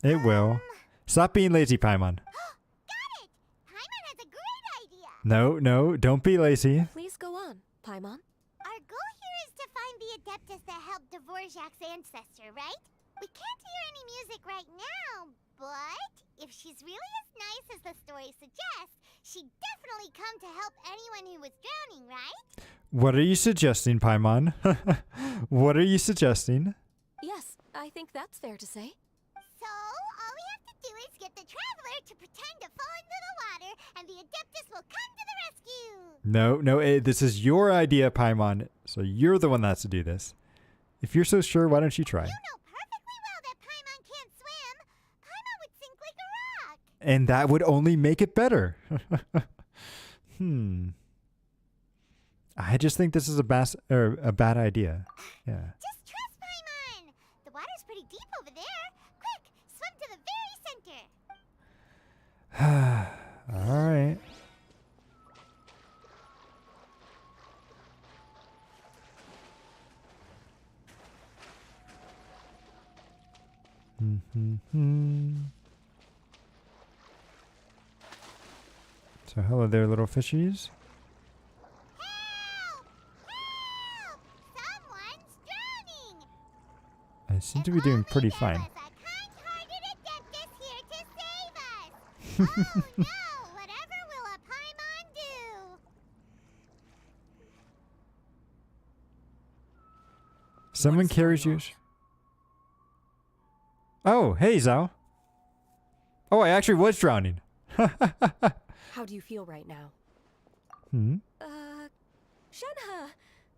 It will. Stop being lazy, Paimon. Got it! Paimon has a great idea! No, don't be lazy. Please go on, Paimon. Our goal here is to find the Adeptus that helped Dvorak's ancestor, right? We can't hear any music right now, but if she's really as nice as the story suggests, she'd definitely come to help anyone who was drowning, right? What are you suggesting, Paimon? What are you suggesting? Yes, I think that's fair to say. So, all we have to do is get the traveler to pretend to fall into the water, and the Adeptus will come to the rescue! No, this is your idea, Paimon. So you're the one that has to do this. If you're so sure, why don't you try? You know perfectly well that Paimon can't swim! Paimon would sink like a rock! And that would only make it better. I just think this is a bad idea. Yeah. Just trust Paimon! The water's pretty deep over there. Quick, swim to the very center! All right. So hello there, little fishies. Help! Help! Someone's drowning! I seem to be doing pretty fine. There was a kind-hearted Adeptus here to save us! Oh no! Whatever will a Paimon do? Someone carries you. Oh, hey, Zhao. Oh, I actually was drowning. How do you feel right now? Shenhe,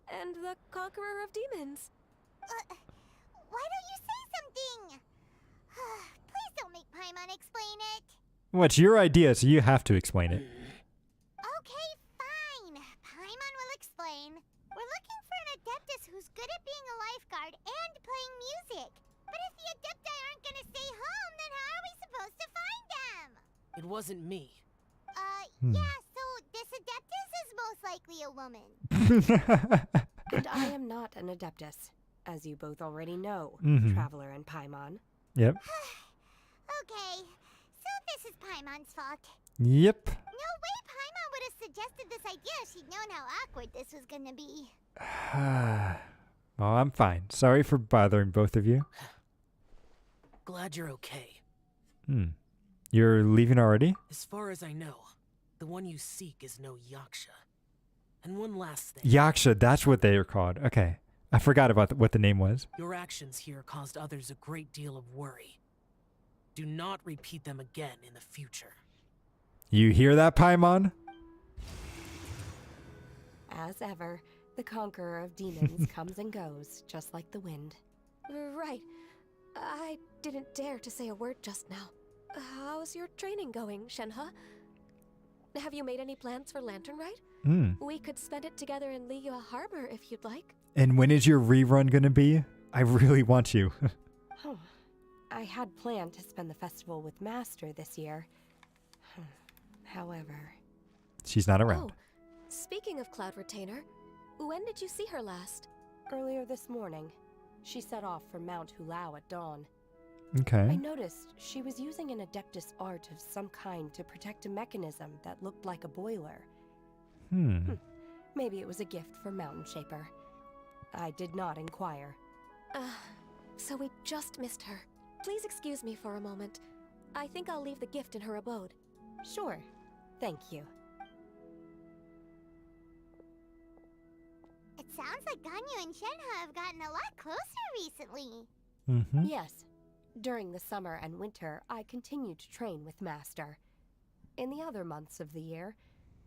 and the Conqueror of Demons. Why don't you say something? Please don't make Paimon explain it. Well, it's your idea, so you have to explain it. Okay, fine. Paimon will explain. We're looking for an Adeptus who's good at being a lifeguard and playing music. But if the Adepti aren't gonna stay home, then how are we supposed to find them? It wasn't me. Yeah, so this Adeptus is most likely a woman. And I am not an Adeptus, as you both already know, Traveler and Paimon. Yep. Okay, so this is Paimon's fault. Yep. No way Paimon would have suggested this idea if she'd known how awkward this was gonna be. Oh, I'm fine. Sorry for bothering both of you. Glad you're okay. You're leaving already? As far as I know, the one you seek is no Yaksha. And one last thing. Yaksha, that's what they are called. Okay. I forgot about what the name was. Your actions here caused others a great deal of worry. Do not repeat them again in the future. You hear that, Paimon? As ever, the Conqueror of Demons comes and goes, just like the wind. Right. I didn't dare to say a word just now. How's your training going, Shenhe? Have you made any plans for Lantern Rite? We could spend it together in Liyue Harbor if you'd like. And when is your rerun gonna be? I really want you. I had planned to spend the festival with Master this year. However... She's not around. Oh, speaking of Cloud Retainer, when did you see her last? Earlier this morning. She set off for Mount Hulao at dawn. Okay. I noticed she was using an Adeptus art of some kind to protect a mechanism that looked like a boiler. Maybe it was a gift for Mountain Shaper. I did not inquire. So we just missed her. Please excuse me for a moment. I think I'll leave the gift in her abode. Sure. Thank you. It sounds like Ganyu and Shenhe have gotten a lot closer recently. Yes. During the summer and winter, I continued to train with Master. In the other months of the year,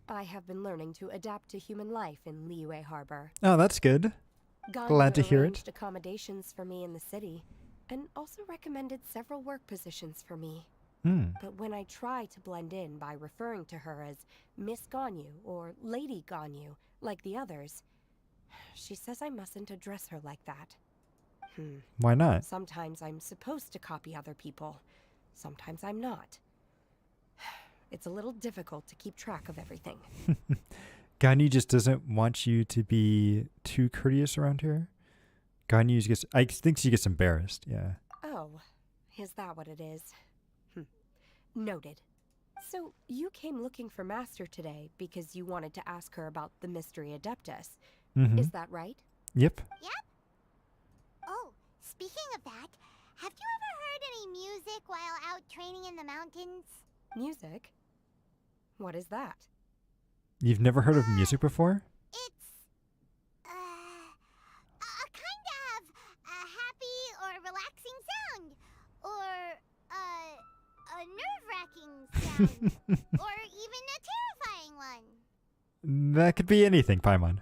I have been learning to adapt to human life in Liyue Harbor. Oh, that's good. Glad to hear it. Arranged accommodations for me in the city, and also recommended several work positions for me. But when I try to blend in by referring to her as Miss Ganyu or Lady Ganyu, like the others, she says I mustn't address her like that. Why not? Sometimes I'm supposed to copy other people. Sometimes I'm not. It's a little difficult to keep track of everything. Ganyu just doesn't want you to be too courteous around here. Ganyu gets, I think she gets embarrassed, yeah. Oh, is that what it is? Noted. So, you came looking for Master today because you wanted to ask her about the Mystery Adeptus. Is that right? Yep. Oh, speaking of that, have you ever heard any music while out training in the mountains? Music? What is that? You've never heard of music before? It's a kind of a happy or relaxing sound, or a nerve-wracking sound, or even a terrifying one. That could be anything, Paimon.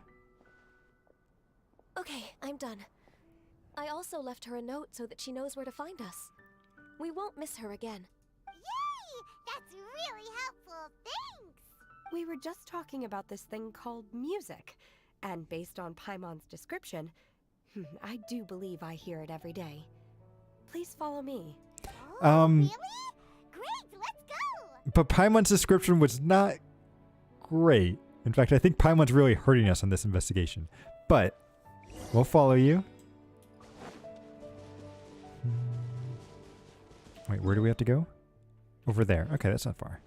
Okay, I'm done. I also left her a note so that she knows where to find us. We won't miss her again. Yay! That's really helpful. Thanks! We were just talking about this thing called music, and based on Paimon's description, I do believe I hear it every day. Please follow me. Oh, really? Great, let's go! But Paimon's description was not great. In fact, I think Paimon's really hurting us on this investigation. But we'll follow you. Wait, where do we have to go? Over there. Okay, that's not far.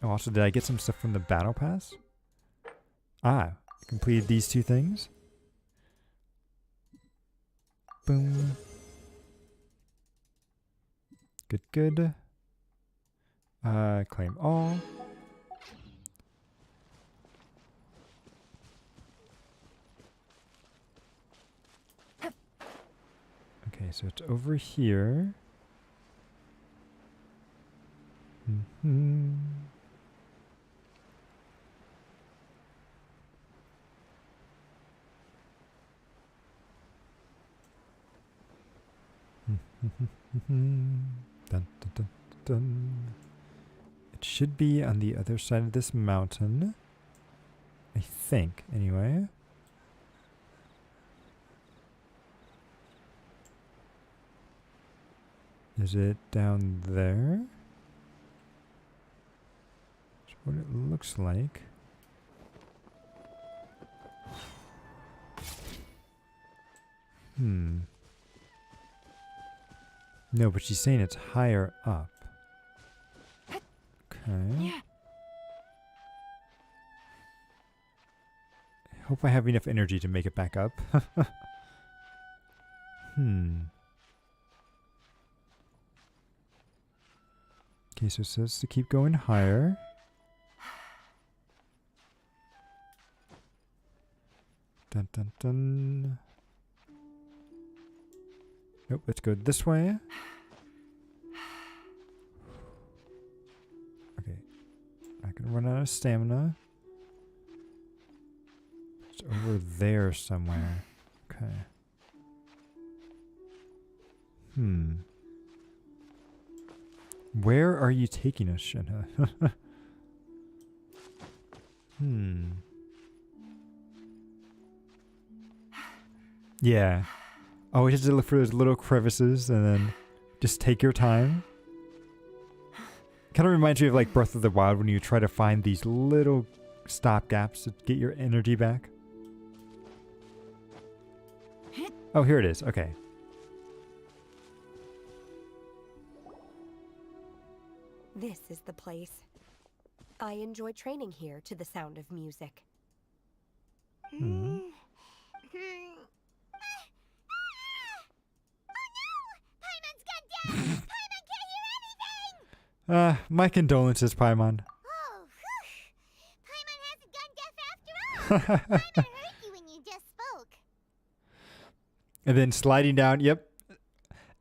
Oh, also, did I get some stuff from the battle pass? Ah, completed these two things. Boom. Good, good. Claim all. Okay, so it's over here. Dun, dun, dun, dun. It should be on the other side of this mountain. I think, anyway. Is it down there? That's what it looks like. No, but she's saying it's higher up. Okay. I hope I have enough energy to make it back up. Okay, so it says to keep going higher. Dun dun dun. Nope, let's go this way. Okay. Not gonna run out of stamina. It's over there somewhere. Okay. Where are you taking us, Shenhe? Yeah. Always have to look for those little crevices and then just take your time. Kind of reminds me of like Breath of the Wild when you try to find these little stopgaps to get your energy back. Oh, here it is. Okay. This is the place. I enjoy training here to the sound of music. Hmm. My condolences, Paimon. Oh, Paimon hasn't gone deaf after all. Paimon heard you when you just spoke. And then sliding down, yep.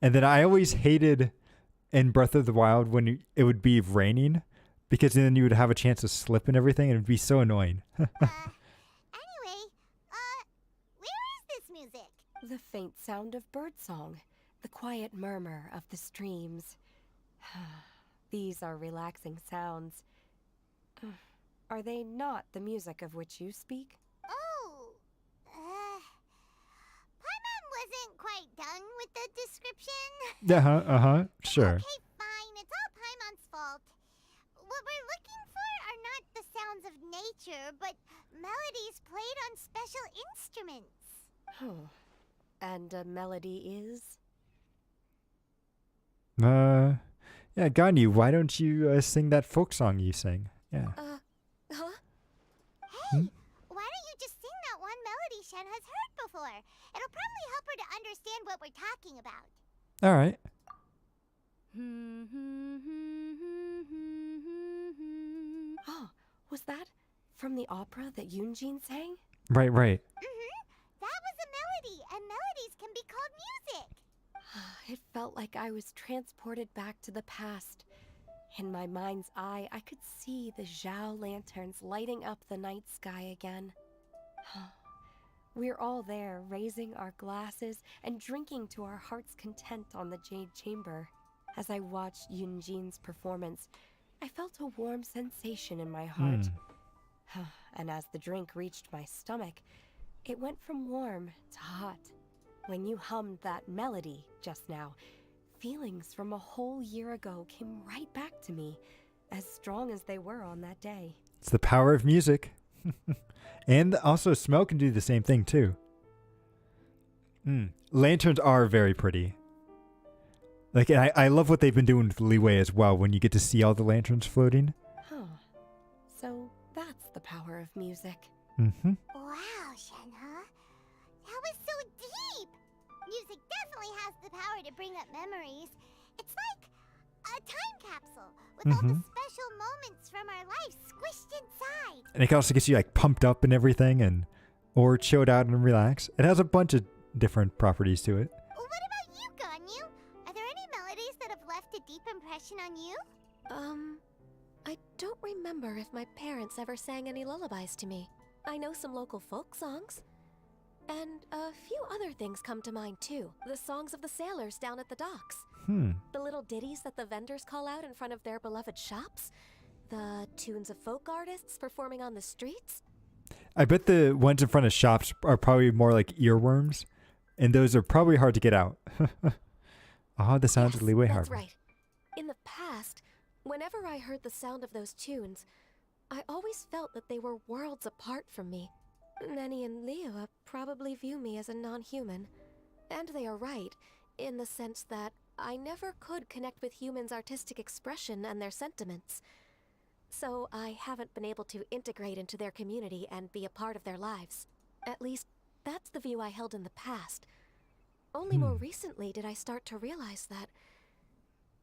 And then I always hated in Breath of the Wild when it would be raining, because then you would have a chance to slip and everything, and it would be so annoying. Anyway, where is this music? The faint sound of birdsong, the quiet murmur of the streams. These are relaxing sounds. Are they not the music of which you speak? Oh, Paimon wasn't quite done with the description. Sure. Okay, fine. It's all Paimon's fault. What we're looking for are not the sounds of nature, but melodies played on special instruments. Oh, and a melody is? Yeah, Ganyu, why don't you sing that folk song you sang? Yeah. Hey, why don't you just sing that one melody Shen has heard before? It'll probably help her to understand what we're talking about. All right. Oh, was that from the opera that Yunjin sang? Right. That was a melody, and melodies can be called music. It felt like I was transported back to the past. In my mind's eye, I could see the Zhao lanterns lighting up the night sky again. We're all there, raising our glasses and drinking to our heart's content on the Jade Chamber. As I watched Yunjin's performance, I felt a warm sensation in my heart. And as the drink reached my stomach, it went from warm to hot. When you hummed that melody just now, feelings from a whole year ago came right back to me, as strong as they were on that day. It's the power of music. And also smell can do the same thing too. Lanterns are very pretty. Like, I love what they've been doing with Leeway as well, when you get to see all the lanterns floating. So that's the power of music. Wow, Shenhe. That was so deep! Music definitely has the power to bring up memories. It's like a time capsule with all the special moments from our lives squished inside. And it can also get you like pumped up and everything, or chilled out and relax. It has a bunch of different properties to it. What about you, Ganyu? Are there any melodies that have left a deep impression on you? I don't remember if my parents ever sang any lullabies to me. I know some local folk songs. And a few other things come to mind too. The songs of the sailors down at the docks. The little ditties that the vendors call out in front of their beloved shops. The tunes of folk artists performing on the streets. I bet the ones in front of shops are probably more like earworms, and those are probably hard to get out. The sounds of Leeway Harbor. That's right. In the past, whenever I heard the sound of those tunes, I always felt that they were worlds apart from me. Nenny and Liyue probably view me as a non-human. And they are right, in the sense that I never could connect with humans' artistic expression and their sentiments. So I haven't been able to integrate into their community and be a part of their lives. At least, that's the view I held in the past. Only more recently did I start to realize that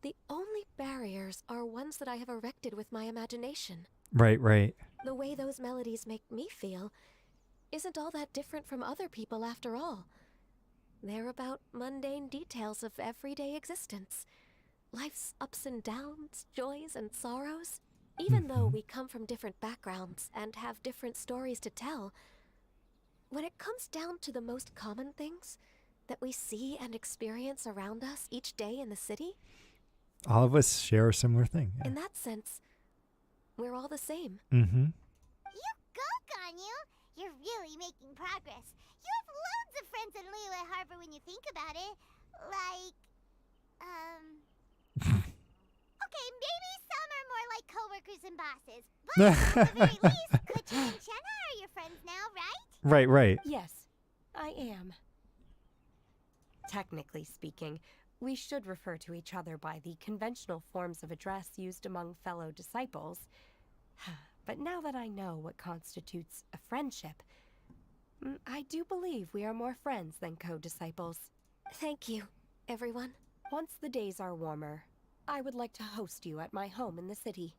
the only barriers are ones that I have erected with my imagination. Right. The way those melodies make me feel isn't all that different from other people after all. They're about mundane details of everyday existence. Life's ups and downs, joys and sorrows. Even though we come from different backgrounds and have different stories to tell, when it comes down to the most common things that we see and experience around us each day in the city, all of us share a similar thing. In that sense, we're all the same. You go, Ganyu! You're really making progress. You have loads of friends in Liyue Harbor when you think about it. Like, okay, maybe some are more like coworkers and bosses. But at the very least, Kuchi and Chenna are your friends now, right? Right. Yes, I am. Technically speaking, we should refer to each other by the conventional forms of address used among fellow disciples. But now that I know what constitutes a friendship, I do believe we are more friends than co-disciples. Thank you, everyone. Once the days are warmer, I would like to host you at my home in the city.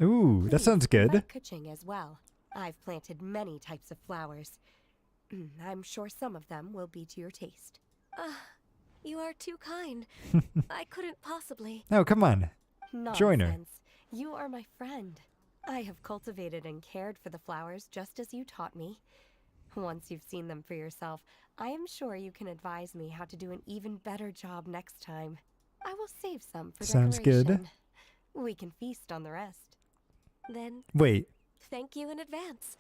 Ooh, that sounds good. Invite Kuching as well. I've planted many types of flowers. I'm sure some of them will be to your taste. You are too kind. I couldn't possibly. Oh, come on. Join her. Nonsense. You are my friend. I have cultivated and cared for the flowers just as you taught me. Once you've seen them for yourself, I am sure you can advise me how to do an even better job next time. I will save some for Sounds decoration. good. We can feast on the rest. Then, Wait. thank you in advance.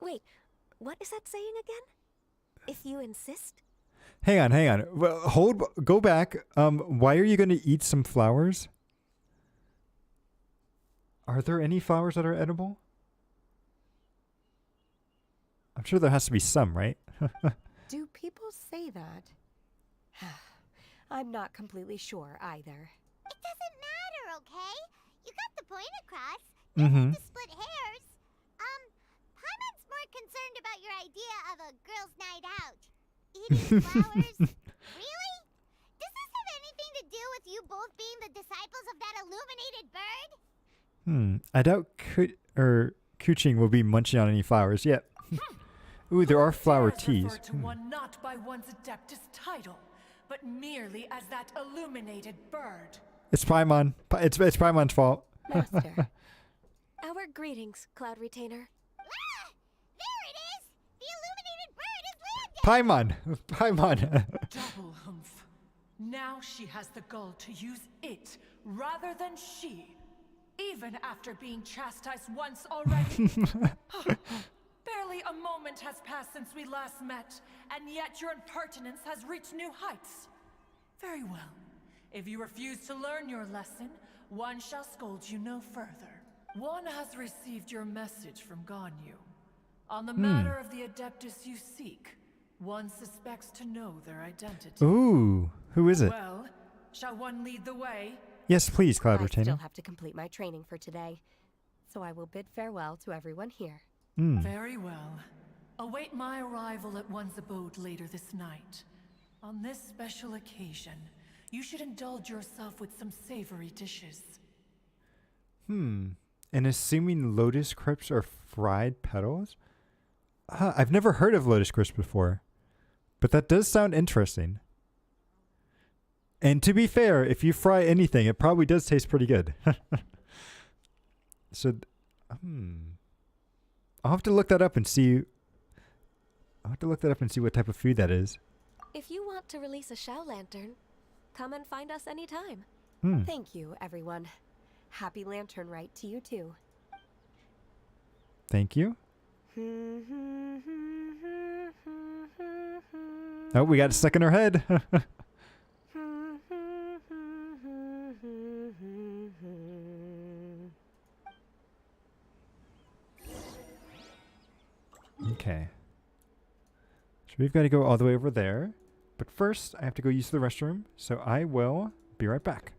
Wait, what is that saying again? If you insist? Hang on. Well, go back. Why are you going to eat some flowers? Are there any flowers that are edible? I'm sure there has to be some, right? Do people say that? I'm not completely sure either. It doesn't matter, okay? You got the point across. No need to split hairs. Paimon's more concerned about your idea of a girls' night out. Eating flowers? Really? Does this have anything to do with you both being the disciples of that illuminated bird? I doubt Kuching will be munching on any flowers yet. Ooh, there are flower teas. To one not by one's Adeptus title, but merely as that illuminated bird. It's Paimon. It's Paimon's fault. Master. Our greetings, Cloud Retainer. There it is! The illuminated bird is landing! Paimon. Double humph. Now she has the gall to use it rather than she. Even after being chastised once already. Barely a moment has passed since we last met, and yet your impertinence has reached new heights. Very well. If you refuse to learn your lesson, one shall scold you no further. One has received your message from Ganyu. On the matter of the Adeptus you seek, one suspects to know their identity. Ooh, who is it? Well, shall one lead the way? Yes, please, Cloud I Retainer. still have to complete my training for today, so I will bid farewell to everyone here. Very well. Await my arrival at one's abode later this night. On this special occasion, you should indulge yourself with some savory dishes. And assuming Lotus Crisps are fried petals? I've never heard of Lotus Crisps before, but that does sound interesting. And to be fair, if you fry anything, it probably does taste pretty good. So, I'll have to look that up and see. What type of food that is. If you want to release a Shao Lantern, come and find us anytime. Thank you, everyone. Happy Lantern Rite to you too. Thank you. Oh, we got it stuck in our head. Okay. So we've got to go all the way over there. But first, I have to go use the restroom. So I will be right back.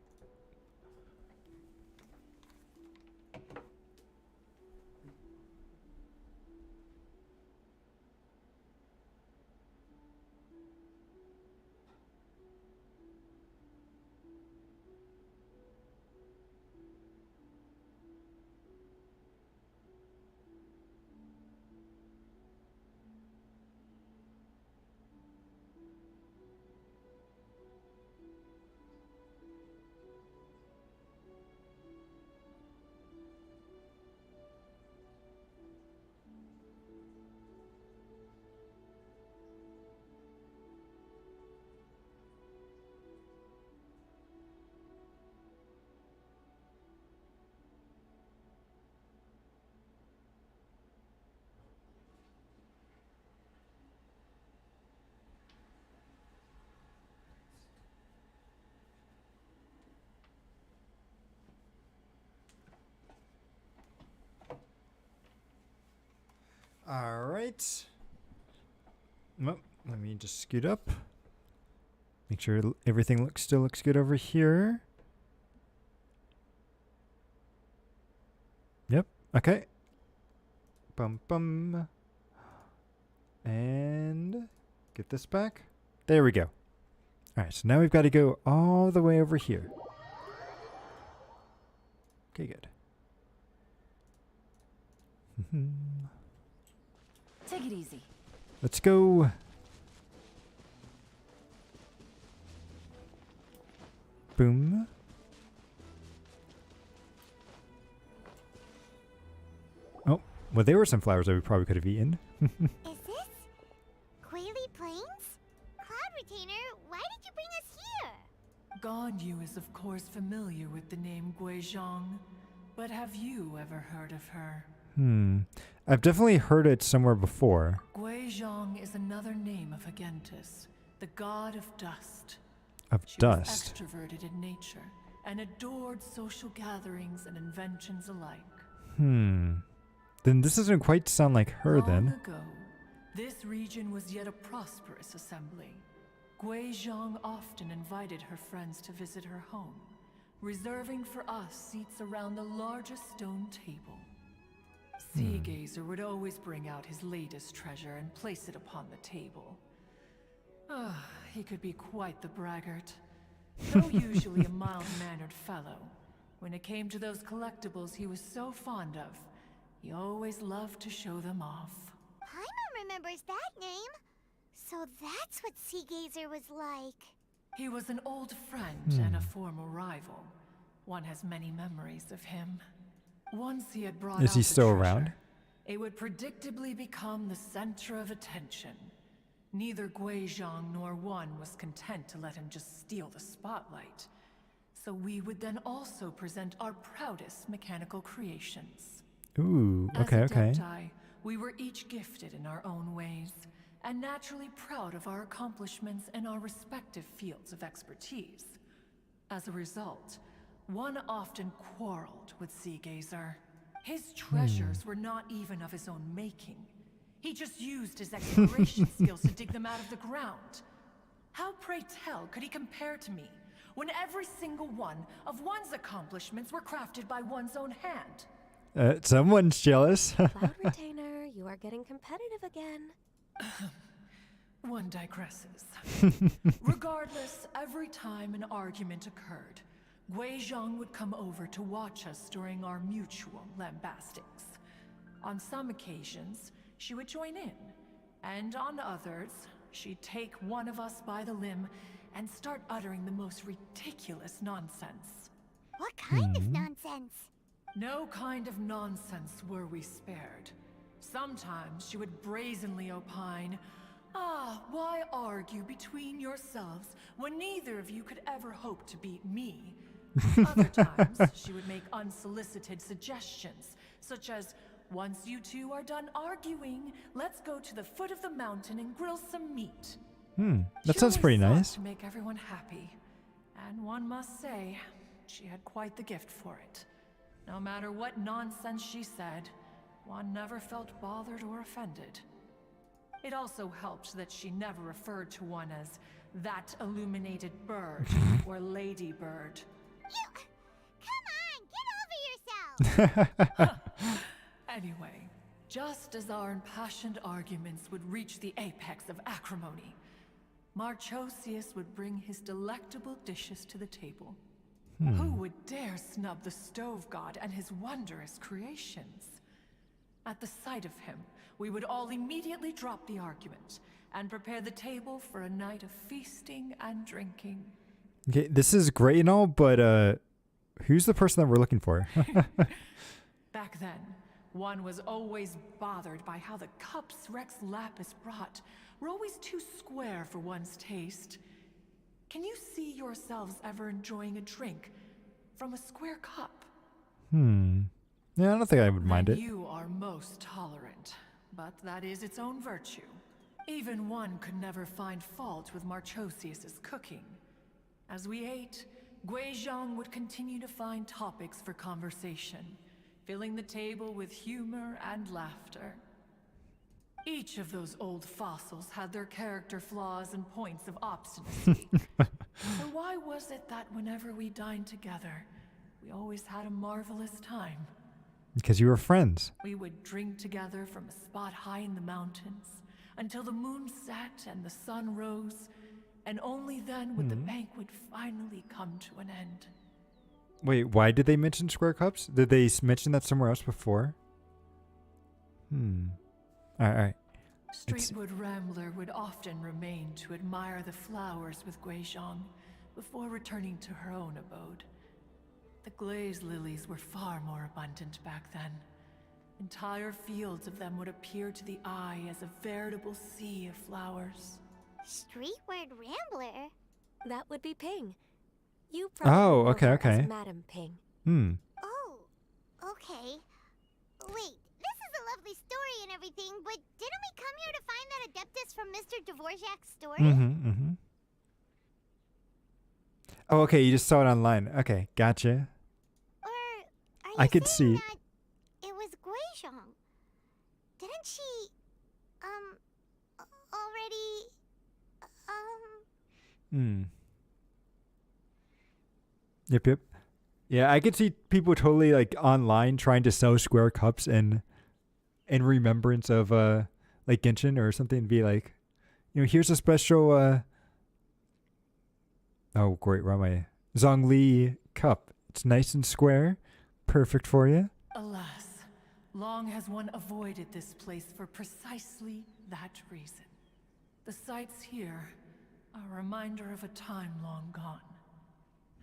Alright. Well, let me just scoot up. Make sure everything still looks good over here. Yep. Okay. Bum bum. And get this back. There we go. Alright, so now we've got to go all the way over here. Okay, good. Take it easy. Let's go. Boom. Oh, well, there were some flowers that we probably could have eaten. Is this Quaily Plains? Cloud Retainer, why did you bring us here? Ganyu is of course familiar with the name Guizhong, but have you ever heard of her? I've definitely heard it somewhere before. Guizhong is another name of Agentis, the god of dust. Of dust. She was extroverted in nature and adored social gatherings and inventions alike. Then this doesn't quite sound like her then. Long ago, this region was yet a prosperous assembly. Guizhong often invited her friends to visit her home, reserving for us seats around the largest stone table. Sea Gazer would always bring out his latest treasure and place it upon the table. He could be quite the braggart. Though usually a mild-mannered fellow, when it came to those collectibles he was so fond of, he always loved to show them off. Paimon remembers that name. So that's what Sea Gazer was like. He was an old friend and a former rival. One has many memories of him. Once he had brought Is out he the still treasure, around? it would predictably become the center of attention. Neither Guizhong nor One was content to let him just steal the spotlight. So we would then also present our proudest mechanical creations. Ooh, okay, As okay. Adepti, we were each gifted in our own ways, and naturally proud of our accomplishments in our respective fields of expertise. As a result, One often quarreled with Sea Gazer. His treasures were not even of his own making. He just used his exploration skills to dig them out of the ground. How, pray tell, could he compare to me, when every single one of One's accomplishments were crafted by One's own hand? Someone's jealous. Cloud Retainer, you are getting competitive again. One digresses. Regardless, every time an argument occurred, Guizhong would come over to watch us during our mutual lambastics. On some occasions, she would join in, and on others, she'd take one of us by the limb and start uttering the most ridiculous nonsense. What kind of nonsense? No kind of nonsense were we spared. Sometimes she would brazenly opine, why argue between yourselves when neither of you could ever hope to beat me? Other times, she would make unsolicited suggestions, such as, once you two are done arguing, let's go to the foot of the mountain and grill some meat. That sounds pretty nice. To make everyone happy. And one must say, she had quite the gift for it. No matter what nonsense she said, One never felt bothered or offended. It also helped that she never referred to One as that illuminated bird or ladybird. Come on, get over yourself! Anyway, just as our impassioned arguments would reach the apex of acrimony, Marchosius would bring his delectable dishes to the table. Who would dare snub the stove god and his wondrous creations? At the sight of him, we would all immediately drop the argument and prepare the table for a night of feasting and drinking. Okay, this is great and all, but who's the person that we're looking for? Back then, One was always bothered by how the cups Rex Lapis brought were always too square for One's taste. Can you see yourselves ever enjoying a drink from a square cup? Yeah, I don't think I would mind it. You are most tolerant, but that is its own virtue. Even One could never find fault with Marchosius's cooking. As we ate, Guizhong would continue to find topics for conversation, filling the table with humor and laughter. Each of those old fossils had their character flaws and points of obstinacy. So why was it that whenever we dined together, we always had a marvelous time? Because you were friends. We would drink together from a spot high in the mountains until the moon set and the sun rose, and only then would the banquet finally come to an end. Wait, why did they mention square cups? Did they mention that somewhere else before? Alright. Streetwood Rambler would often remain to admire the flowers with Guizhong before returning to her own abode. The glaze lilies were far more abundant back then. Entire fields of them would appear to the eye as a veritable sea of flowers. Streetward Rambler? That would be Ping. You probably know her as Madam Ping. Oh, okay. Wait, this is a lovely story and everything, but didn't we come here to find that Adeptus from Mr. Dvorak's story? Oh, okay, you just saw it online. Okay, gotcha. Or are you I could see. that it was Guizhong? Didn't she, already, Yep. Yeah, I could see people totally like online trying to sell square cups in remembrance of like Genshin or something, be like, here's a special oh great, where am I? Zhongli cup. It's nice and square, perfect for you. Alas, long has one avoided this place for precisely that reason. The sights here are a reminder of a time long gone,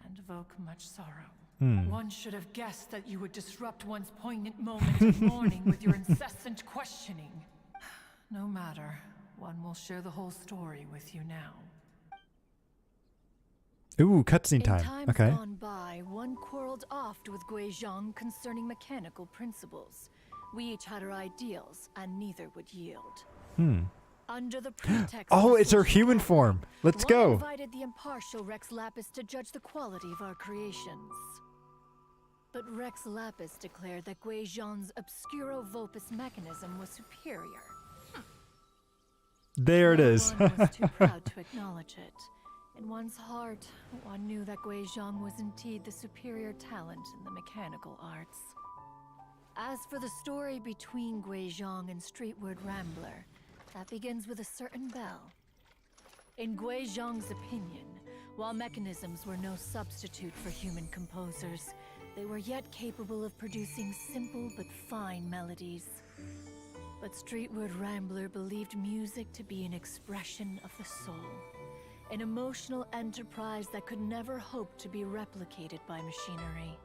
and evoke much sorrow. One should have guessed that you would disrupt one's poignant moment of mourning with your incessant questioning. No matter, one will share the whole story with you now. Ooh, cutscene time. In times Okay. gone by, one quarreled oft with Guizhong concerning mechanical principles. We each had our ideals, and neither would yield. Under the pretext Oh, of it's her social human harmony, form. Let's one go. invited the impartial Rex Lapis to judge the quality of our creations. But Rex Lapis declared that Guizhong's Obscuro Vulpus mechanism was superior. There it is. One was too proud to acknowledge it. In one's heart, one knew that Guizhong was indeed the superior talent in the mechanical arts. As for the story between Guizhong and Streetward Rambler, that begins with a certain bell. In Guizhong's opinion, while mechanisms were no substitute for human composers, they were yet capable of producing simple but fine melodies. But Streetward Rambler believed music to be an expression of the soul, an emotional enterprise that could never hope to be replicated by machinery.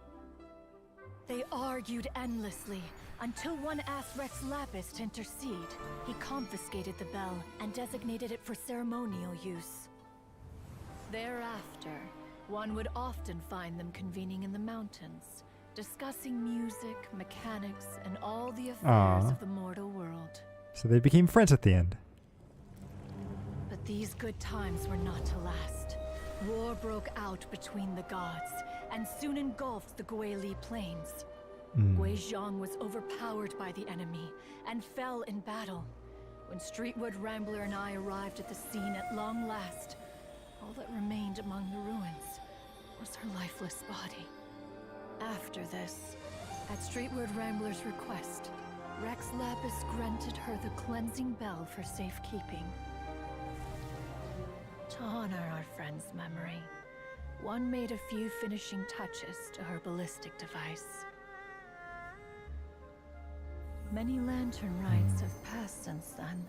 They argued endlessly, until one asked Rex Lapis to intercede. He confiscated the bell and designated it for ceremonial use. Thereafter, one would often find them convening in the mountains, discussing music, mechanics, and all the affairs of the mortal world. So they became friends at the end. But these good times were not to last. War broke out between the gods, and soon engulfed the Guili plains. Guizhong was overpowered by the enemy, and fell in battle. When Streetwood Rambler and I arrived at the scene at long last, all that remained among the ruins was her lifeless body. After this, at Streetwood Rambler's request, Rex Lapis granted her the cleansing bell for safekeeping. To honor our friend's memory, one made a few finishing touches to her ballistic device. Many lantern rites have passed since then.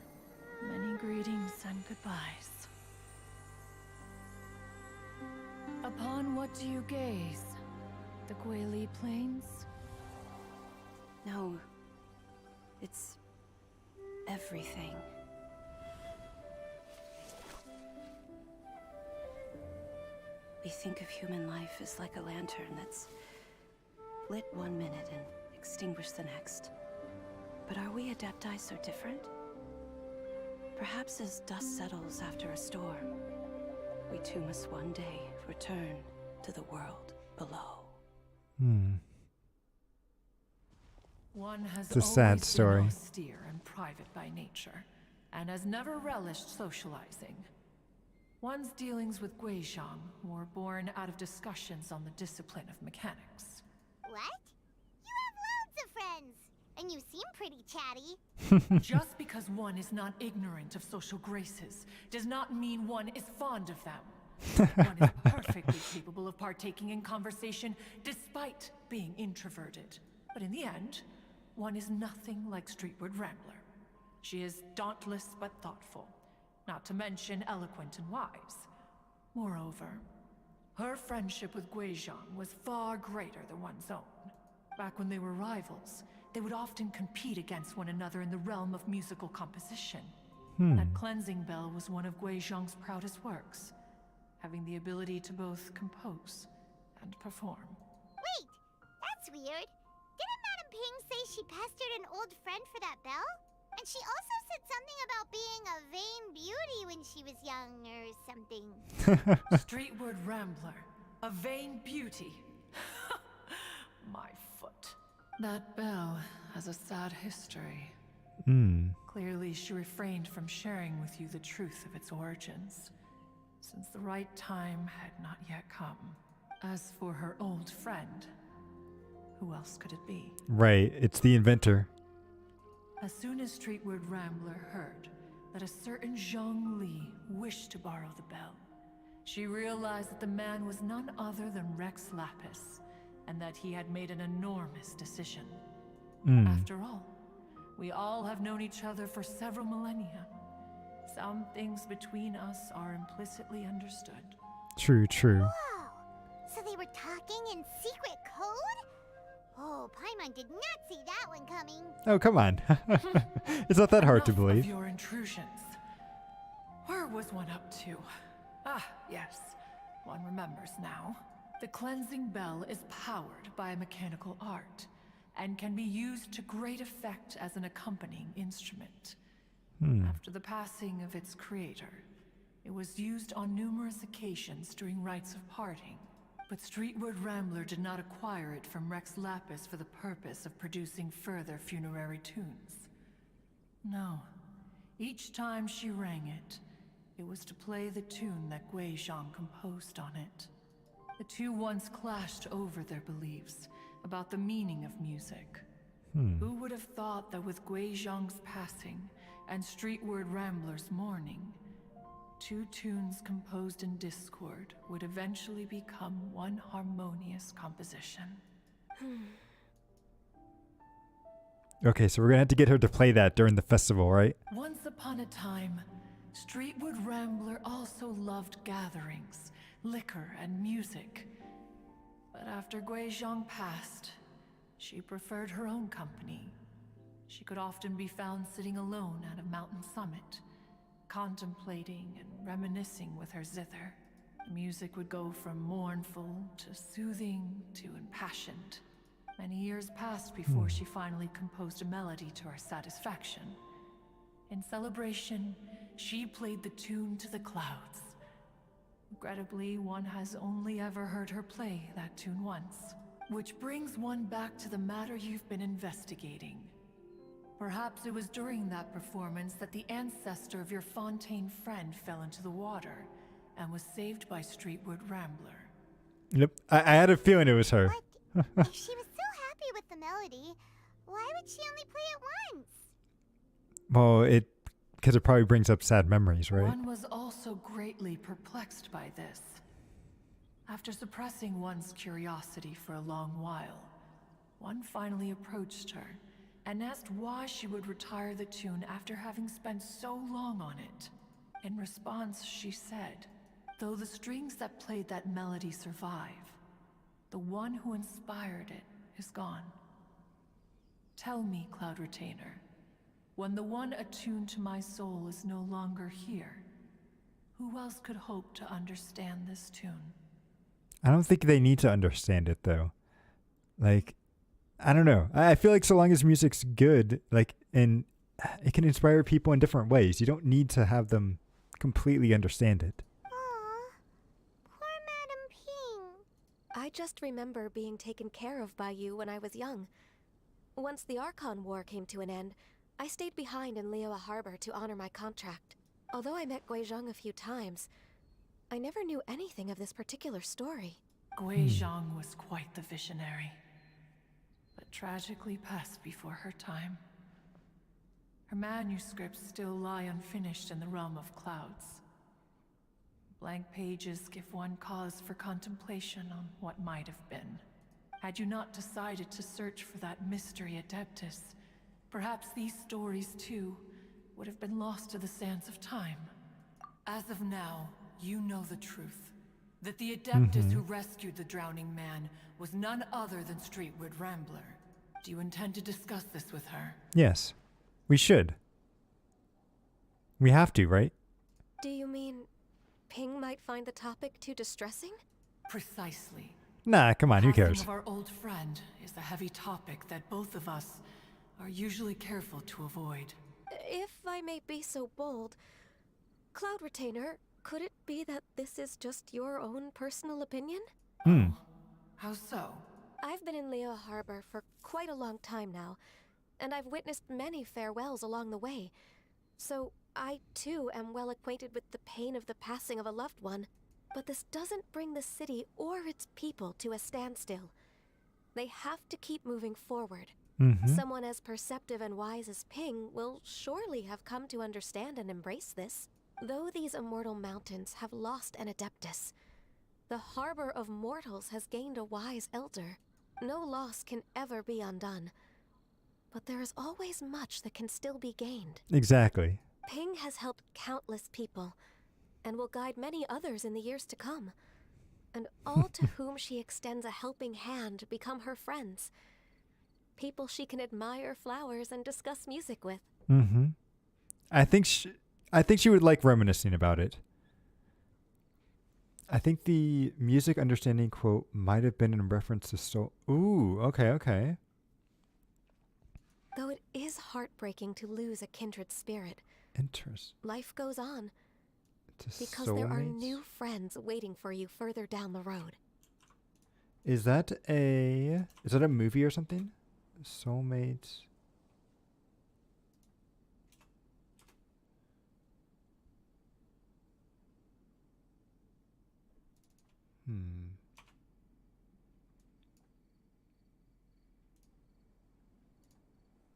Many greetings and goodbyes. Upon what do you gaze? The Guili Plains? No. It's everything. We think of human life as like a lantern that's lit one minute and extinguished the next. But are we Adepti so different? Perhaps as dust settles after a storm, we too must one day return to the world below. One has It's a sad always story. been austere and private by nature, and has never relished socializing. One's dealings with Guizhong were born out of discussions on the discipline of mechanics. What? You have loads of friends, and you seem pretty chatty. Just because one is not ignorant of social graces does not mean one is fond of them. One is perfectly capable of partaking in conversation despite being introverted. But in the end, one is nothing like Streetward Rambler. She is dauntless but thoughtful, not to mention eloquent and wise. Moreover, her friendship with Guizhong was far greater than one's own. Back when they were rivals, they would often compete against one another in the realm of musical composition. That cleansing bell was one of Guizhong's proudest works, having the ability to both compose and perform. Wait, that's weird. Didn't Madame Ping say she pestered an old friend for that bell? And she also said something about being a vain beauty when she was young or something. Streetward Rambler, a vain beauty. My foot. That bell has a sad history. Clearly, she refrained from sharing with you the truth of its origins, since the right time had not yet come. As for her old friend, who else could it be? Right, it's the inventor. As soon as Streetward Rambler heard that a certain Zhang Li wished to borrow the bell, she realized that the man was none other than Rex Lapis, and that he had made an enormous decision. After all, we all have known each other for several millennia. Some things between us are implicitly understood. True. Whoa! So they were talking in secret code? Oh, Paimon did not see that one coming. Oh, come on. It's not that hard to Enough believe. of your intrusions. Where was one up to? Ah, yes. One remembers now. The cleansing bell is powered by a mechanical art, and can be used to great effect as an accompanying instrument. After the passing of its creator, it was used on numerous occasions during rites of parting. But Streetward Rambler did not acquire it from Rex Lapis for the purpose of producing further funerary tunes. No. Each time she rang it, it was to play the tune that Guizhong composed on it. The two once clashed over their beliefs about the meaning of music. Who would have thought that with Guizhong's passing and Streetward Rambler's mourning, two tunes composed in discord would eventually become one harmonious composition. Okay, so we're gonna have to get her to play that during the festival, right? Once upon a time, Streetward Rambler also loved gatherings, liquor, and music. But after Guizhong passed, she preferred her own company. She could often be found sitting alone at a mountain summit, contemplating and reminiscing with her zither. The music would go from mournful to soothing to impassioned. Many years passed before she finally composed a melody to her satisfaction. In celebration, she played the tune to the clouds. Regrettably, one has only ever heard her play that tune once. Which brings one back to the matter you've been investigating. Perhaps it was during that performance that the ancestor of your Fontaine friend fell into the water and was saved by Streetward Rambler. Yep, I had a feeling it was her. If she was so happy with the melody, why would she only play it once? Well, because it probably brings up sad memories, right? One was also greatly perplexed by this. After suppressing one's curiosity for a long while, one finally approached her and asked why she would retire the tune after having spent so long on it. In response, she said, though the strings that played that melody survive, the one who inspired it is gone. Tell me, Cloud Retainer, when the one attuned to my soul is no longer here, who else could hope to understand this tune? I don't think they need to understand it, though. Like, I don't know. I feel like so long as music's good, like, and it can inspire people in different ways, you don't need to have them completely understand it. Aw, poor Madame Ping. I just remember being taken care of by you when I was young. Once the Archon War came to an end, I stayed behind in Liyue Harbor to honor my contract. Although I met Guizhong a few times, I never knew anything of this particular story. Guizhong was quite the visionary, but tragically passed before her time. Her manuscripts still lie unfinished in the realm of clouds. Blank pages give one cause for contemplation on what might have been. Had you not decided to search for that mystery Adeptus, perhaps these stories, too, would have been lost to the sands of time. As of now, you know the truth. That the Adeptus who rescued the drowning man was none other than Streetward Rambler. Do you intend to discuss this with her? Yes. We should. We have to, right? Do you mean Ping might find the topic too distressing? Precisely. Nah, come on, who Passing cares? of our old friend is a heavy topic that both of us are usually careful to avoid. If I may be so bold, Cloud Retainer, could it be that this is just your own personal opinion? How so? I've been in Liyue Harbor for quite a long time now, and I've witnessed many farewells along the way. So I, too, am well acquainted with the pain of the passing of a loved one. But this doesn't bring the city or its people to a standstill. They have to keep moving forward. Someone as perceptive and wise as Ping will surely have come to understand and embrace this. Though these immortal mountains have lost an Adeptus, the harbor of mortals has gained a wise elder. No loss can ever be undone. But there is always much that can still be gained. Exactly. Ping has helped countless people, and will guide many others in the years to come. And all to whom she extends a helping hand become her friends. People she can admire flowers and discuss music with. I think she would like reminiscing about it. I think the music understanding quote might have been in reference to Soul. Ooh, okay. Though it is heartbreaking to lose a kindred spirit. Interesting. Life goes on. Because soulmates? there are new friends waiting for you further down the road. Is that a movie or something? Soulmates.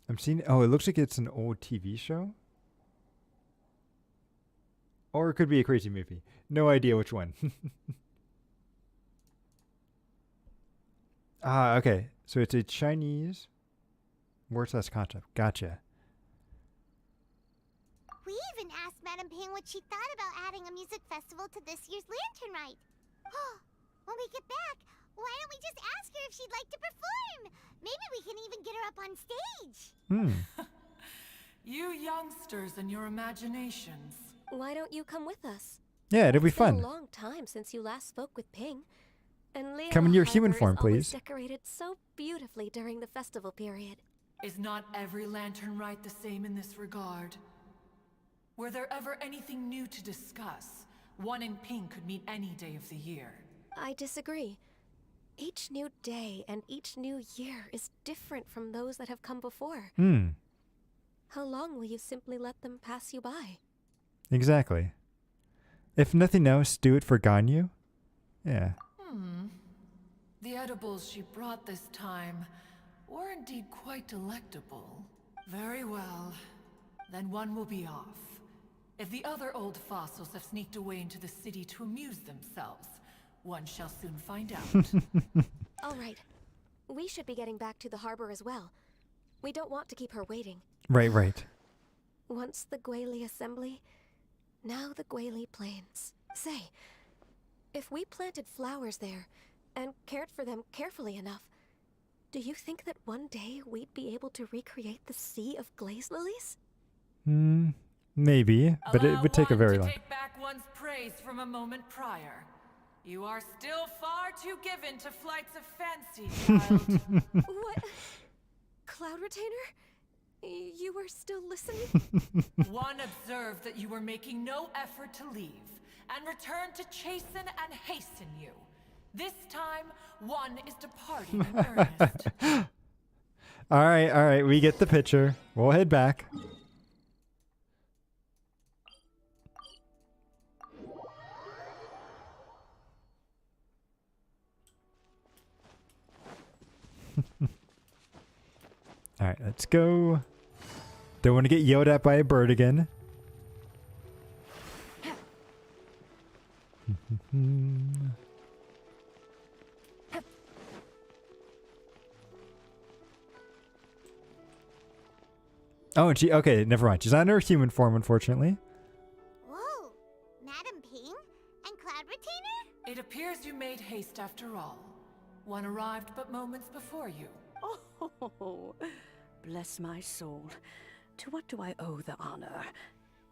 I'm seeing. Oh, it looks like it's an old TV show. Or it could be a crazy movie. No idea which one. Okay. So it's a Chinese word/slash concept. Gotcha. We even asked Madame Ping what she thought about adding a music festival to this year's Lantern Rite. When we get back, why don't we just ask her if she'd like to perform? Maybe we can even get her up on stage. You youngsters and your imaginations. Why don't you come with us? Yeah, it'll be It's been fun. a long time since you last spoke with Ping. And Liyue Come in your human Harbor form, is always please. decorated so beautifully during the festival period. Is not every Lantern Rite the same in this regard? Were there ever anything new to discuss? One in Ping could meet any day of the year. I disagree. Each new day and each new year is different from those that have come before. How long will you simply let them pass you by? Exactly. If nothing else, do it for Ganyu. Yeah. The edibles she brought this time were indeed quite delectable. Very well. Then one will be off. If the other old fossils have sneaked away into the city to amuse themselves, one shall soon find out. All right. We should be getting back to the harbor as well. We don't want to keep her waiting. Right. Once the Guili Assembly, now the Guili Plains. Say, if we planted flowers there and cared for them carefully enough, do you think that one day we'd be able to recreate the sea of glaze lilies? Maybe, but it would take a very long time. Take back one's praise from a moment prior. You are still far too given to flights of fancy, child. What? Cloud Retainer? You were still listening? One observed that you were making no effort to leave, and returned to chasten and hasten you. This time, one is departing in earnest. All right. We get the picture. We'll head back. All right, let's go. Don't want to get yelled at by a bird again. Oh, and she, okay, never mind. She's not in her human form, unfortunately. Whoa, Madam Ping and Cloud Retainer? It appears you made haste after all. One arrived but moments before you. Oh, bless my soul. To what do I owe the honor?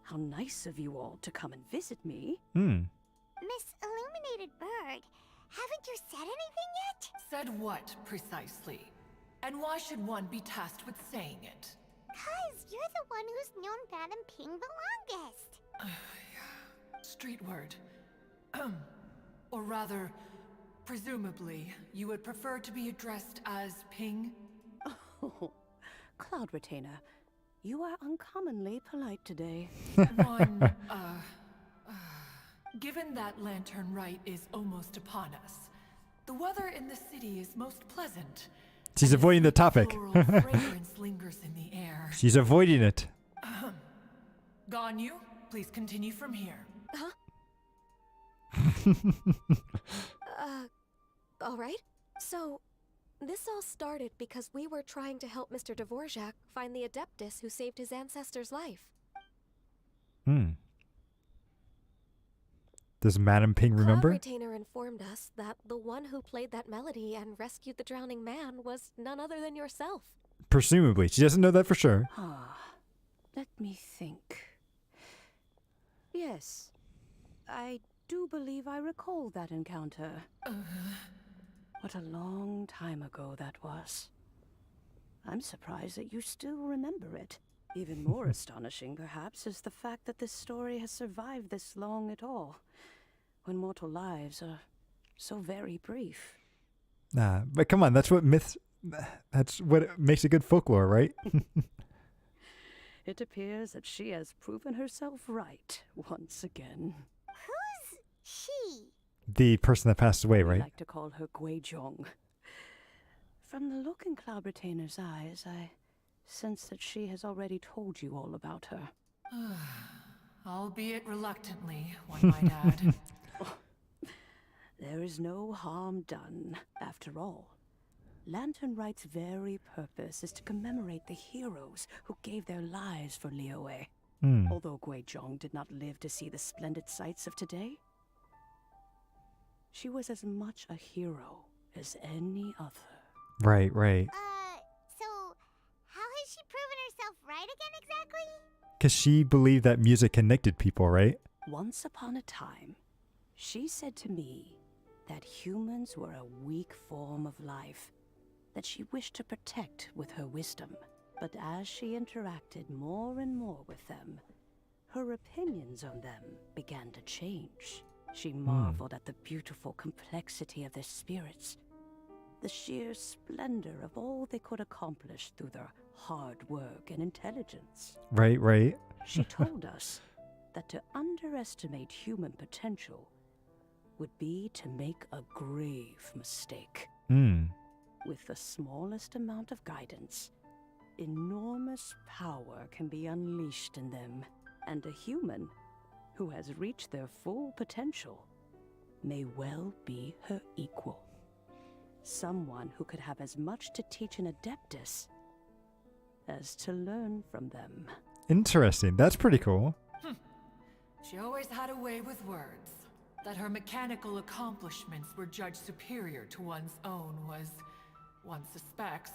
How nice of you all to come and visit me. Miss Illuminated Bird, haven't you said anything yet? Said what, precisely? And why should one be tasked with saying it? 'Cause you're the one who's known Madam Ping the longest. Street word. Or rather, presumably, you would prefer to be addressed as Ping? Oh, Cloud Retainer, you are uncommonly polite today. Given that Lantern Rite is almost upon us, the weather in the city is most pleasant. She's avoiding the topic. Fragrance lingers in the air. She's avoiding it. Ganyu, please continue from here. Huh? All right. So, this all started because we were trying to help Mr. Dvorak find the Adeptus who saved his ancestor's life. Does Madam Ping remember? Cloud Retainer informed us that the one who played that melody and rescued the drowning man was none other than yourself. Presumably. She doesn't know that for sure. Let me think. Yes, I do believe I recall that encounter. What a long time ago that was. I'm surprised that you still remember it. Even more astonishing, perhaps, is the fact that this story has survived this long at all, when mortal lives are so very brief. But come on, that's what makes a good folklore, right? It appears that she has proven herself right once again. Who's she? The person that passed away, right? I like to call her Guizhong. From the look in Cloud Retainer's eyes, I sense that she has already told you all about her. Albeit reluctantly, one might add. There is no harm done, after all. Lantern Rite's very purpose is to commemorate the heroes who gave their lives for Liyue. Although Guizhong did not live to see the splendid sights of today, she was as much a hero as any other. Right. So, how has she proven herself right again exactly? Because she believed that music connected people, right? Once upon a time, she said to me that humans were a weak form of life that she wished to protect with her wisdom. But as she interacted more and more with them, her opinions on them began to change. She marveled at the beautiful complexity of their spirits, the sheer splendor of all they could accomplish through their hard work and intelligence. Right. She told us that to underestimate human potential would be to make a grave mistake. With the smallest amount of guidance, enormous power can be unleashed in them, and a human who has reached their full potential may well be her equal. Someone who could have as much to teach an Adeptus as to learn from them. Interesting. That's pretty cool. She always had a way with words. That her mechanical accomplishments were judged superior to one's own was, one suspects,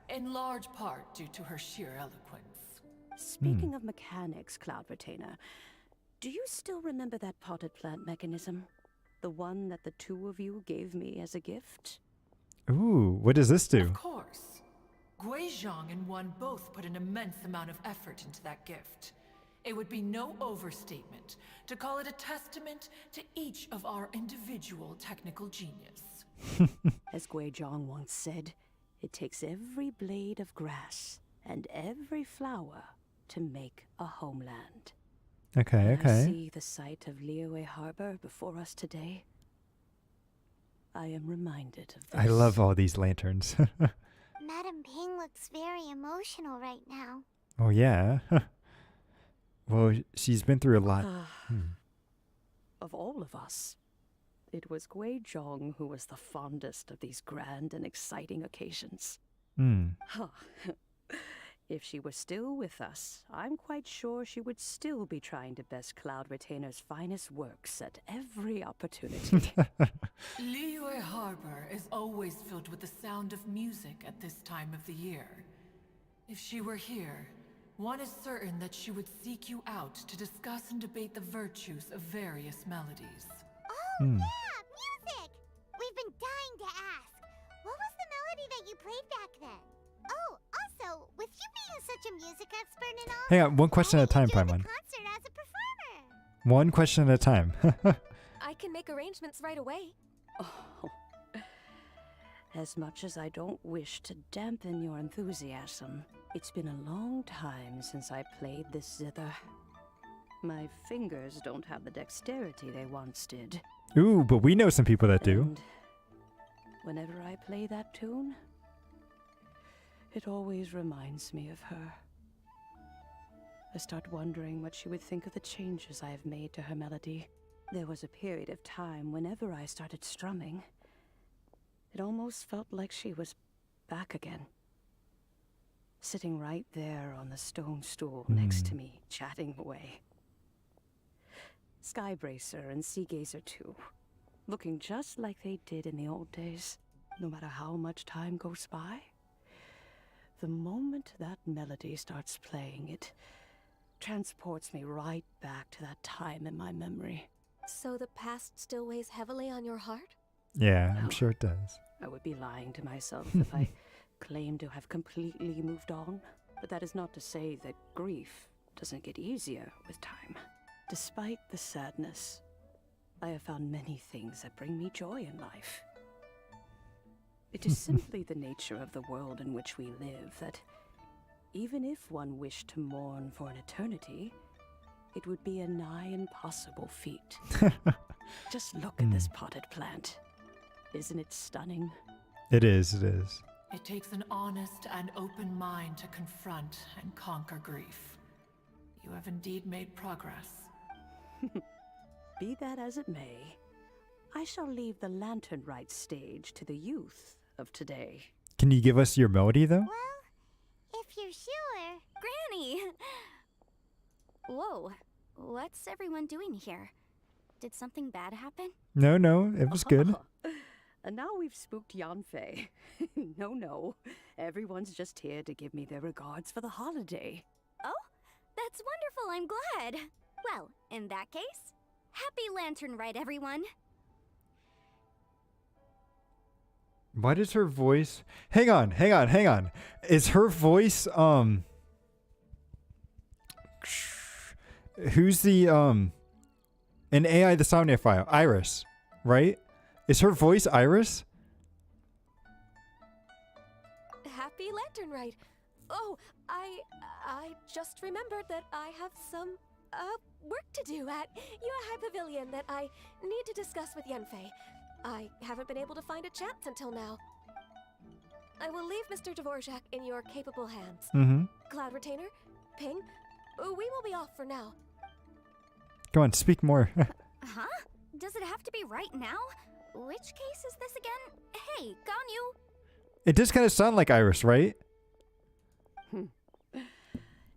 in large part due to her sheer eloquence. Speaking of mechanics, Cloud Retainer, do you still remember that potted plant mechanism? The one that the two of you gave me as a gift? Ooh, what does this do? Of course. Guizhong and one both put an immense amount of effort into that gift. It would be no overstatement to call it a testament to each of our individual technical genius. As Guizhong once said, It takes every blade of grass and every flower to make a homeland. Okay, When okay. I see the sight of Liyue Harbor before us today, I am reminded of this. I love all these lanterns. Madam Ping looks very emotional right now. Oh, yeah. Well, she's been through a lot. Of all of us, it was Gui Zhong who was the fondest of these grand and exciting occasions. If she were still with us, I'm quite sure she would still be trying to best Cloud Retainer's finest works at every opportunity. Liyue Harbor is always filled with the sound of music at this time of the year. If she were here, one is certain that she would seek you out to discuss and debate the virtues of various melodies. Oh, yeah, music! We've been dying to ask. What was the melody that you played back then? Oh, also, with you being such a music expert and all, Hang on, one question at a time, why didn't you Paimon. join the concert as a performer? One question at a time. I can make arrangements right away. Oh. As much as I don't wish to dampen your enthusiasm, it's been a long time since I played this zither. My fingers don't have the dexterity they once did. Ooh, but we know some people that do. And whenever I play that tune, it always reminds me of her. I start wondering what she would think of the changes I have made to her melody. There was a period of time whenever I started strumming, it almost felt like she was back again. Sitting right there on the stone stool next to me, chatting away. Skybracer and Seagazer too, looking just like they did in the old days. No matter how much time goes by, the moment that melody starts playing, it transports me right back to that time in my memory. So the past still weighs heavily on your heart? Yeah, I'm sure it does. I would be lying to myself if I claimed to have completely moved on. But that is not to say that grief doesn't get easier with time. Despite the sadness, I have found many things that bring me joy in life. It is simply the nature of the world in which we live that even if one wished to mourn for an eternity, it would be a nigh impossible feat. Just look at this potted plant. Isn't it stunning? It is, it is. It takes an honest and open mind to confront and conquer grief. You have indeed made progress. Be that as it may, I shall leave the lantern rite stage to the youth of today. Can you give us your melody, though? Well, if you're sure. Granny! Whoa, what's everyone doing here? Did something bad happen? No, it was good. And now we've spooked Yanfei. No. Everyone's just here to give me their regards for the holiday. Oh, that's wonderful. I'm glad. Well, in that case, happy Lantern Rite, everyone. Why does her voice... Hang on. Is her voice, who's the, an AI the Somnia file? Iris, right? Is her voice Iris? Happy Lantern Rite. Oh, I just remembered that I have some work to do at Yuehai Pavilion that I need to discuss with Yanfei. I haven't been able to find a chance until now. I will leave Mr. Dvorak in your capable hands. Cloud Retainer, Ping, we will be off for now. Go on, speak more. Huh? Does it have to be right now? Which case is this again? Hey, Ganyu! It does kind of sound like Iris, right?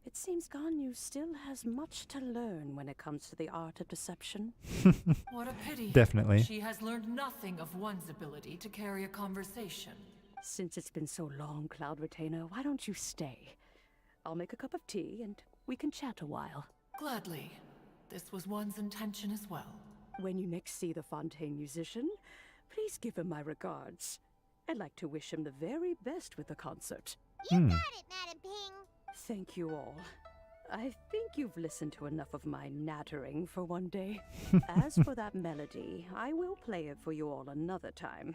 It seems Ganyu still has much to learn when it comes to the art of deception. What a pity. Definitely. She has learned nothing of one's ability to carry a conversation. Since it's been so long, Cloud Retainer, why don't you stay? I'll make a cup of tea and we can chat a while. Gladly. This was one's intention as well. When you next see the Fontaine musician, please give him my regards. I'd like to wish him the very best with the concert. You got it, Madam Ping. Thank you all. I think you've listened to enough of my nattering for one day. As for that melody, I will play it for you all another time.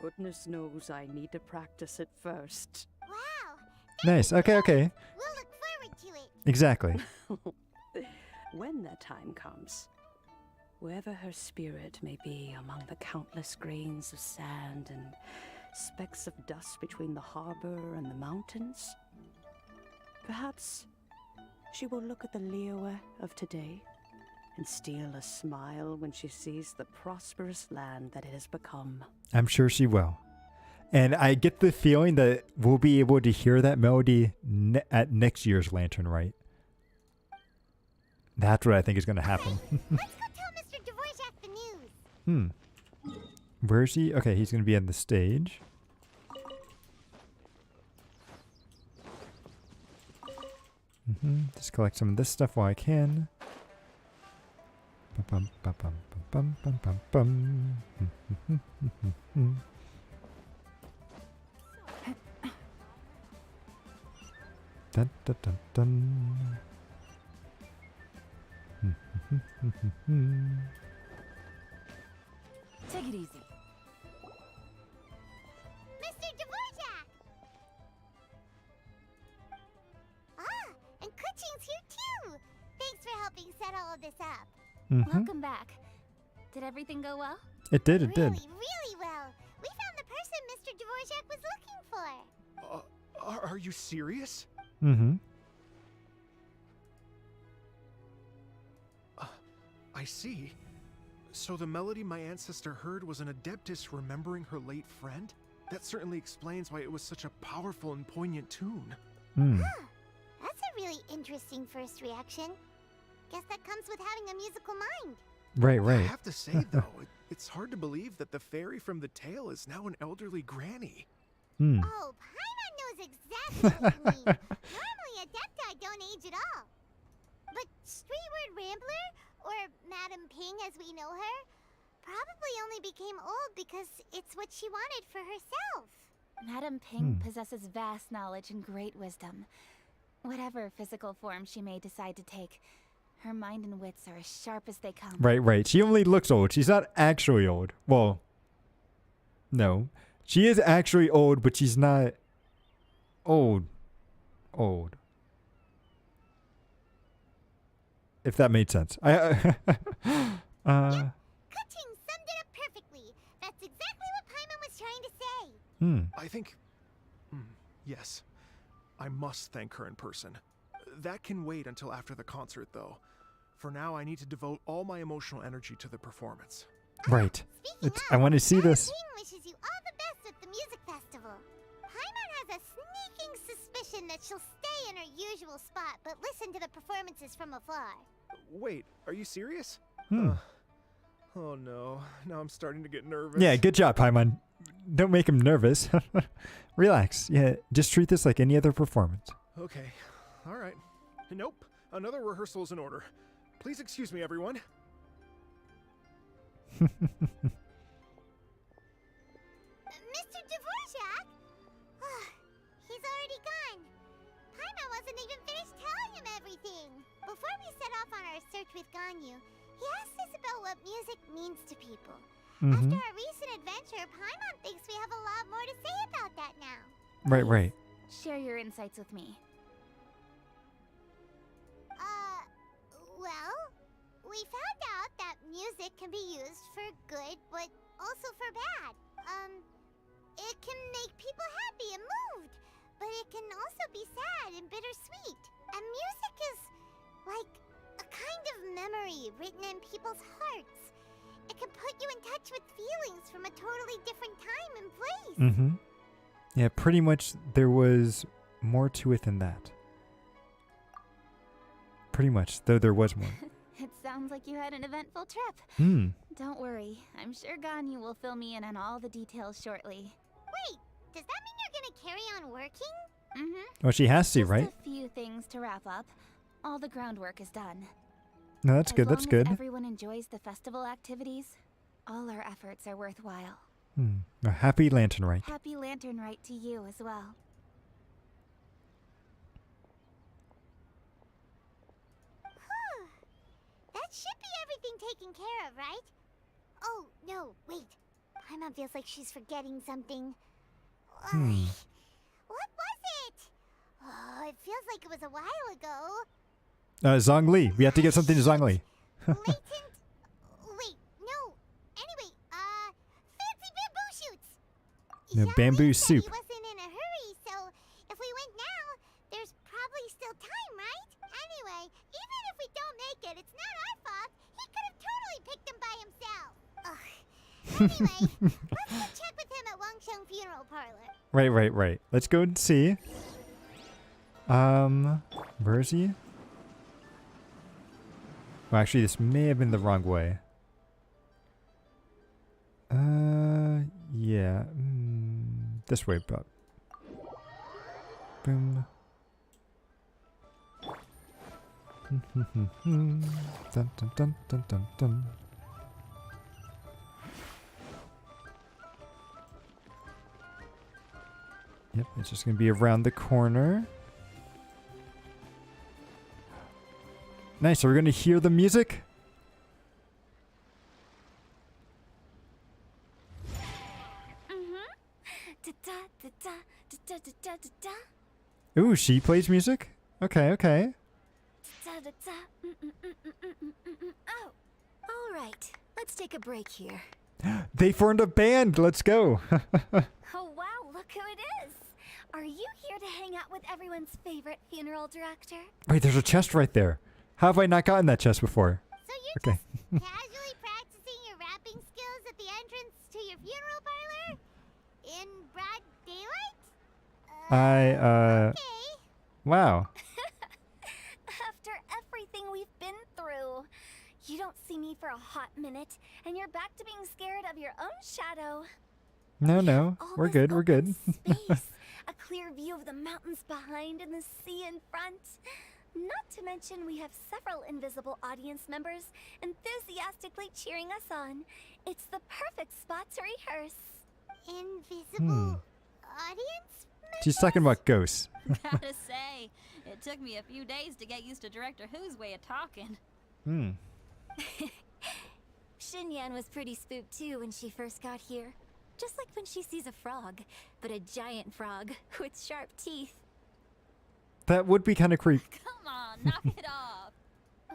Goodness knows I need to practice it first. Wow. Nice. Okay, okay. We'll look forward to it. Exactly. When that time comes, wherever her spirit may be among the countless grains of sand and specks of dust between the harbor and the mountains, perhaps she will look at the Liyue of today and steal a smile when she sees the prosperous land that it has become. I'm sure she will. And I get the feeling that we'll be able to hear that melody at next year's Lantern Rite. That's what I think is going to happen. Let's go tell Mr. Dvorak the news. Where is he? Okay, he's going to be on the stage. Just collect some of this stuff while I can. Bum, bum, bum, bum, bum, bum, bum. Dun, dun, dun, dun. Take it easy. Mr. Dvorak! Ah, and Kuchin's here too! Thanks for helping set all of this up. Welcome back. Did everything go well? It did, it did. Really well. We found the person Mr. Dvorak was looking for. Are you serious? I see. So the melody my ancestor heard was an adeptus remembering her late friend? That certainly explains why it was such a powerful and poignant tune. Huh. That's a really interesting first reaction. Guess that comes with having a musical mind. Right. I have to say, though, it's hard to believe that the fairy from the tale is now an elderly granny. Oh, Paimon knows exactly what you mean. Normally, Adepti don't age at all. But Streetward Rambler, or Madam Ping as we know her, probably only became old because it's what she wanted for herself. Madam Ping possesses vast knowledge and great wisdom. Whatever physical form she may decide to take, her mind and wits are as sharp as they come. Right. She only looks old. She's not actually old. Well, no. She is actually old, but she's not old. If that made sense. Yep. Kuching summed it up perfectly. That's exactly what Paimon was trying to say. I think... yes. I must thank her in person. That can wait until after the concert, though. For now, I need to devote all my emotional energy to the performance. Right. I want to see this. Ping wishes you all the best with the music festival. Paimon has a sneaking suspicion that she'll stay in her usual spot, but listen to the performances from afar. Wait, are you serious? Oh no, now I'm starting to get nervous. Yeah, good job, Paimon. Don't make him nervous. Relax. Yeah, just treat this like any other performance. Okay, alright. Nope, another rehearsal is in order. Please excuse me, everyone. Mr. Dvorak? He's already gone. Paimon wasn't even finished telling him everything. Before we set off on our search with Ganyu, he asked us about what music means to people. After our recent adventure, Paimon thinks we have a lot more to say about that now. Right. Share your insights with me. Well, we found out that music can be used for good, but also for bad. It can make people happy and moved, but it can also be sad and bittersweet. And music is like a kind of memory written in people's hearts. It can put you in touch with feelings from a totally different time and place. Yeah, pretty much there was more to it than that. Pretty much, though there was more. It sounds like you had an eventful trip. Don't worry, I'm sure Ganyu will fill me in on all the details shortly. Wait, does that mean you're gonna carry on working? Well, she has to, right? Just a few things to wrap up. All the groundwork is done. No, that's good. That's good. As everyone enjoys the festival activities, all our efforts are worthwhile. A happy Lantern Rite. Happy Lantern Rite to you as well. That should be everything taken care of, right? Oh, no, wait. Paimon Paimon feels like she's forgetting something. Hmm. What was it? Oh, it feels like it was a while ago. Zhongli. We have to get something to Zhongli. Latent... Wait, no. Anyway, fancy bamboo shoots. No, bamboo soup. He wasn't in a hurry, so if we went now, there's probably still time, right? Anyway, even if we don't make it, it's not our fault. He could have totally picked them by himself. Ugh. Anyway, let's go check with him at Wangsheng Funeral Parlor. Right. Let's go and see. Where is he? Well, actually, this may have been the wrong way. Yeah. This way, but. Boom. Dun dun dun dun dun dun. Yep, it's just gonna be around the corner. Nice, are we gonna hear the music? Ooh, she plays music? Okay. Oh, all right. Let's take a break here. They formed a band. Let's go. Oh wow, look who it is. Are you here to hang out with everyone's favorite funeral director? Wait, there's a chest right there. How have I not gotten that chest before? So you're just casually practicing your rapping skills at the entrance to your funeral parlor? In broad daylight? Okay. Wow. After everything we've been through, you don't see me for a hot minute, and you're back to being scared of your own shadow. No. We're good. Space, a clear view of the mountains behind and the sea in front. Not to mention we have several invisible audience members enthusiastically cheering us on. It's the perfect spot to rehearse. Invisible audience? She's talking about ghosts. Gotta say, it took me a few days to get used to Director Who's way of talking. Xinyan was pretty spooked too when she first got here. Just like when she sees a frog, but a giant frog with sharp teeth. That would be kind of creepy. Come on, knock it off.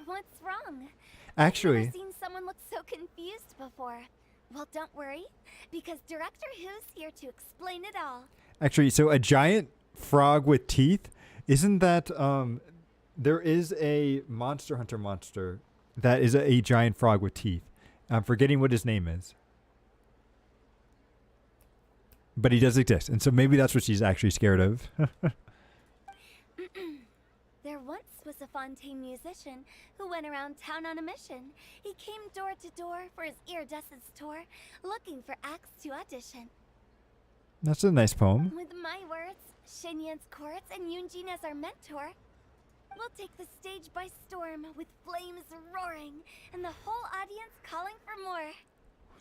What's wrong? Actually, I've never seen someone look so confused before. Well, don't worry, because Director Who's here to explain it all. Actually, so a giant frog with teeth, isn't that there is a Monster Hunter monster that is a giant frog with teeth. I'm forgetting what his name is. But he does exist, and so maybe that's what she's actually scared of. There once was a Fontaine musician who went around town on a mission. He came door to door for his iridescence tour, looking for acts to audition. That's a nice poem. With my words, Xinyan's chorus, and Yunjin as our mentor, we'll take the stage by storm with flames roaring and the whole audience calling for more.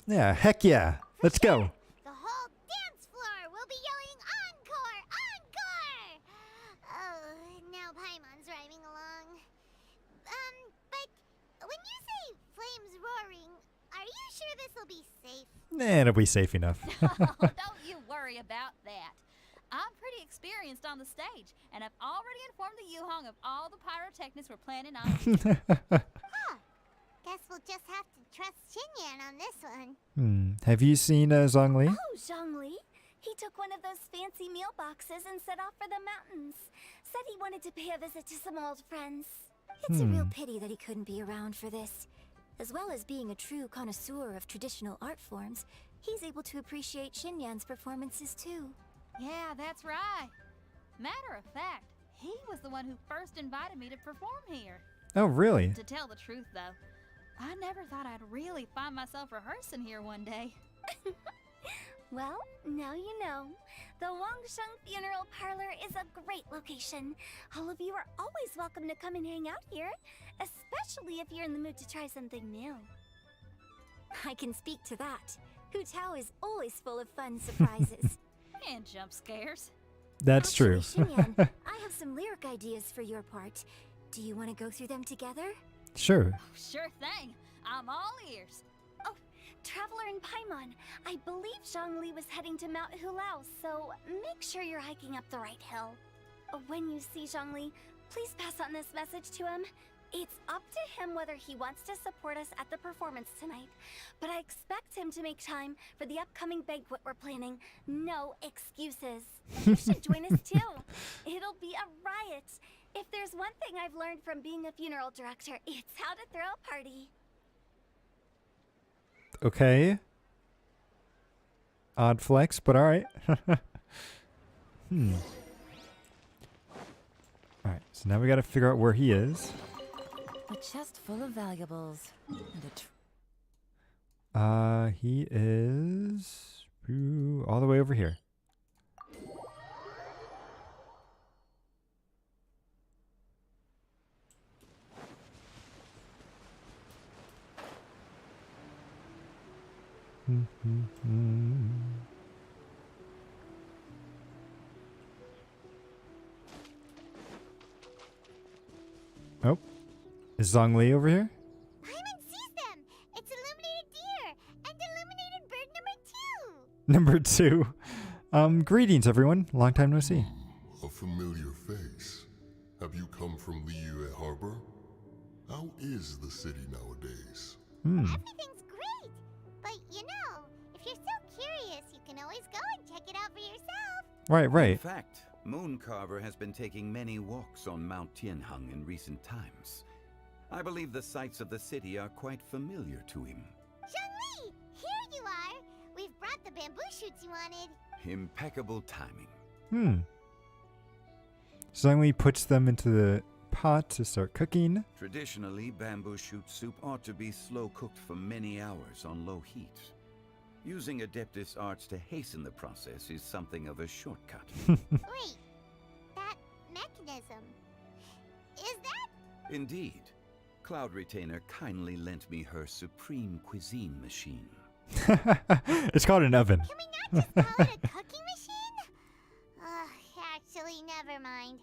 Yeah, heck yeah. Let's go. The whole dance floor will be yelling encore! Encore! Oh, now Paimon's rhyming along. But when you say flames roaring, are you sure this will be safe? It'll be safe enough. Don't you worry about that. I'm pretty experienced on the stage, and I've already informed the Yuhong of all the pyrotechnics we're planning on. Guess we'll just have to trust Xinyan on this one. Have you seen Zhongli? Oh, Zhongli. He took one of those fancy meal boxes and set off for the mountains. Said he wanted to pay a visit to some old friends. It's a real pity that he couldn't be around for this. As well as being a true connoisseur of traditional art forms, he's able to appreciate Xinyan's performances too. Yeah, that's right. Matter of fact, he was the one who first invited me to perform here. Oh, really? To tell the truth, though, I never thought I'd really find myself rehearsing here one day. Well, now you know. The Wangsheng Funeral Parlor is a great location. All of you are always welcome to come and hang out here, especially if you're in the mood to try something new. I can speak to that. Hu Tao is always full of fun surprises. And jump scares. That's true. Xinyan, I have some lyric ideas for your part. Do you want to go through them together? Sure. Sure thing. I'm all ears. Oh, Traveler in Paimon, I believe Zhongli was heading to Mount Hulao, so make sure you're hiking up the right hill. When you see Zhongli, please pass on this message to him. It's up to him whether he wants to support us at the performance tonight, but I expect him to make time for the upcoming banquet we're planning. No excuses. You should join us too. It'll be a riot. If there's one thing I've learned from being a funeral director, it's how to throw a party. Okay. Odd flex, but alright. Alright, so now we gotta figure out where he is. A chest full of valuables. And He is all the way over here. Oh, is Zhongli over here? Paimon sees them! It's illuminated deer and illuminated bird Number 2. Greetings everyone. Long time no see. A familiar face. Have you come from Liyue Harbor? How is the city nowadays? Everything's great! But you know, if you're so curious, you can always go and check it out for yourself. Right. In fact, Mooncarver has been taking many walks on Mount Tianheng in recent times. I believe the sights of the city are quite familiar to him. Zhongli! Here you are! We've brought the bamboo shoots you wanted. Impeccable timing. Zhongli puts them into the pot to start cooking. Traditionally, bamboo shoot soup ought to be slow cooked for many hours on low heat. Using Adeptus arts to hasten the process is something of a shortcut. Wait, that mechanism, is that? Indeed. Cloud Retainer kindly lent me her supreme cuisine machine. It's called an oven. Can we not just call it a cooking machine? Actually, never mind.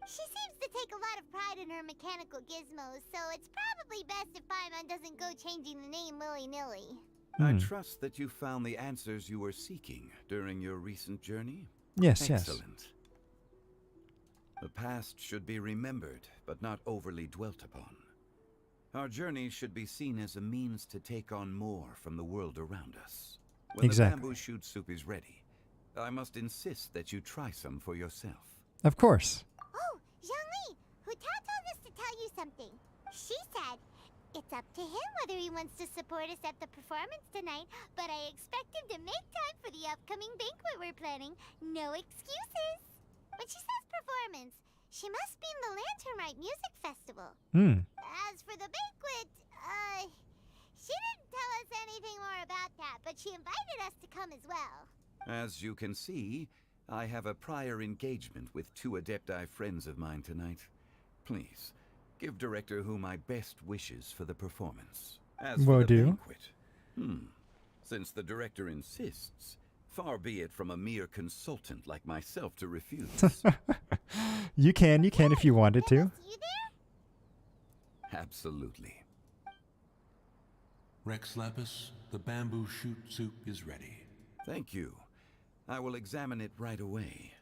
She seems to take a lot of pride in her mechanical gizmos, so it's probably best if Paimon doesn't go changing the name willy-nilly. I trust that you found the answers you were seeking during your recent journey? Yes. Excellent. The past should be remembered, but not overly dwelt upon. Our journey should be seen as a means to take on more from the world around us. When the bamboo shoot soup is ready, I must insist that you try some for yourself. Of course. Oh, Zhongli, Huta told us to tell you something. She said, it's up to him whether he wants to support us at the performance tonight, but I expect him to make time for the upcoming banquet we're planning. No excuses. When she says performance, she must mean the Lantern Rite Music Festival. As for the banquet, she didn't tell us anything more about that, but she invited us to come as well. As you can see, I have a prior engagement with 2 Adepti friends of mine tonight. Please, give Director Hu my best wishes for the performance. As for the banquet, since the director insists, far be it from a mere consultant like myself to refuse. You can if you wanted to. Absolutely. Rex Lapis, the bamboo shoot soup is ready. Thank you. I will examine it right away.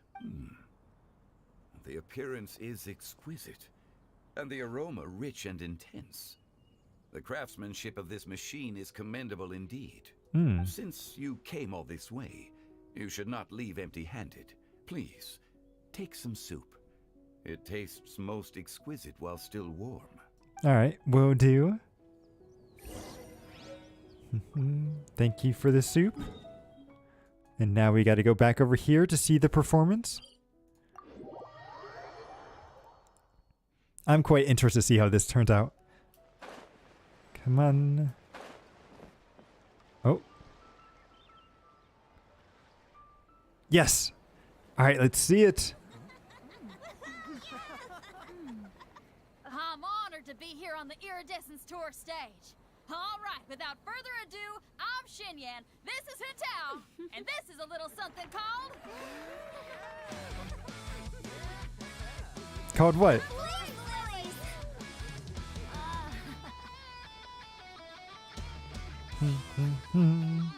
The appearance is exquisite, and the aroma rich and intense. The craftsmanship of this machine is commendable indeed. Since you came all this way, you should not leave empty-handed. Please, take some soup. It tastes most exquisite while still warm. Alright, will do. Thank you for the soup. And now we gotta go back over here to see the performance. I'm quite interested to see how this turns out. Come on. Oh. Yes. Alright, let's see it. I'm honored to be here on the Iridescence Tour stage. All right, without further ado, I'm Xinyan, this is Hutao, and this is a little something called... Called what? I'm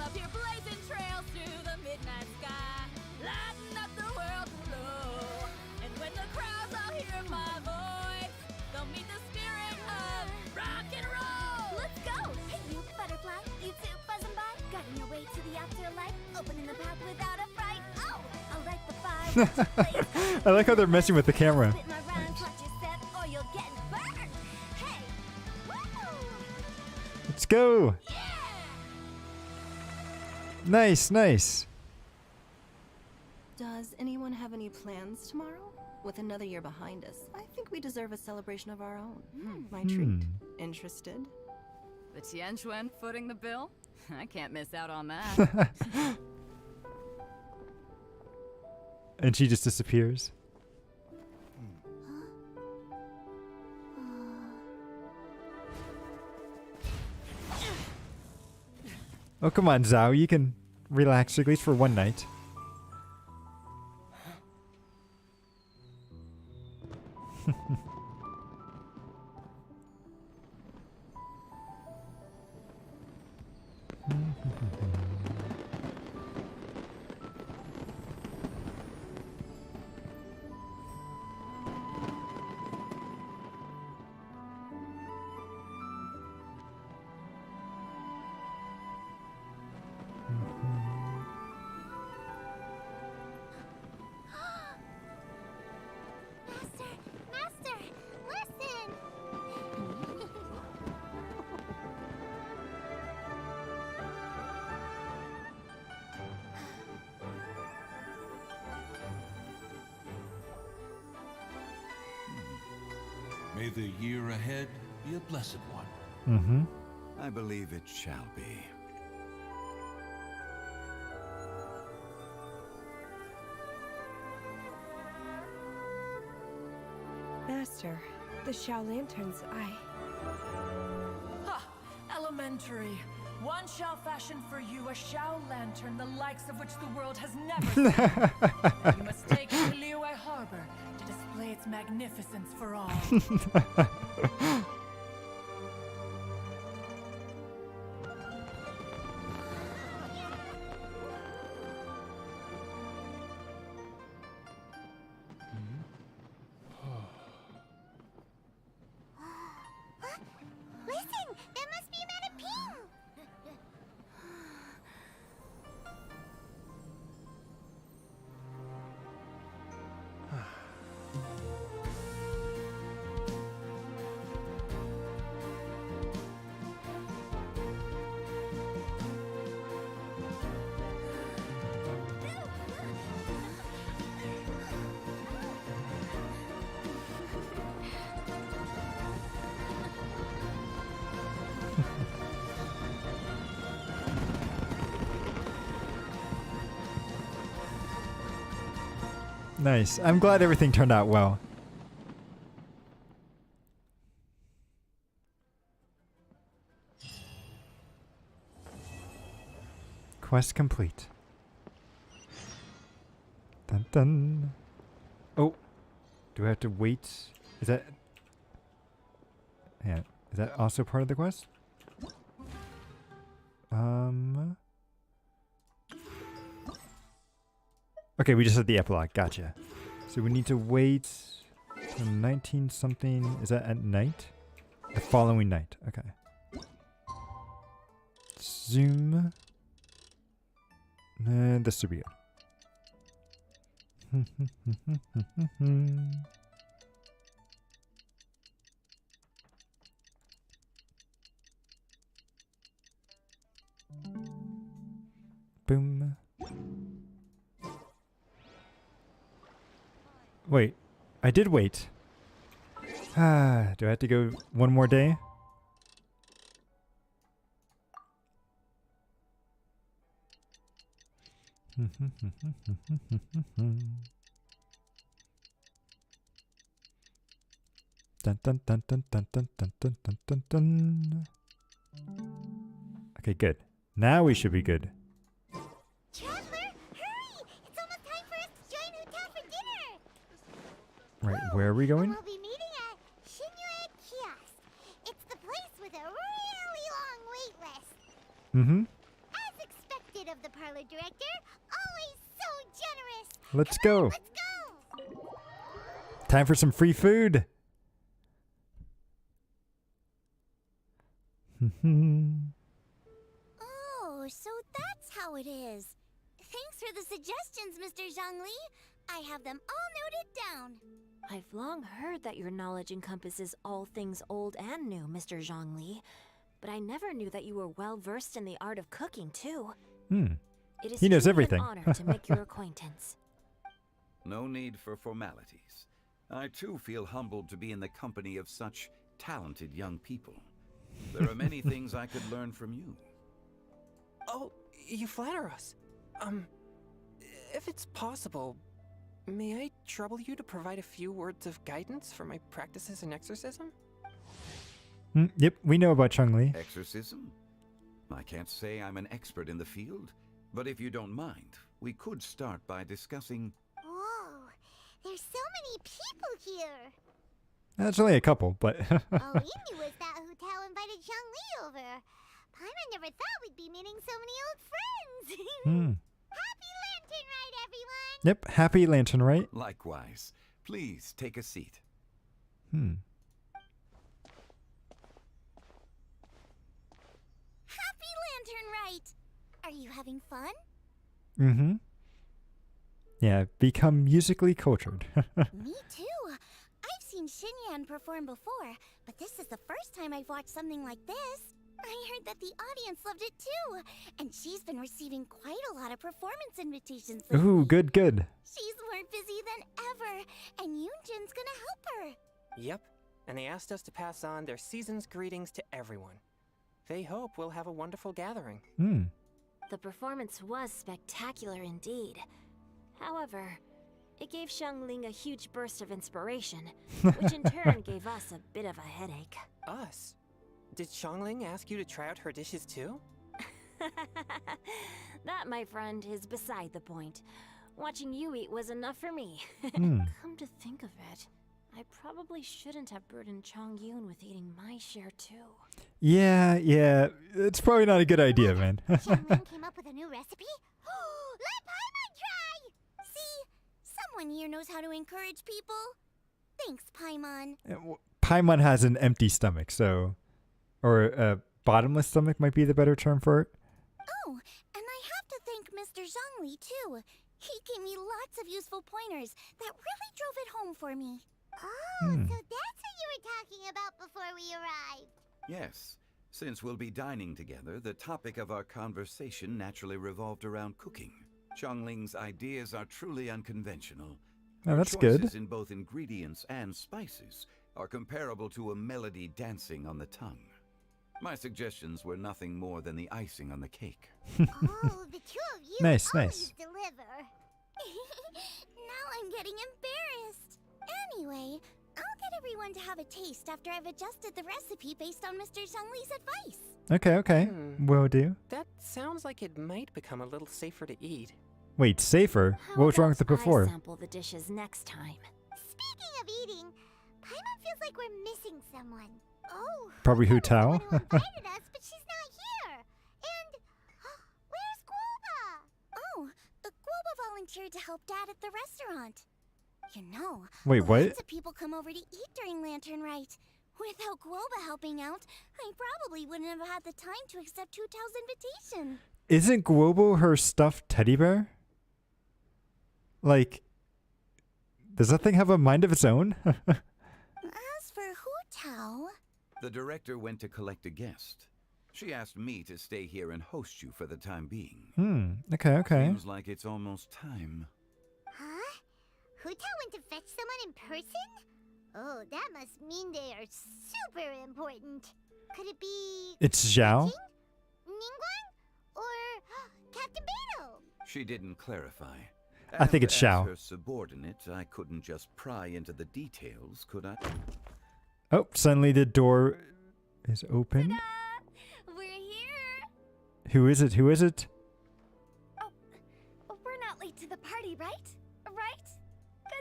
up here blazing trails through the midnight sky, lighting up the world below. And when the crowds all hear my voice, they'll meet the spirit of rock and roll. Let's go! Hey, you butterfly, you two buzzing by, guiding your way to the afterlife, opening the path without a fright. Oh, I'll light the fire. I like how they're messing with the camera. Spit my rhymes, watch your step, or you'll get burned. Hey, woo! Let's go. Nice, nice. Does anyone have any plans tomorrow? With another year behind us, I think we deserve a celebration of our own. My treat. Interested? The Tianquan footing the bill? I can't miss out on that. And she just disappears. Oh, come on, Zhao. You can relax at least for one night. Master, listen! May the year ahead be a blessed one. Mm-hmm. I believe it shall be. Master, the Xiao Lanterns, Ha! Elementary. One shall fashion for you a Xiao Lantern, the likes of which the world has never seen. And you must take it to Liyue Harbor to display its magnificence for all. Listen! That must be Manaping! Nice. I'm glad everything turned out well. Quest complete. Dun dun. Oh, do I have to wait? Is that? Yeah, is that also part of the quest? Okay, we just had the epilogue. Gotcha. So we need to wait till 19 something. Is that at night? The following night. Okay. Zoom. And this should be it. Boom. Wait, I did wait. Do I have to go one more day? Dun dun dun dun dun dun dun dun dun dun dun. Okay, good. Now we should be good. Traveler, hurry! It's almost time for us to join Hotel for dinner! Right, where are we going? We'll be meeting at Shinyue Kiosk. It's Mm-hmm. As expected of the parlor director, always so generous. Let's Come on, go. let's go. Time for some free food. Oh, so that's how it is. Thanks for the suggestions, Mr. Zhongli. I have them all noted down. I've long heard that your knowledge encompasses all things old and new, Mr. Zhongli. But I never knew that you were well versed in the art of cooking, too. It is He knows truly everything. an honor to make your acquaintance. No need for formalities. I too feel humbled to be in the company of such talented young people. There are many things I could learn from you. Oh, you flatter us. If it's possible, may I trouble you to provide a few words of guidance for my practices in exorcism? Yep, we know about Chun-Li. Exorcism? I can't say I'm an expert in the field, but if you don't mind, we could start by discussing... Whoa, there's so many people here. That's only a couple, but... All we knew was that Hu-Tao invited Zhongli over. Paimon never thought we'd be meeting so many old friends. Happy Lantern Rite, everyone! Yep, happy Lantern Rite. Likewise. Please take a seat. Happy Lantern Rite! Are you having fun? Yeah, become musically cultured. Me too. I've seen Xinyan perform before, but this is the first time I've watched something like this. I heard that the audience loved it too, and she's been receiving quite a lot of performance invitations lately. Ooh, good, good. She's more busy than ever, and Yoonjin's gonna help her. Yep, and they asked us to pass on their season's greetings to everyone. They hope we'll have a wonderful gathering. The performance was spectacular indeed. However, it gave Xiangling a huge burst of inspiration, which in turn gave us a bit of a headache. Us? Did Xiangling ask you to try out her dishes too? That, my friend, is beside the point. Watching you eat was enough for me. Come to think of it, I probably shouldn't have burdened Chongyun with eating my share too. Yeah, it's probably not a good idea, man. Xiangling came up with a new recipe? Let Paimon try! See? Someone here knows how to encourage people. Thanks, Paimon. Paimon has an empty stomach, so... Or a bottomless stomach might be the better term for it. Oh, and I have to thank Mr. Zhongli, too. He gave me lots of useful pointers that really drove it home for me. Oh, so that's what you were talking about before we arrived. Yes. Since we'll be dining together, the topic of our conversation naturally revolved around cooking. Xiangling's ideas are truly unconventional. Oh, that's Her good. choices in both ingredients and spices are comparable to a melody dancing on the tongue. My suggestions were nothing more than the icing on the cake. Oh, the two of you Nice, always nice. deliver. Now I'm getting embarrassed. Anyway, I'll get everyone to have a taste after I've adjusted the recipe based on Mr. Zhongli's advice. Okay. Will do. That sounds like it might become a little safer to eat. Wait, safer? What was wrong with it I before? sample the dishes next time. Speaking of eating, Paimon feels like we're missing someone. Oh, Probably Hu-Tao. who invited us, but she's not here. And where's Guoba? Oh, Guoba volunteered to help Dad at the restaurant. You know, Wait, what? lots of people come over to eat during Lantern Rite. Without Guoba helping out, I probably wouldn't have had the time to accept Hu-Tao's invitation. Isn't Guobo her stuffed teddy bear? Like, does that thing have a mind of its own? As for Hu-Tao... The director went to collect a guest. She asked me to stay here and host you for the time being. Okay. Seems like it's almost time. Huh? Hu-Tao went to fetch someone in person? Oh, that must mean they are super important. Could it be... It's Zhao? Ningguang? Or Captain Beto? She didn't clarify. I think it's And as Zhao. her subordinate, I couldn't just pry into the details, could I? Oh, suddenly the door is open. We're here! Who is it? Oh, we're not late to the party, right? Right?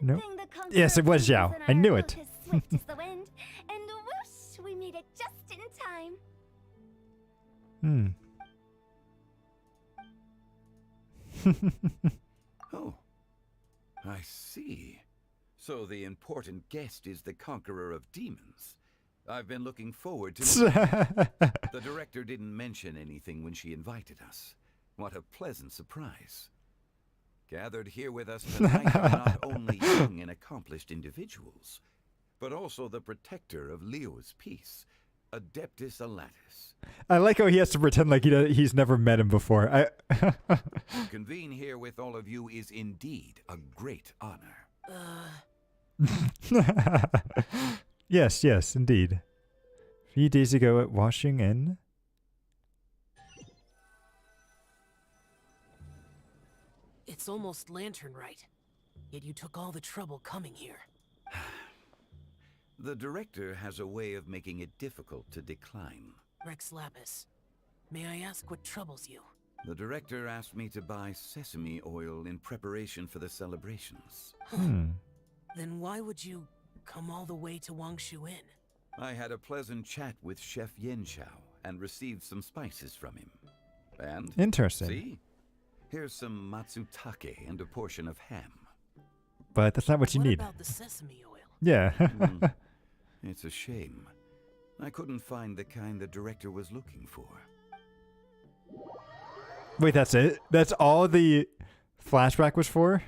Good Nope. thing the conqueror Yes, it was of Zhao. kings I and knew our it. boat is swift as the wind, and whoosh, we made it just in time. Oh, I see. So the important guest is the conqueror of demons. I've been looking forward to The director didn't mention anything when she invited us. What a pleasant surprise. Gathered here with us tonight are not only young and accomplished individuals, but also the protector of Leo's peace, Adeptus Alatus. I like how he has to pretend like he's never met him before. To convene here with all of you is indeed a great honor. Yes, yes, indeed. A few days ago at washing in. It's almost lantern right. Yet you took all the trouble coming here. The director has a way of making it difficult to decline. Rex Lapis, may I ask what troubles you? The director asked me to buy sesame oil in preparation for the celebrations. Then why would you come all the way to Wangshu Inn? I had a pleasant chat with Chef Yenshao and received some spices from him. And interesting. See? Here's some matsutake and a portion of ham. But that's not what you need. What about the sesame oil? Yeah. It's a shame. I couldn't find the kind the director was looking for. Wait, that's it? That's all the flashback was for?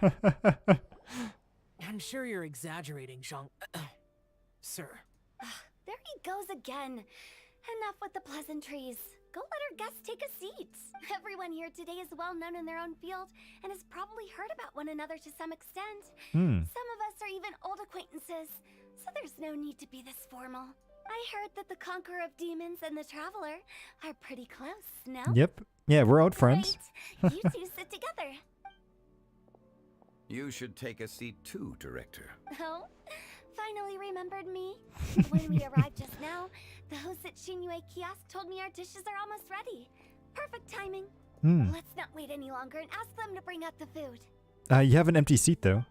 I'm sure you're exaggerating, Zhang. Sir. There he goes again. Enough with the pleasantries. Go let our guests take a seat. Everyone here today is well known in their own field and has probably heard about one another to some extent. Some of us are even old acquaintances, so there's no need to be this formal. I heard that the Conqueror of Demons and the Traveler are pretty close, no? Yep. Yeah, we're old friends. Great. You two sit together. You should take a seat too, Director. Oh? Finally remembered me? When we arrived just now, the host at Shinyue Kiosk told me our dishes are almost ready. Perfect timing. Let's not wait any longer and ask them to bring out the food. You have an empty seat, though.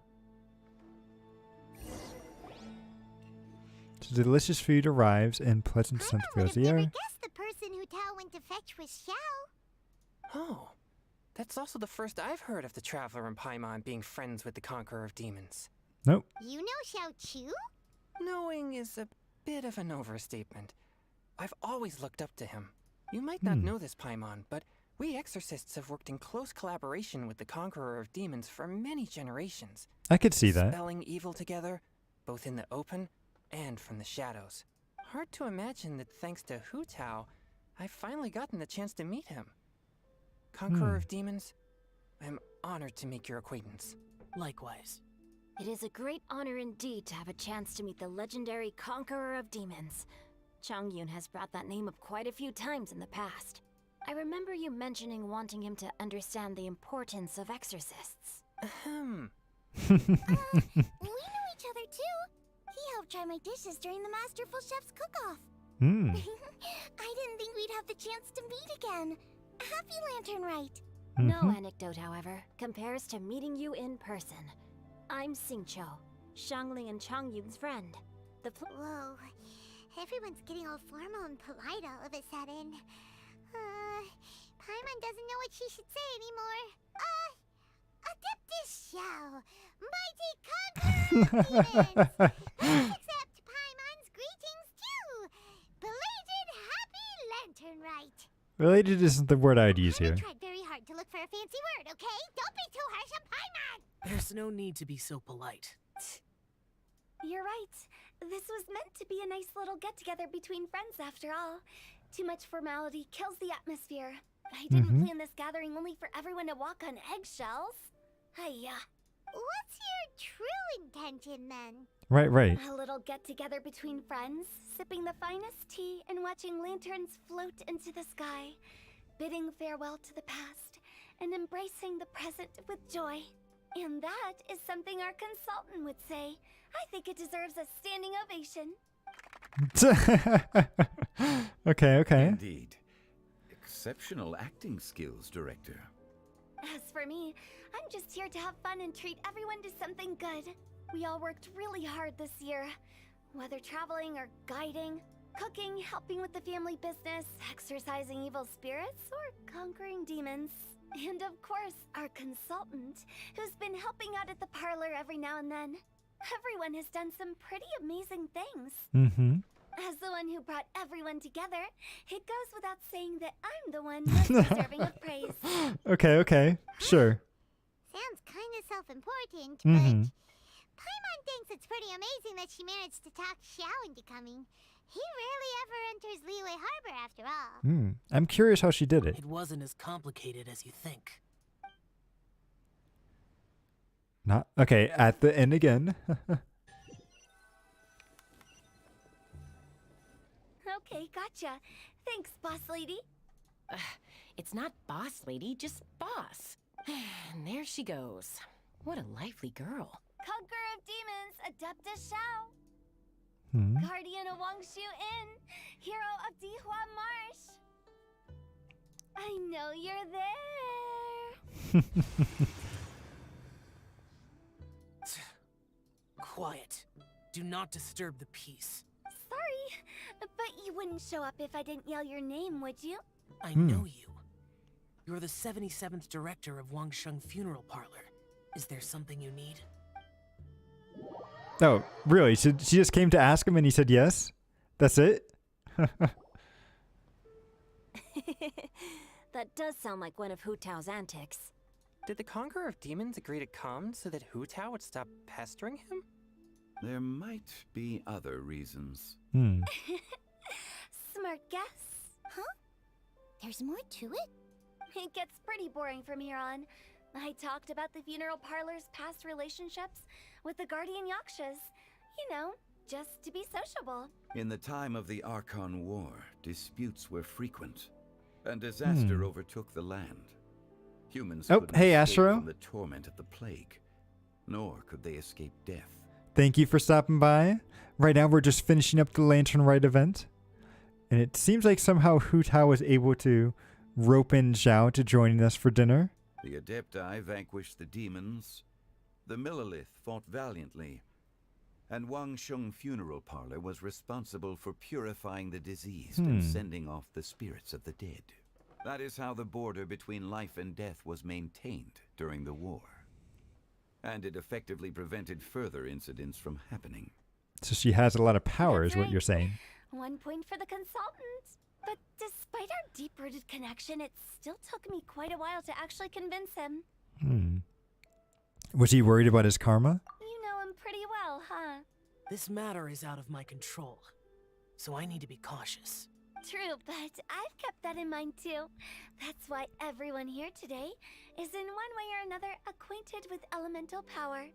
So delicious food arrives and pleasant scent fills the air. I guess the person who Tao went to fetch was Xiao. Oh, that's also the first I've heard of the Traveler and Paimon being friends with the Conqueror of Demons. Nope. You know Xiao Chu? Knowing is a bit of an overstatement. I've always looked up to him. You might not know this, Paimon, but we exorcists have worked in close collaboration with the Conqueror of Demons for many generations. I could see that. Spelling evil together, both in the open and from the shadows. Hard to imagine that thanks to Hu Tao, I've finally gotten the chance to meet him. Conqueror of Demons, I'm honored to make your acquaintance. Likewise. It is a great honor indeed to have a chance to meet the legendary Conqueror of Demons. Changyun has brought that name up quite a few times in the past. I remember you mentioning wanting him to understand the importance of exorcists. We know each other too. He helped try my dishes during the Masterful Chef's cook-off. I didn't think we'd have the chance to meet again. Happy Lantern Rite. No anecdote, however, compares to meeting you in person. I'm Xingqiu, Shangling and Changyun's friend. Whoa, everyone's getting all formal and polite all of a sudden. Paimon doesn't know what she should say anymore. Adeptus Xiao, mighty conqueror of demons. Please accept Paimon's greetings too. Belated Happy Lantern Rite. Related isn't the word I'd use here. I tried very hard to look for a fancy word, okay? Don't be too harsh on Paimon. There's no need to be so polite. You're right. This was meant to be a nice little get-together between friends after all. Too much formality kills the atmosphere. I didn't plan this gathering only for everyone to walk on eggshells. Hiya. What's your true intention then? Right. A little get-together between friends, sipping the finest tea and watching lanterns float into the sky, bidding farewell to the past and embracing the present with joy. And that is something our consultant would say. I think it deserves a standing ovation. Okay. Indeed. Exceptional acting skills, Director. As for me, I'm just here to have fun and treat everyone to something good. We all worked really hard this year. Whether traveling or guiding, Cooking, helping with the family business, exercising evil spirits, or conquering demons. And of course, our consultant, who's been helping out at the parlor every now and then. Everyone has done some pretty amazing things. Mm-hmm. As the one who brought everyone together, it goes without saying that I'm the one most deserving of praise. Okay, sure. Sounds kind of self-important, Mm-hmm. but Paimon thinks it's pretty amazing that she managed to talk Xiao into coming. He rarely ever enters Liyue Harbor after all. I'm curious how she did it. It wasn't as complicated as you think. Not okay, at the end again. Okay, gotcha. Thanks, boss lady. It's not boss lady, just boss. And there she goes. What a lively girl. Conqueror of demons, Adeptus Xiao. Guardian of Wangshu Inn, hero of Dihua Marsh. I know you're there. Quiet. Do not disturb the peace. Sorry, but you wouldn't show up if I didn't yell your name, would you? I know you. You're the 77th director of Wangsheng Funeral Parlor. Is there something you need? Oh, really? She just came to ask him and he said yes? That's it? That does sound like one of Hu Tao's antics. Did the Conqueror of Demons agree to come so that Hu Tao would stop pestering him? There might be other reasons. Smart guess. Huh? There's more to it? It gets pretty boring from here on. I talked about the funeral parlor's past relationships with the Guardian Yakshas. You know, just to be sociable. In the time of the Archon War, disputes were frequent, and disaster overtook the land. Humans couldn't escape Astro. from the torment of the plague, nor could they escape death. Thank you for stopping by. Right now we're just finishing up the Lantern Rite event. And it seems like somehow Hu Tao was able to rope in Zhao to joining us for dinner. The Adepti vanquished the demons, the Millelith fought valiantly, and Wangsheng Funeral Parlor was responsible for purifying the diseased and sending off the spirits of the dead. That is how the border between life and death was maintained during the war. And it effectively prevented further incidents from happening. So she has a lot of power, is what you're saying. 1 point for the consultant. But despite our deep-rooted connection, it still took me quite a while to actually convince him. Was he worried about his karma? You know him pretty well, huh? This matter is out of my control, so I need to be cautious. True, but I've kept that in mind too. That's why everyone here today is in one way or another acquainted with elemental power.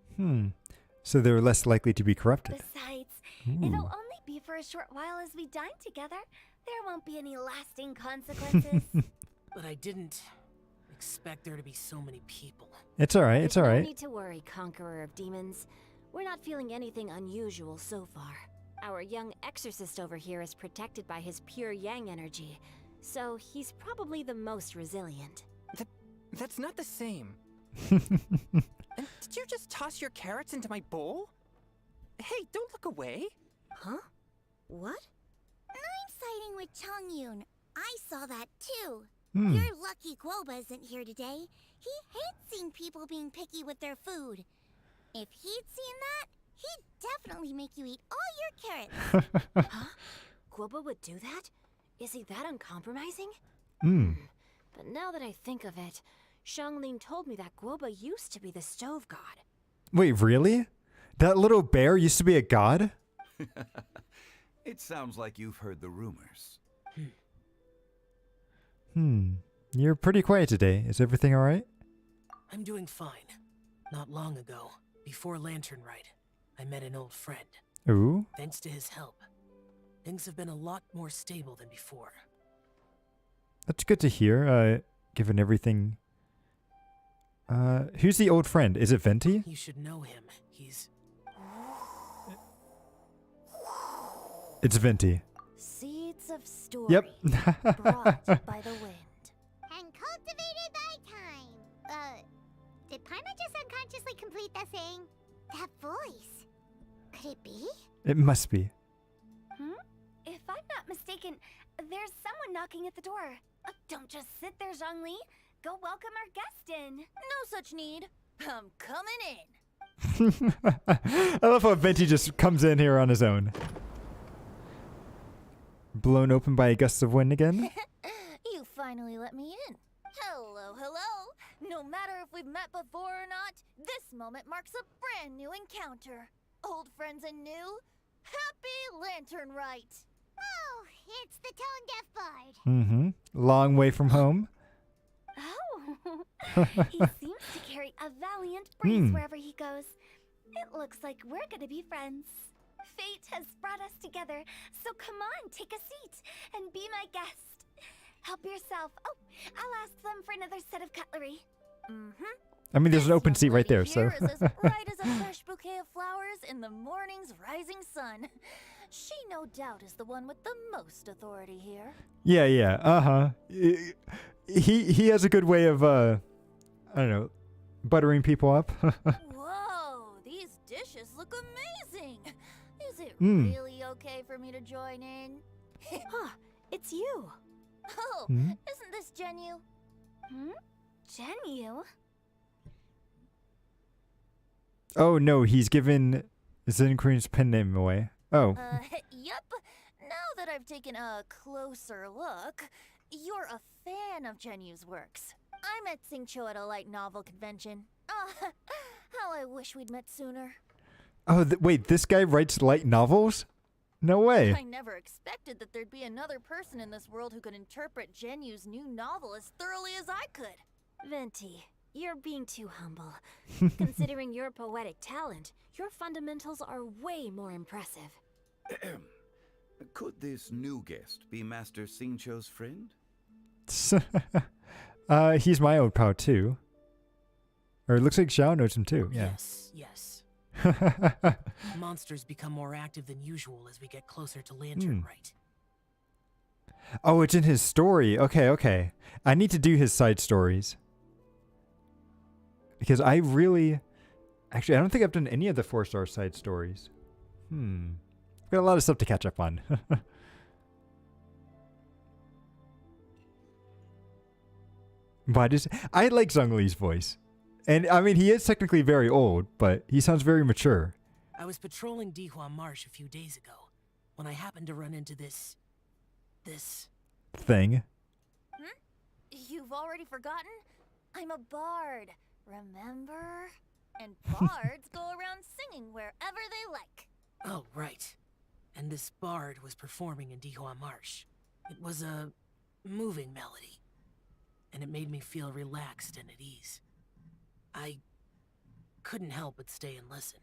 So they're less likely to be corrupted. Besides, it'll only be for a short while as we dine together. There won't be any lasting consequences. But I didn't expect there to be so many people. It's alright, it's alright. No need to worry, Conqueror of Demons. We're not feeling anything unusual so far. Our young exorcist over here is protected by his pure yang energy, so he's probably the most resilient. That's not the same. And did you just toss your carrots into my bowl? Hey, don't look away. Huh? What? I'm siding with Chongyun. I saw that too. You're lucky Guoba isn't here today. He hates seeing people being picky with their food. If he'd seen that, he'd definitely make you eat all your carrots. Huh? Guoba would do that? Is he that uncompromising? But now that I think of it, Xianglin told me that Guoba used to be the stove god. Wait, really? That little bear used to be a god? It sounds like you've heard the rumors. You're pretty quiet today. Is everything alright? I'm doing fine. Not long ago, before Lantern Rite, I met an old friend. Ooh. Thanks to his help, things have been a lot more stable than before. That's good to hear, given everything. Who's the old friend? Is it Venti? You should know him. He's... It's Venti. Seeds of story. Yep. Brought by the wind. And cultivated by time. Did Paimon just unconsciously complete that saying? That voice. Could it be? It must be. If I'm I'm not mistaken, there's someone knocking at the door. Don't just sit there, Zhongli. Go welcome our guest in. No such need. I'm coming in. I love how Venti just comes in here on his own. Blown open by a gust of wind again? You finally let me in. Hello, hello. No matter if we've met before or not, this moment marks a brand new encounter. Old friends and new. Happy Lantern Rite. Oh, it's the Tone Deaf Bard. Mm-hmm. Long way from home. Oh, he seems to carry a valiant breeze wherever he goes. It looks like we're gonna be friends. Fate has brought us together, so come on, take a seat and be my guest. Help yourself. Oh, I'll ask them for another set of cutlery. I mean, there's an open seat right there, so. Here is as bright as a fresh bouquet of flowers in the morning's rising sun. She no doubt is the one with the most authority here. Yeah. Uh-huh. He has a good way of, I don't know, buttering people up. Whoa, these dishes look amazing. Is it really okay for me to join in? Huh, it's you. Oh, isn't this Genu? Genu? Oh, no, he's given Zenqueen's pen name away. Oh. Yup. Now that I've taken a closer look, you're a fan of Genu's works. I met Xingqiu at a light novel convention. How I wish we'd met sooner. Oh, wait, this guy writes light novels? No way. I never expected that there'd be another person in this world who could interpret Genu's new novel as thoroughly as I could. Venti, you're being too humble. Considering your poetic talent, your fundamentals are way more impressive. Could this new guest be Master Xingqiu's friend? He's my old pal too. Or it looks like Xiao knows him too, yeah. Yes. Monsters become more active than usual as we get closer to Lantern Rite. Oh, it's in his story. Okay. I need to do his side stories. Because I really... Actually, I don't think I've done any of the 4-star side stories. Got a lot of stuff to catch up on. But I like Zhongli's voice. And I mean, he is technically very old, but he sounds very mature. I was patrolling Dihua Marsh a few days ago when I happened to run into this thing. You've already forgotten? I'm a bard, remember? And bards go around singing wherever they like. Oh, right. And this bard was performing in Dihua Marsh. It was a moving melody, and it made me feel relaxed and at ease. I couldn't help but stay and listen.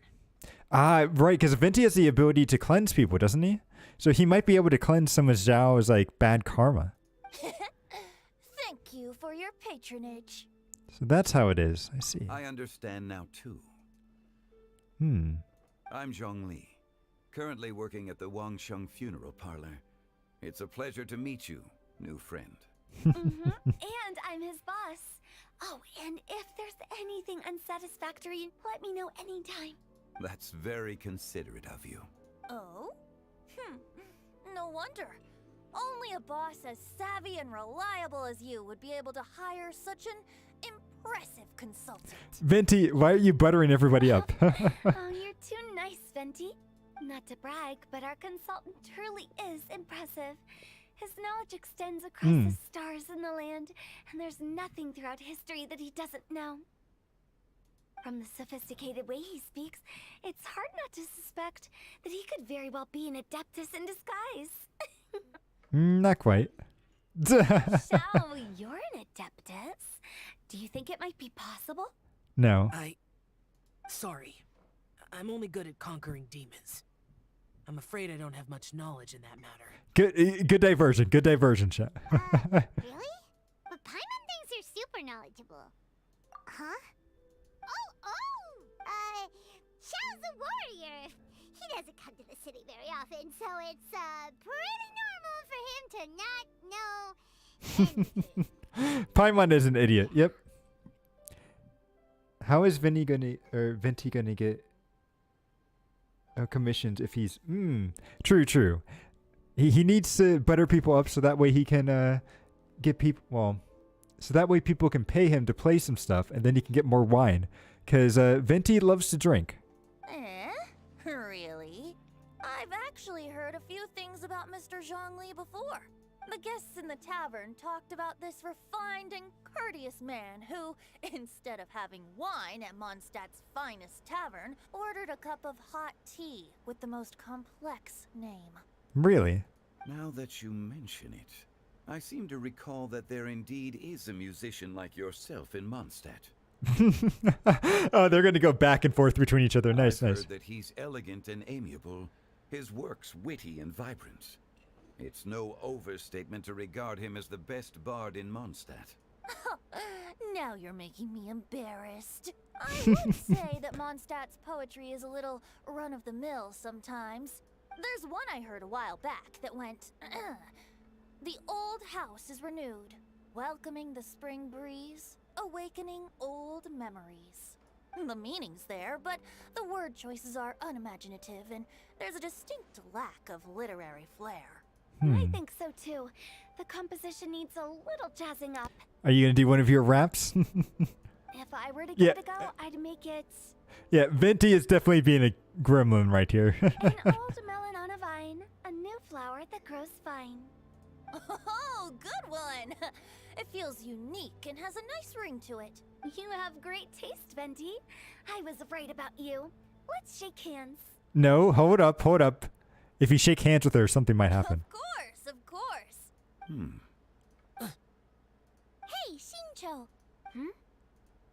Right, because Venti has the ability to cleanse people, doesn't he? So he might be able to cleanse some of Zhao's, like, bad karma. Thank you for your patronage. So that's how it is. I see. I understand now, too. I'm Zhongli, currently working at the Wangsheng Funeral Parlor. It's a pleasure to meet you, new friend. And I'm his boss. Oh, and if there's anything unsatisfactory, let me know anytime. That's very considerate of you. Oh? No wonder. Only a boss as savvy and reliable as you would be able to hire such an impressive consultant. Venti, why are you buttering everybody up? Oh, you're too nice, Venti. Not to brag, but our consultant truly is impressive. His knowledge extends across the stars and the land, and there's nothing throughout history that he doesn't know. From the sophisticated way he speaks, it's hard not to suspect that he could very well be an adeptus in disguise. Not quite. Xiao, you're an adeptus. Do you think it might be possible? No. Sorry. I'm only good at conquering demons. I'm afraid I don't have much knowledge in that matter. Good diversion, chat. Really? But Paimon thinks you're super knowledgeable. Huh? Xiao's a warrior. He doesn't come to the city very often, so it's pretty normal for him to not know. Paimon is an idiot. Yep. How is Venti gonna get commissions if he's true? He needs to butter people up so that way he can get people, well, so that way people can pay him to play some stuff and then he can get more wine. Because Venti loves to drink. Really? I've actually heard a few things about Mr. Zhongli before. The guests in the tavern talked about this refined and courteous man who, instead of having wine at Mondstadt's finest tavern, ordered a cup of hot tea with the most complex name. Really? Now that you mention it, I seem to recall that there indeed is a musician like yourself in Mondstadt. Oh, they're going to go back and forth between each other. Nice, I've nice. heard that he's elegant and amiable, his works witty and vibrant. It's no overstatement to regard him as the best bard in Mondstadt. Now you're making me embarrassed. I would say that Mondstadt's poetry is a little run-of-the-mill sometimes. There's one I heard a while back that went, "The old house is renewed, welcoming the spring breeze, awakening old memories." The meaning's there, but the word choices are unimaginative, and there's a distinct lack of literary flair. I think so too. The composition needs a little jazzing up. Are you going to do one of your raps? If I were to give Yeah. it a go, I'd make it Yeah, Venti is definitely being a gremlin right here. an old melon on a vine, a new flower that grows fine. Oh, good one! It feels unique and has a nice ring to it. You have great taste, Venti. I was right about you. Let's shake hands. No, hold up, hold up. If you shake hands with her, something might happen. Of course. Hey, Shincho. Mind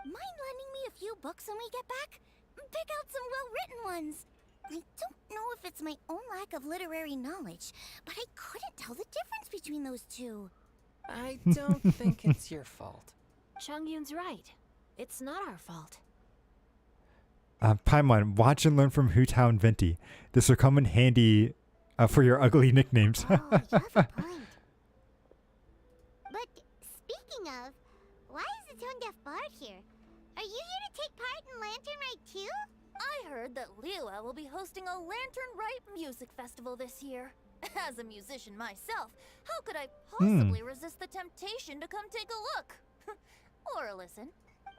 lending me a few books when we get back? Pick out some well-written ones. I don't know if it's my own lack of literary knowledge, but I couldn't tell the difference between those two. I don't think it's your fault. Chongyun's right. It's not our fault. Paimon, watch and learn from Hu Tao and Venti. This will come in handy for your ugly nicknames. Oh, you have a point. But speaking of, why is the tone-deaf bard here? Are you here to take part in Lantern Rite too? I heard that Liua will be hosting a Lantern Rite music festival this year. As a musician myself, how could I possibly resist the temptation to come take a look? Or listen.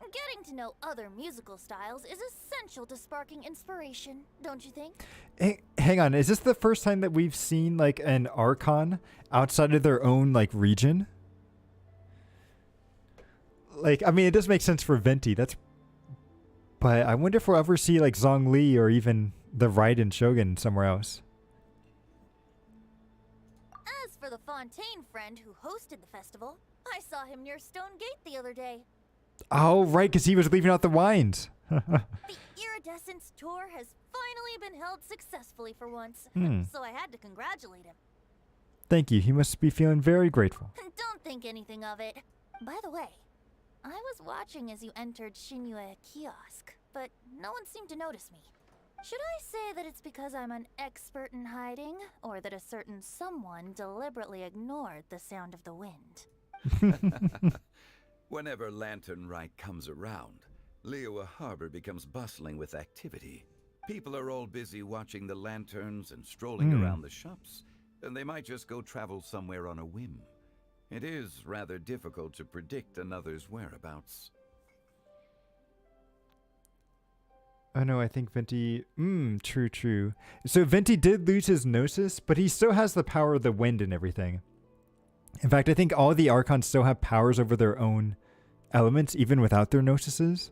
Getting to know other musical styles is essential to sparking inspiration, don't you think? Hey, hang on, is this the first time that we've seen like an Archon outside of their own like region? Like, I mean, it does make sense for Venti. But I wonder if we'll ever see like Zhongli or even the Raiden Shogun somewhere else. As for the Fontaine friend who hosted the festival, I saw him near Stone Gate the other day. Oh, right, because he was leaving out the wines. The Iridescence tour has finally been held successfully for once, so I had to congratulate him. Thank you. He must be feeling very grateful. Don't think anything of it. By the way, I was watching as you entered Shinyue Kiosk, but no one seemed to notice me. Should I say that it's because I'm an expert in hiding, or that a certain someone deliberately ignored the sound of the wind? Whenever Lantern Rite comes around, Liua Harbor becomes bustling with activity. People are all busy watching the lanterns and strolling around the shops, and they might just go travel somewhere on a whim. It is rather difficult to predict another's whereabouts. Oh no, I think Venti... true. So Venti did lose his Gnosis, but he still has the power of the wind and everything. In fact, I think all the Archons still have powers over their own elements, even without their Gnosises.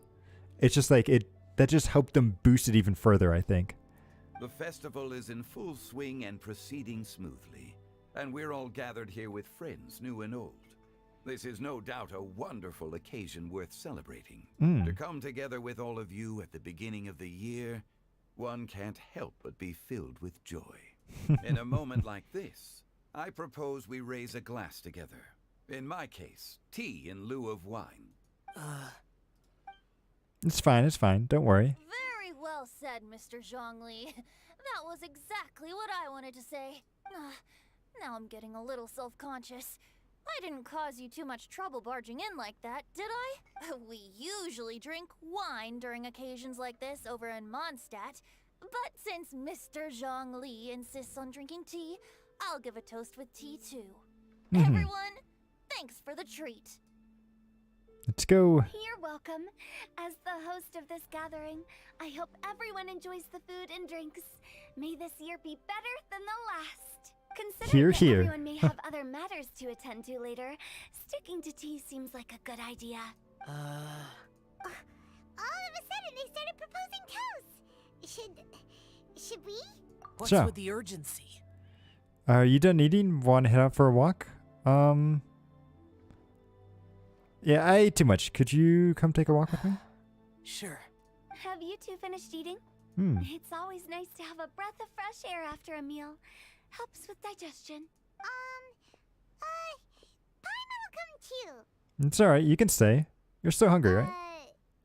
It's just like, that just helped them boost it even further, I think. The festival is in full swing and proceeding smoothly, and we're all gathered here with friends, new and old. This is no doubt a wonderful occasion worth celebrating. To come together with all of you at the beginning of the year, one can't help but be filled with joy. In a moment like this, I propose we raise a glass together. In my case, tea in lieu of wine. It's fine. Don't worry. Very well said, Mr. Zhongli. That was exactly what I wanted to say. Now I'm getting a little self-conscious. I didn't cause you too much trouble barging in like that, did I? We usually drink wine during occasions like this over in Mondstadt, but since Mr. Zhongli insists on drinking tea, I'll give a toast with tea too. Mhm. Everyone, thanks for the treat. Let's go. You're welcome. As the host of this gathering, I hope everyone enjoys the food and drinks. May this year be better than the last. Considering that Here. everyone may have other matters to attend to later, sticking to tea seems like a good idea. All of a sudden, they started proposing toasts. Should we? What's So. with the urgency? Are you done eating? Want to head out for a walk? Yeah, I ate too much. Could you come take a walk with me? Sure. Have you two finished eating? It's always nice to have a breath of fresh air after a meal. Helps with digestion. Paimon will come too. It's alright, you can stay. You're still hungry, right?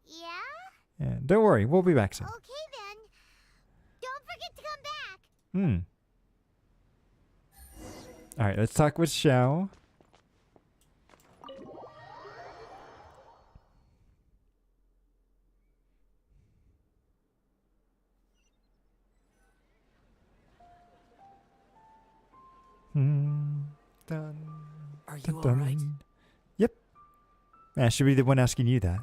Yeah? Yeah, don't worry, we'll be back soon. Okay then. Don't forget to come back. Alright, let's talk with Xiao. Done. Are you Dun. alright? Yep. I should be the one asking you that.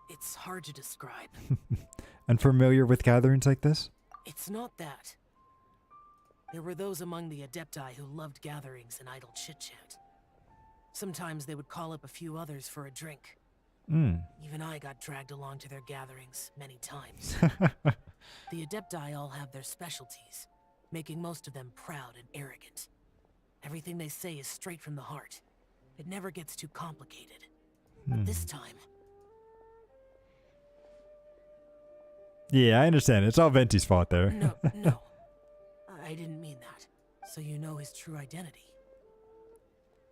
It's hard to describe. Unfamiliar with gatherings like this? It's not that. There were those among the Adepti who loved gatherings and idle chit-chat. Sometimes they would call up a few others for a drink. Even I got dragged along to their gatherings many times. The Adepti all have their specialties, making most of them proud and arrogant. Everything they say is straight from the heart. It never gets too complicated. But this time... Yeah, I understand. It's all Venti's fault there. No. I didn't mean that. So you know his true identity.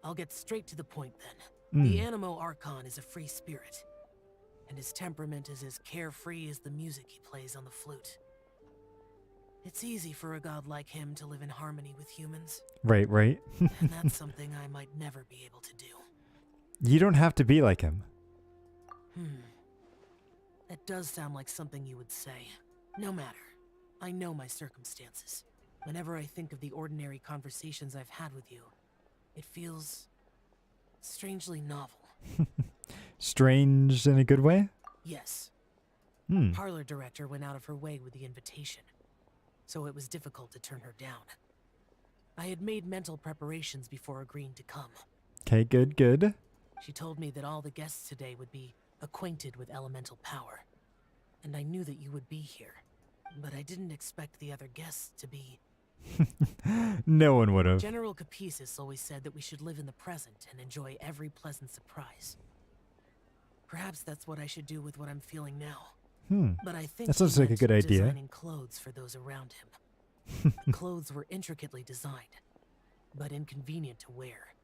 I'll get straight to the point then. The Animo Archon is a free spirit. And his temperament is as carefree as the music he plays on the flute. It's easy for a god like him to live in harmony with humans. Right. And that's something I might never be able to do. You don't have to be like him. That does sound like something you would say. No matter. I know my circumstances. Whenever I think of the ordinary conversations I've had with you, it feels strangely novel. Strange in a good way? Yes. Parlor director went out of her way with the invitation, so it was difficult to turn her down. I had made mental preparations before agreeing to come. Okay, good. She told me that all the guests today would be acquainted with elemental power, and I knew that you would be here, but I didn't expect the other guests to be... No one would have. General Capisis always said that we should live in the present and enjoy every pleasant surprise. Perhaps that's what I should do with what I'm feeling now. But I think that sounds like a good idea. Designing clothes for those around him. The clothes were intricately designed, but inconvenient to wear.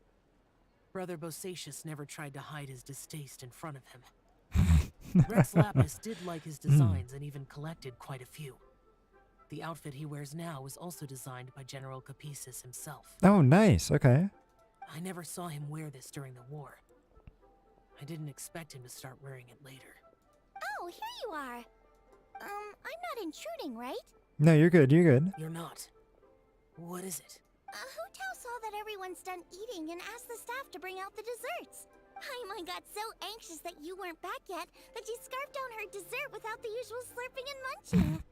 Brother Bosacius never tried to hide his distaste in front of him. Rex Lapis did like his designs and even collected quite a few. The outfit he wears now was also designed by General Capisis himself. Oh, nice. Okay. I never saw him wear this during the war. I didn't expect him to start wearing it later. Oh, here you are. I'm not intruding, right? No, you're good. You're not. What is it? Hu Tao saw that everyone's done eating and asked the staff to bring out the desserts. Paimon got so anxious that you weren't back yet that she scarfed down her dessert without the usual slurping and munching.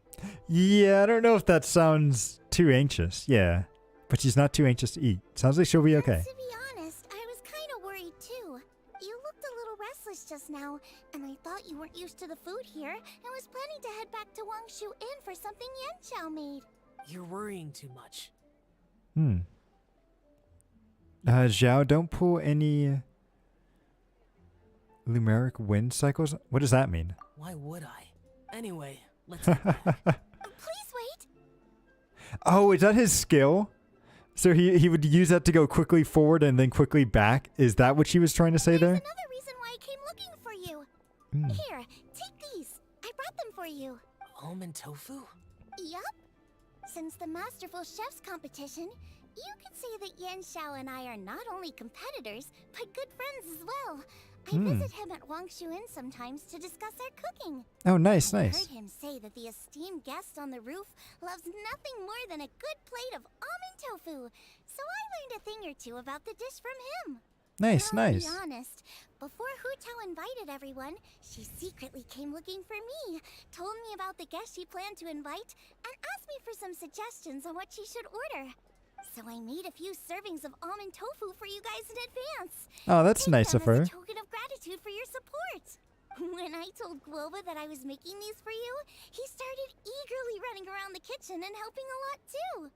Yeah, I don't know if that sounds too anxious. Yeah. But she's not too anxious to eat. Sounds like she'll be okay. To be honest, I was kind of worried too. You looked a little restless just now, and I thought you weren't used to the food here and was planning to head back to Wangshu Inn for something Yanqiao made. You're worrying too much. Zhao, don't pull any numeric wind cycles. What does that mean? Why would I? Anyway, let's get back. Please wait. Oh, is that his skill? So he would use that to go quickly forward and then quickly back? Is that what she was trying to say there? Another reason why I came looking for you. Here, take these. I brought them for you. Almond tofu? Yup. Since the Masterful Chef's competition, You could say that Yan Xiao and I are not only competitors, but good friends as well. I visit him at Wangshu Inn sometimes to discuss our cooking. Oh, nice, I nice. heard him say that the esteemed guest on the roof loves nothing more than a good plate of almond tofu. So I learned a thing or two about the dish from him. Nice, Now, nice. To be honest, before Hu Tao invited everyone, she secretly came looking for me, told me about the guests she planned to invite, and asked me for some suggestions on what she should order. So I made a few servings of almond tofu for you guys in advance. Oh, that's Take nice them of her. as a token of gratitude for your support. When I told Guoba that I was making these for you, he started eagerly running around the kitchen and helping a lot too.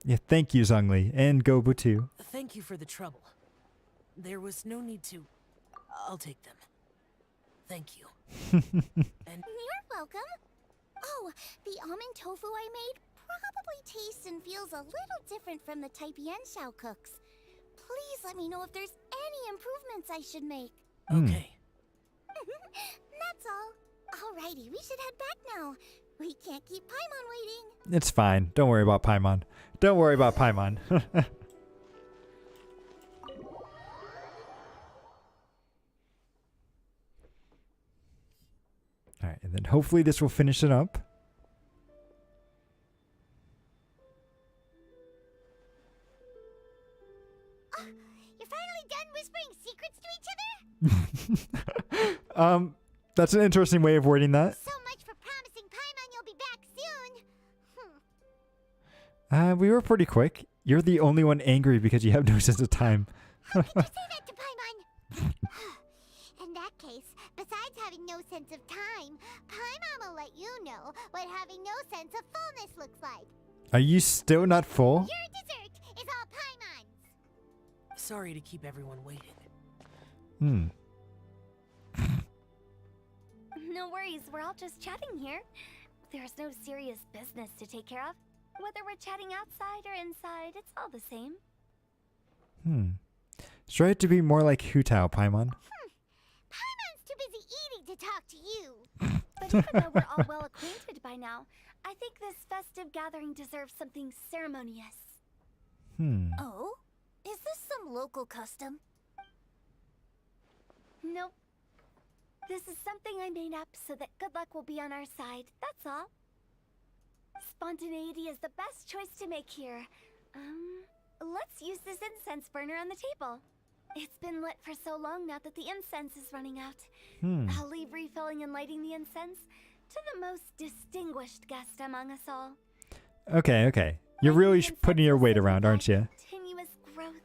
Yeah, thank you, Zhongli, and Gobu too. Thank you for the trouble. There was no need to... I'll take them. Thank you. And You're welcome. Oh, the almond tofu I made probably tastes and feels a little different from the type Yan Xiao cooks. Please let me know if there's any improvements I should make. Okay. That's all. Alrighty, we should head back now. We can't keep Paimon waiting. It's fine. Don't worry about Paimon. Don't worry about Paimon. Alright, and then hopefully this will finish it up. You're finally done whispering secrets to each other? That's an interesting way of wording that. So much for promising Paimon you'll be back soon. We were pretty quick. You're the only one angry because you have no sense of time. Say that to Paimon. In that case, besides having no sense of time, Paimon will let you know what having no sense of fullness looks like. Are you still not full? Your dessert is all Paimon's. sorry to keep everyone waiting. No worries, we're all just chatting here. There's no serious business to take care of. Whether we're chatting outside or inside, it's all the same. Try to be more like Hu Tao, Paimon. Paimon's too busy eating to talk to you. But even though we're all well acquainted by now, I think this festive gathering deserves something ceremonious. Oh? Is this some local custom? Nope. This is something I made up so that good luck will be on our side, that's all. Spontaneity is the best choice to make here. Let's use this incense burner on the table. It's been lit for so long now that the incense is running out. I'll leave refilling and lighting the incense to the most distinguished guest among us all. Okay. You're really putting your weight around, aren't you? Continuous growth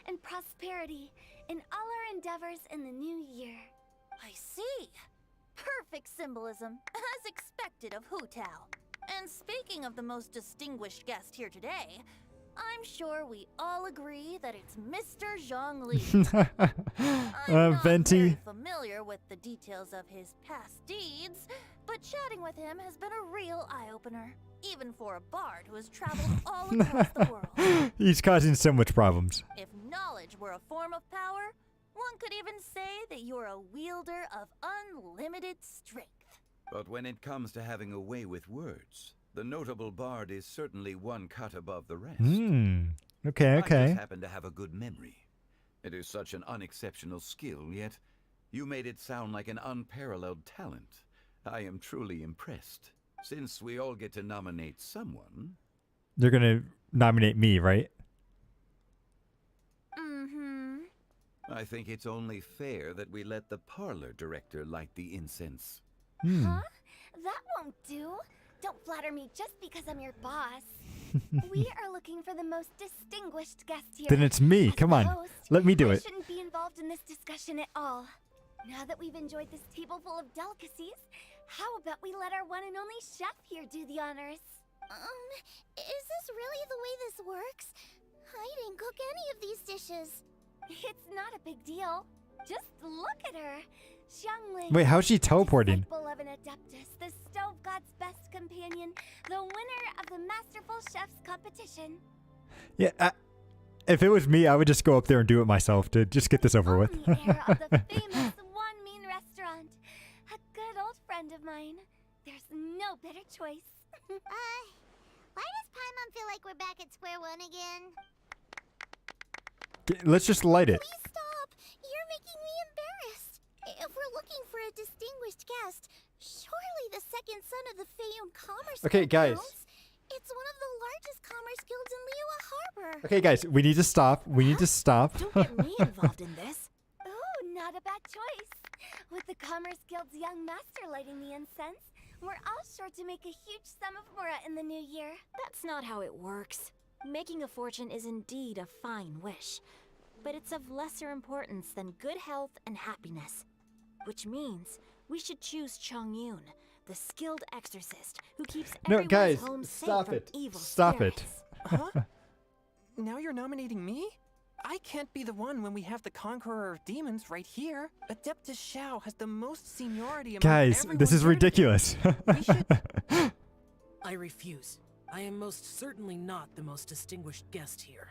and prosperity in all our endeavors in the new year. I see. Perfect symbolism, as expected of Hu Tao. And speaking of the most distinguished guest here today, I'm sure we all agree that it's Mr. Zhongli. I'm not Venti. very familiar with the details of his past deeds, but chatting with him has been a real eye-opener, even for a bard who has traveled all across the world. He's causing so much problems. If knowledge were a form of power, one could even say that you're a wielder of unlimited strength. But when it comes to having a way with words, the notable bard is certainly one cut above the rest. Okay. I just happen to have a good memory. It is such an unexceptional skill, yet you made it sound like an unparalleled talent. I am truly impressed. Since we all get to nominate someone... They're gonna nominate me, right? I think it's only fair that we let the parlor director light the incense. Huh? That won't do. Don't flatter me just because I'm your boss. We are looking for the most distinguished guest here. Then it's me. As Come the on. host, Let me do I it. shouldn't be involved in this discussion at all. Now that we've enjoyed this table full of delicacies, how about we let our one and only chef here do the honors? Is this really the way this works? I didn't cook any of these dishes. It's not a big deal. Just look at her. Xiangling. Wait, how's she teleporting? Disciple of an Adeptus, the Stove God's best companion, the winner of the Masterful Chef's competition. Yeah, if it was me, I would just go up there and do it myself to just get this over with. The heir of the famous One Mean Restaurant. A good old friend of mine. There's no better choice. Why does Paimon feel like we're back at square one again? Let's just light it. Please stop. You're making me embarrassed. If we're looking for a distinguished guest, surely the second son of the Fayum Commerce Okay, Guild guys. counts. It's one of the largest commerce guilds in Liyue Harbor. Okay, guys, we need to stop. We need to stop. Don't get me involved in this. Oh, not a bad choice. With the Commerce Guild's young master lighting the incense, we're all sure to make a huge sum of mora in the new year. That's not how it works. Making a fortune is indeed a fine wish, but it's of lesser importance than good health and happiness. Which means we should choose Chongyun, the skilled exorcist who keeps No, everyone's guys, home safe stop from it. evil Stop it. spirits. Huh? Now you're nominating me? I can't be the one when we have the Conqueror of Demons right here. Adeptus Shao has the most seniority among Guys, everyone this is here today. ridiculous. I refuse. I am most certainly not the most distinguished guest here.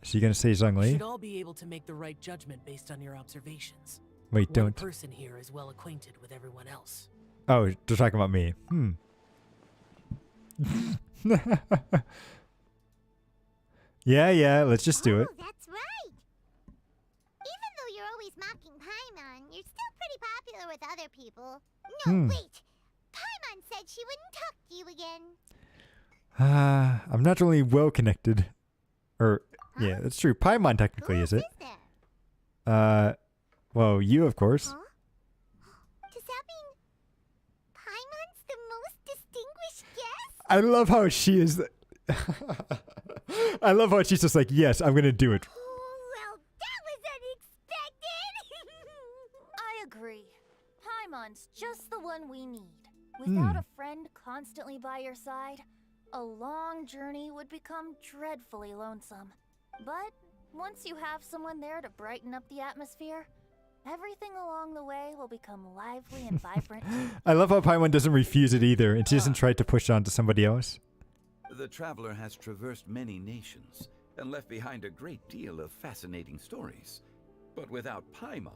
Is she gonna say You Zhongli? should all be able to make the right judgment based on your observations. Wait, One don't. person here is well acquainted with everyone else. Oh, they're talking about me. Yeah, let's just do it. Oh, that's right. Even though you're always mocking Paimon, you're still pretty popular with other people. No, wait. Paimon said she wouldn't talk to you again. I'm not really well connected. Or, yeah, that's true. Paimon technically is it. Well, you, of course. Does that mean Paimon's the most distinguished guest? I love how she is. I love how she's just like, yes, I'm gonna do it. Well, that was unexpected. I agree. Paimon's just the one we need. Without a friend constantly by your side, a long journey would become dreadfully lonesome. But once you have someone there to brighten up the atmosphere, everything along the way will become lively and vibrant. I love how Paimon doesn't refuse it either, and she doesn't try to push on to somebody else. The traveler has traversed many nations and left behind a great deal of fascinating stories. But without Paimon,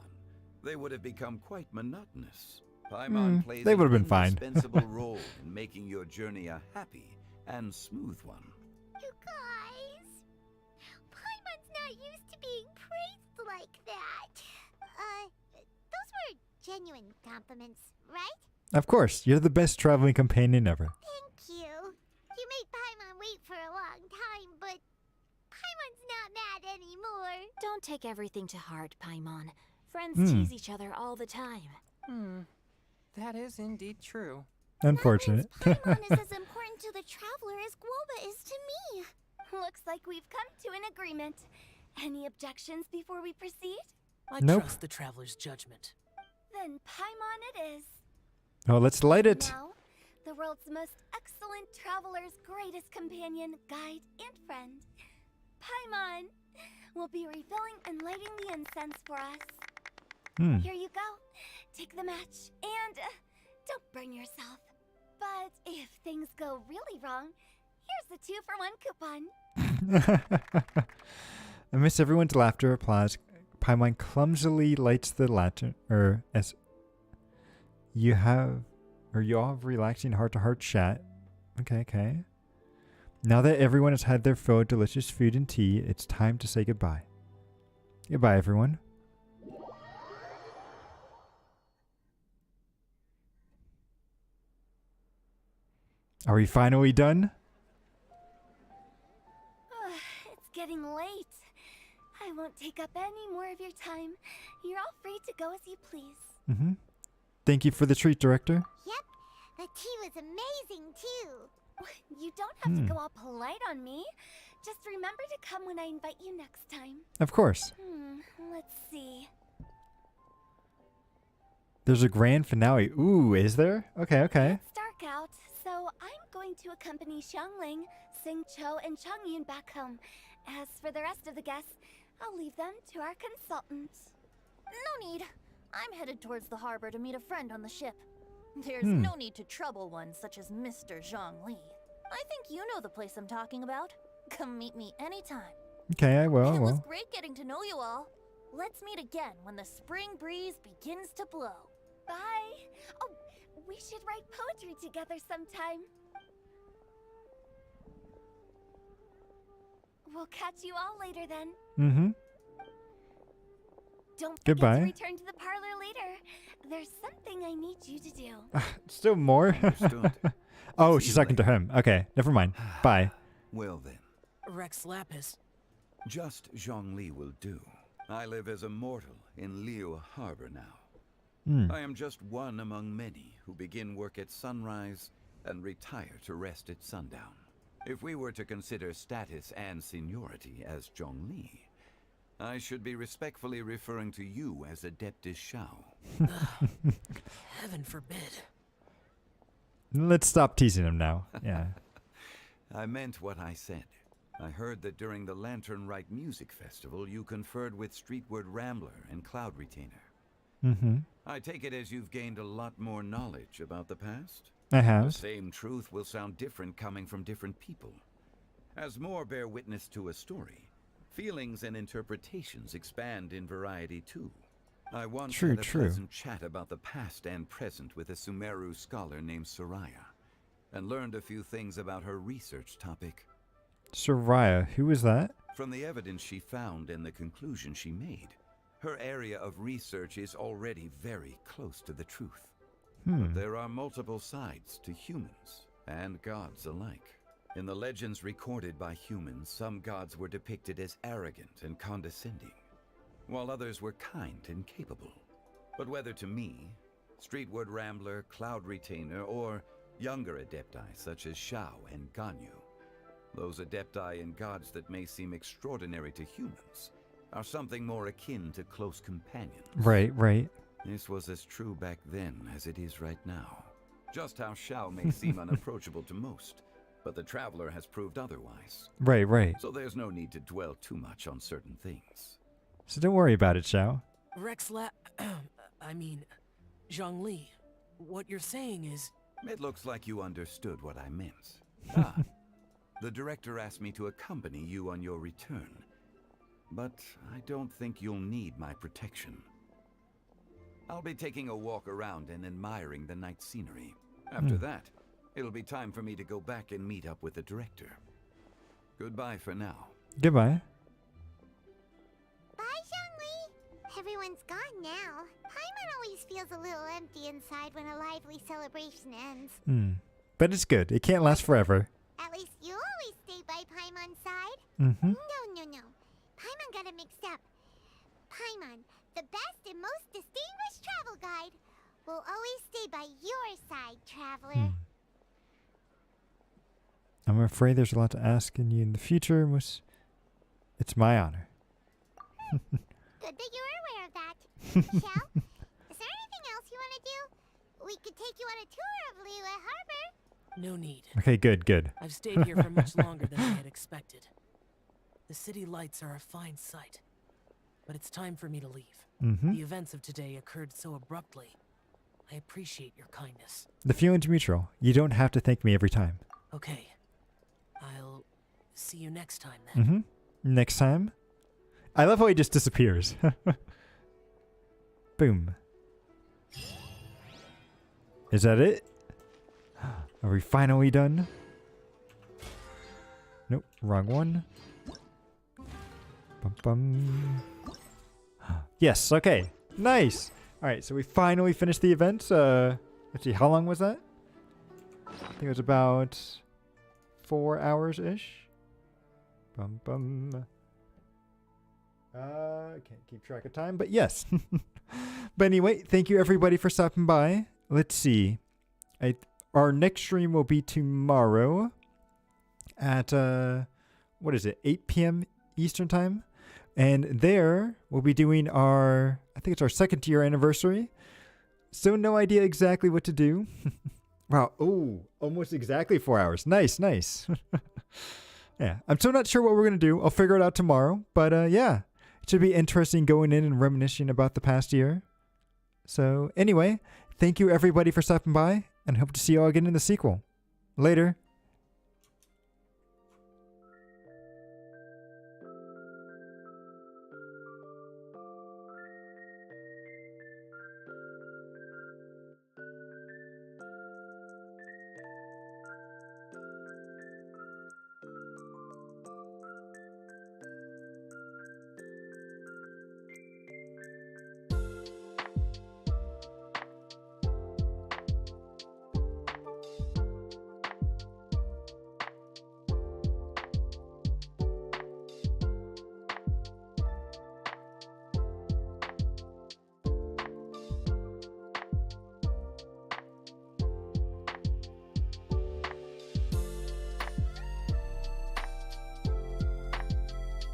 they would have become quite monotonous. Paimon plays they an would have been fine. indispensable role in making your journey a happy and smooth one. You guys, Paimon's not used to being praised like that. Those were genuine compliments, right? Of course, you're the best traveling companion ever. Thank you. You made Paimon wait for a long time, but Paimon's not mad anymore. Don't take everything to heart, Paimon. Friends tease each other all the time. That is indeed true. Unfortunate. Paimon is as important to the traveler as Guoba is to me. Looks like we've come to an agreement. Any objections before we proceed? I Nope. trust the traveler's judgment. Then Paimon it is. Oh, let's light it. Now, the world's most excellent traveler's greatest companion, guide, and friend, Paimon, will be refilling and lighting the incense for us. Here you go. Take the match and don't burn yourself. But if things go really wrong, here's the 2-for-1 coupon. Amidst everyone's laughter or applause, Paimon clumsily lights the lantern, you all have relaxing heart-to-heart chat. Okay. Now that everyone has had their fill of delicious food and tea, it's time to say goodbye. Goodbye, everyone. Are we finally done? It's getting late. I won't take up any more of your time. You're all free to go as you please. Thank you for the treat, Director. Yep, the tea was amazing too. You don't have to go all polite on me. Just remember to come when I invite you next time. Of course. Let's see. There's a grand finale. Ooh, is there? Okay. It's dark out, so I'm going to accompany Xiangling, Xingqiu, and Chongyun back home. As for the rest of the guests, I'll leave them to our consultants. No need. I'm headed towards the harbor to meet a friend on the ship. There's no need to trouble one such as Mr. Zhongli. I think you know the place I'm talking about. Come meet me anytime. Okay, I will. It was great getting to know you all. Let's meet again when the spring breeze begins to blow. Bye. Oh, we should write poetry together sometime. We'll catch you all later then. Don't forget Goodbye. to return to the parlor later. There's something I need you to do. Still more? Oh, she's talking to him. Okay, never mind. Bye. Well then. Rex Lapis. Just Zhongli will do. I live as a mortal in Liu Harbor now. I am just one among many who begin work at sunrise and retire to rest at sundown. If we were to consider status and seniority as Zhongli, I should be respectfully referring to you as Adeptus Shao. Heaven forbid. Let's stop teasing him now. Yeah. I meant what I said. I heard that during the Lantern Rite Music Festival, you conferred with Streetward Rambler and Cloud Retainer. I take it as you've gained a lot more knowledge about the past? I have. The same truth will sound different coming from different people. As more bear witness to a story, feelings and interpretations expand in variety too. I once had a pleasant chat about the past and present with a Sumeru scholar named Soraya, and learned a few things about her research topic. Soraya, who was that? From the evidence she found and the conclusion she made, her area of research is already very close to the truth. But there are multiple sides to humans and gods alike. In the legends recorded by humans, some gods were depicted as arrogant and condescending, while others were kind and capable. But whether to me, Streetward Rambler, Cloud Retainer, or younger adepti such as Shao and Ganyu, those adepti and gods that may seem extraordinary to humans are something more akin to close companions. Right. This was as true back then as it is right now. Just how Shao may seem unapproachable to most, but the Traveler has proved otherwise. Right. So there's no need to dwell too much on certain things. So don't worry about it, Shao. Zhongli, what you're saying is... It looks like you understood what I meant. The director asked me to accompany you on your return, but I don't think you'll need my protection. I'll be taking a walk around and admiring the night scenery. After that, it'll be time for me to go back and meet up with the director. Goodbye for now. Goodbye. Bye, Zhongli. Everyone's gone now. Paimon always feels a little empty inside when a lively celebration ends. But it's good. It can't last forever. At least you always stay by Paimon's side. No. Paimon got it mixed up. Paimon, the best and most distinguished travel guide, will always stay by your side, traveler. I'm afraid there's a lot to ask in you in the future. It's my honor. Good that you're aware of that. Michelle, is there anything else you want to do? We could take you on a tour of Liyue Harbor. No need. Okay, good. I've stayed here for much longer than I had expected. The city lights are a fine sight, but it's time for me to leave. The events of today occurred so abruptly. I appreciate your kindness. The feeling's mutual. You don't have to thank me every time. Okay. I'll see you next time then. Next time? I love how he just disappears. Boom. Is that it? Are we finally done? Nope, wrong one. Yes, okay. Nice. Alright, so we finally finished the event. Let's see, how long was that? I think it was about 4 hours-ish. Can't keep track of time, but yes. But anyway, thank you everybody for stopping by. Let's see. Our next stream will be tomorrow at, 8 p.m. Eastern Time? And there, we'll be doing I think it's our 2nd year anniversary. So no idea exactly what to do. Wow, almost exactly 4 hours. Nice. Yeah, I'm still not sure what we're going to do. I'll figure it out tomorrow. But yeah, it should be interesting going in and reminiscing about the past year. So anyway, thank you everybody for stopping by, and hope to see you all again in the sequel. Later.